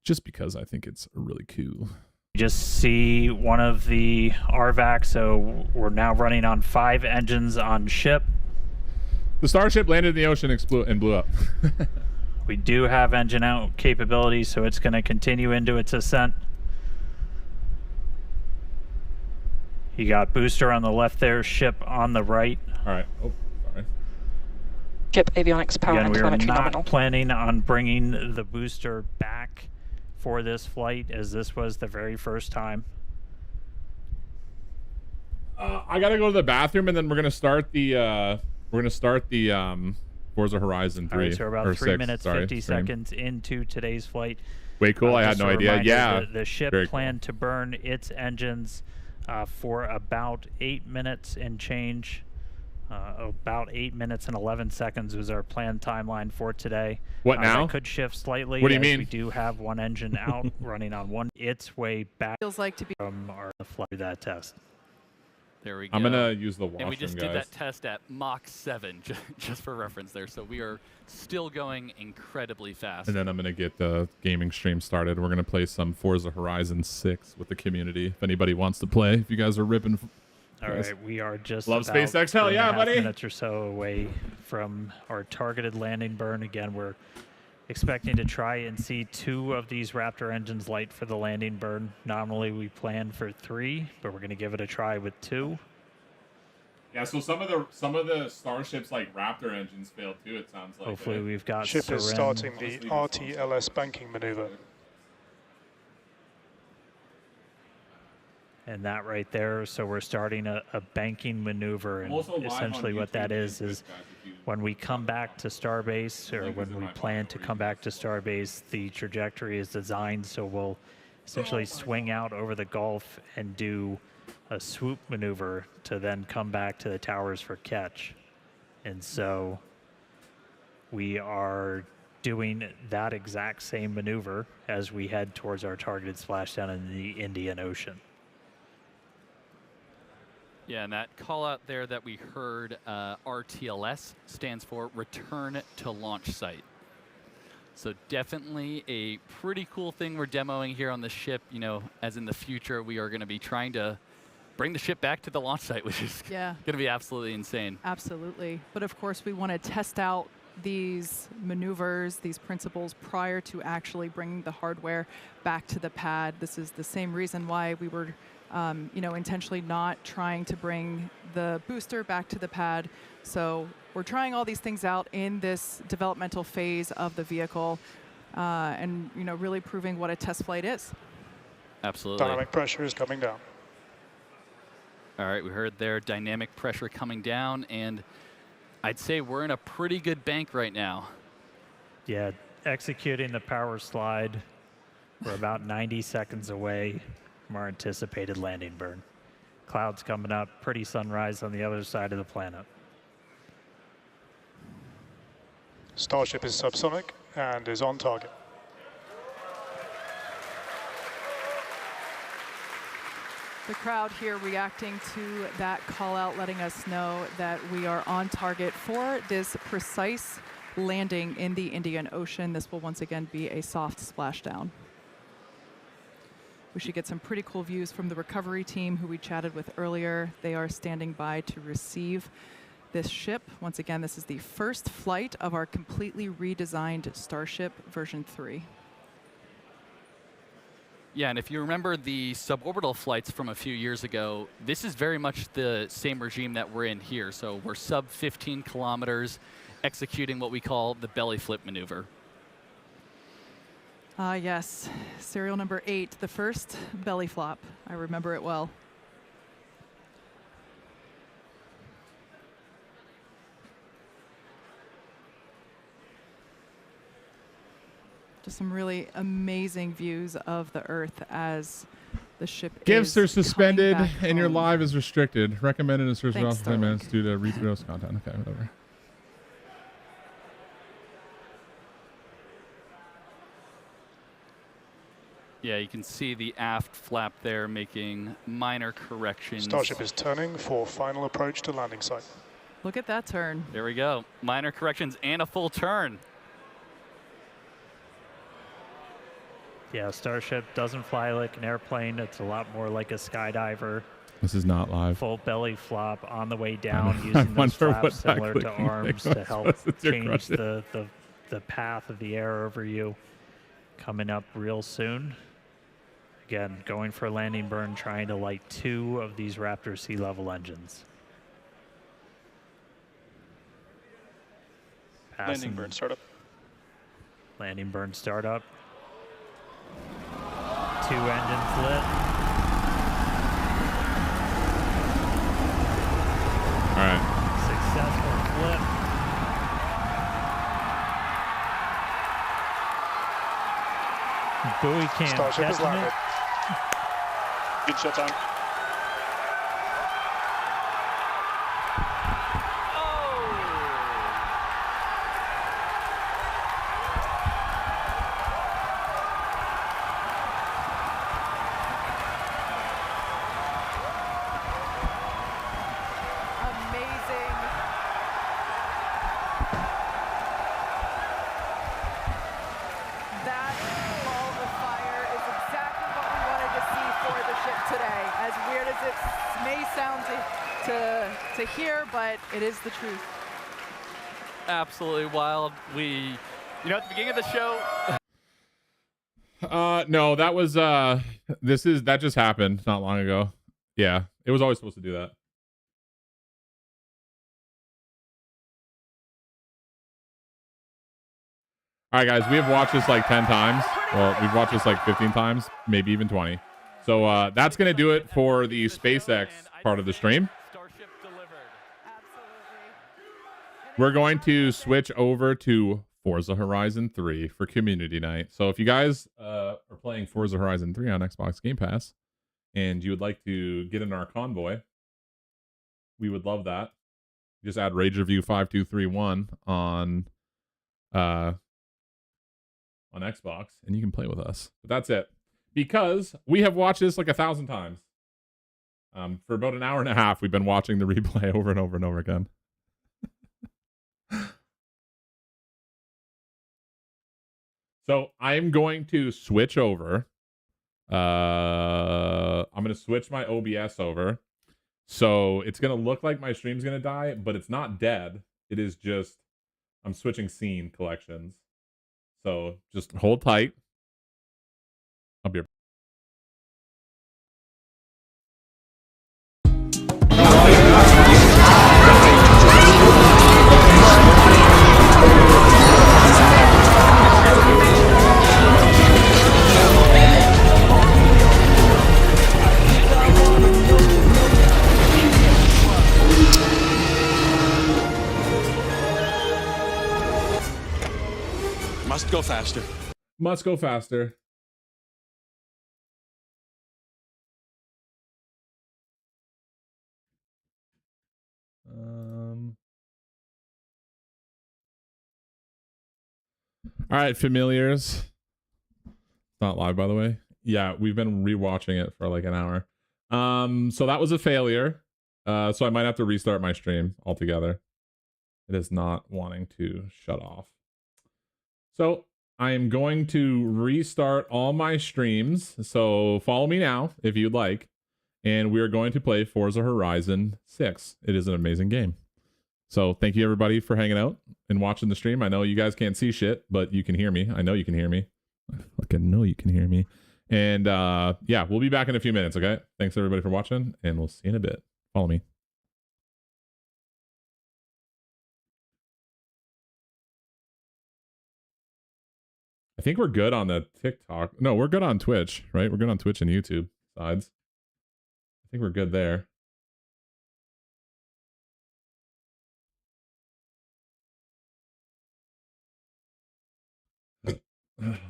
Just because I think it's really cool. just see one of the RVAC, so we're now running on 5 engines on ship. The Starship landed in the ocean and blew up. We do have engine out capability, so it's going to continue into its ascent. You got booster on the left there, ship on the right. All right. Oh, sorry. Ship avionics power Again, and we are telemetry not nominal. planning on bringing the booster back for this flight, as this was the very first time. I gotta go to the bathroom, and then we're gonna start the Forza Horizon 3. All right, so we're or about 3 6, minutes, sorry, 50 stream. seconds into today's flight. Way cool. I had Just no a idea. reminder, Yeah. The ship very planned to burn its engines for about 8 minutes and change. About 8 minutes and 11 seconds was our planned timeline for today. What now? That could shift slightly. What do you as mean? We do have one engine out running on its way back Feels like to be from our flight through that test. There we go. I'm gonna use the washroom, And we just guys. did that test at Mach 7, just for reference there. So we are still going incredibly fast. And then I'm gonna get the gaming stream started. We're gonna play some Forza Horizon 6 with the community. If anybody wants to play, if you guys are ripping. All right, we are just Love about SpaceX. Hell 3.5 yeah, buddy. minutes or so away from our targeted landing burn. Again, we're expecting to try and see 2 of these Raptor engines light for the landing burn. Nominally, we planned for 3, but we're going to give it a try with 2. Yeah, so some of the Starships like Raptor engines failed too. It sounds like. Hopefully, we've got Ship is Seren. starting the RTLS banking maneuver. And that right there, so we're starting a banking maneuver, and essentially what that is when we come back to Starbase, or when we plan to come back to Starbase, the trajectory is designed so we'll essentially swing out over the Gulf and do a swoop maneuver to then come back to the towers for catch. And so we are doing that exact same maneuver as we head towards our targeted splashdown in the Indian Ocean. Yeah, and that call out there that we heard, RTLS, stands for Return to Launch Site. So definitely a pretty cool thing we're demoing here on the ship. You know, as in the future, we are going to be trying to bring the ship back to the launch site, which is going to be absolutely insane. Absolutely. But of course, we want to test out these maneuvers, these principles prior to actually bringing the hardware back to the pad. This is the same reason why we were intentionally not trying to bring the booster back to the pad. So we're trying all these things out in this developmental phase of the vehicle, and really proving what a test flight is. Absolutely. Dynamic pressure is coming down. All right, we heard there dynamic pressure coming down, and I'd say we're in a pretty good bank right now. Yeah, executing the power slide. We're about 90 seconds away from our anticipated landing burn. Clouds coming up, pretty sunrise on the other side of the planet. Starship is subsonic and is on target. The crowd here reacting to that call out, letting us know that we are on target for this precise landing in the Indian Ocean. This will once again be a soft splashdown. We should get some pretty cool views from the recovery team who we chatted with earlier. They are standing by to receive this ship. Once again, this is the first flight of our completely redesigned Starship version 3. Yeah, and if you remember the suborbital flights from a few years ago, this is very much the same regime that we're in here. So we're sub 15 kilometers, executing what we call the belly flip maneuver. Yes, serial number 8, the first belly flop. I remember it well. Just some really amazing views of the Earth as the ship Gifts are is suspended coming back and your home. live is restricted. Recommended in search Thanks, of 10 minutes Sterling. due to reproduce content. Okay, whatever. Yeah, you can see the aft flap there making minor corrections. Starship is turning for final approach to landing site. Look at that turn. There we go. Minor corrections and a full turn. Yeah, Starship doesn't fly like an airplane. It's a lot more like a skydiver. This is not live. Full belly flop on the way down, I using those wonder what flaps that similar to clicking arms thing to was. help What's with your change question? the path of the air over you. Coming up real soon. Again, going for a landing burn, trying to light 2 of these Raptor sea level engines. Landing burn startup. Landing burn startup. 2 engines lit. All right. Successful flip. Buoy cam Starship is catching landed. it. Good shut time. Amazing. That ball of fire is exactly what we wanted to see for the ship today. As weird as it may sound to hear, but it is the truth. Absolutely wild. At the beginning of the show, No, that was that just happened not long ago. Yeah, it was always supposed to do that. All right, guys, we have watched this like 10 times. Well, we've watched this like 15 times, maybe even 20. So that's going to do it for the SpaceX part of the stream. Starship delivered. Absolutely. We're going to switch over to Forza Horizon 3 for community night. So if you guys are playing Forza Horizon 3 on Xbox Game Pass and you would like to get in our convoy, we would love that. Just add Rage Review 5231 on on Xbox, and you can play with us. But that's it. Because we have watched this like 1,000 times. For about an hour and a half, we've been watching the replay over and over and over again. So I'm going to switch over. I'm going to switch my OBS over. So it's going to look like my stream's going to die, but it's not dead. It is just, I'm switching scene collections. So just hold tight. I'll be Must go faster. Must go faster. All right, familiars. It's not live, by the way. Yeah, we've been rewatching it for like an hour. So that was a failure. So I might have to restart my stream altogether. It is not wanting to shut off. So I am going to restart all my streams. So follow me now if you'd like. And we are going to play Forza Horizon 6. It is an amazing game. So thank you everybody for hanging out and watching the stream. I know you guys can't see shit, but you can hear me. I know you can hear me. I fucking know you can hear me. And yeah, we'll be back in a few minutes, okay? Thanks everybody for watching, and we'll see you in a bit. Follow me. I think we're good on the TikTok. No, we're good on Twitch, right? We're good on Twitch and YouTube sides. I think we're good there.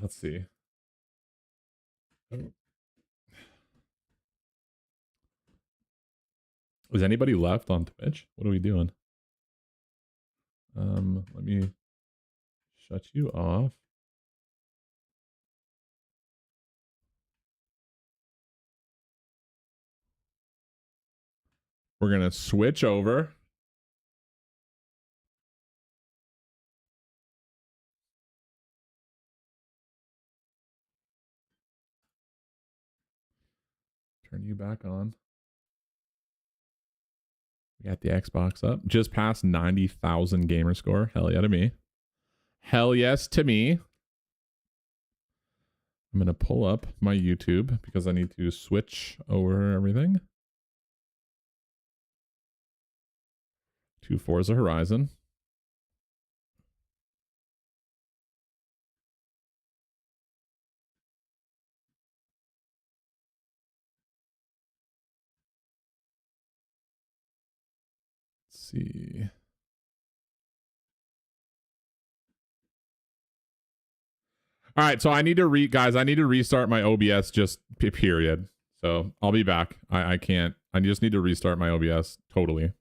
Let's see. Is anybody left on Twitch? What are we doing? Let me shut you off. We're going to switch over. Turn you back on. We got the Xbox up. Just past 90,000 gamer score. Hell yeah to me. Hell yes to me. I'm going to pull up my YouTube because I need to switch over everything to Forza Horizon. Let's see. All right, so I need to guys, I need to restart my OBS just period. So I'll be back. I can't. I just need to restart my OBS totally.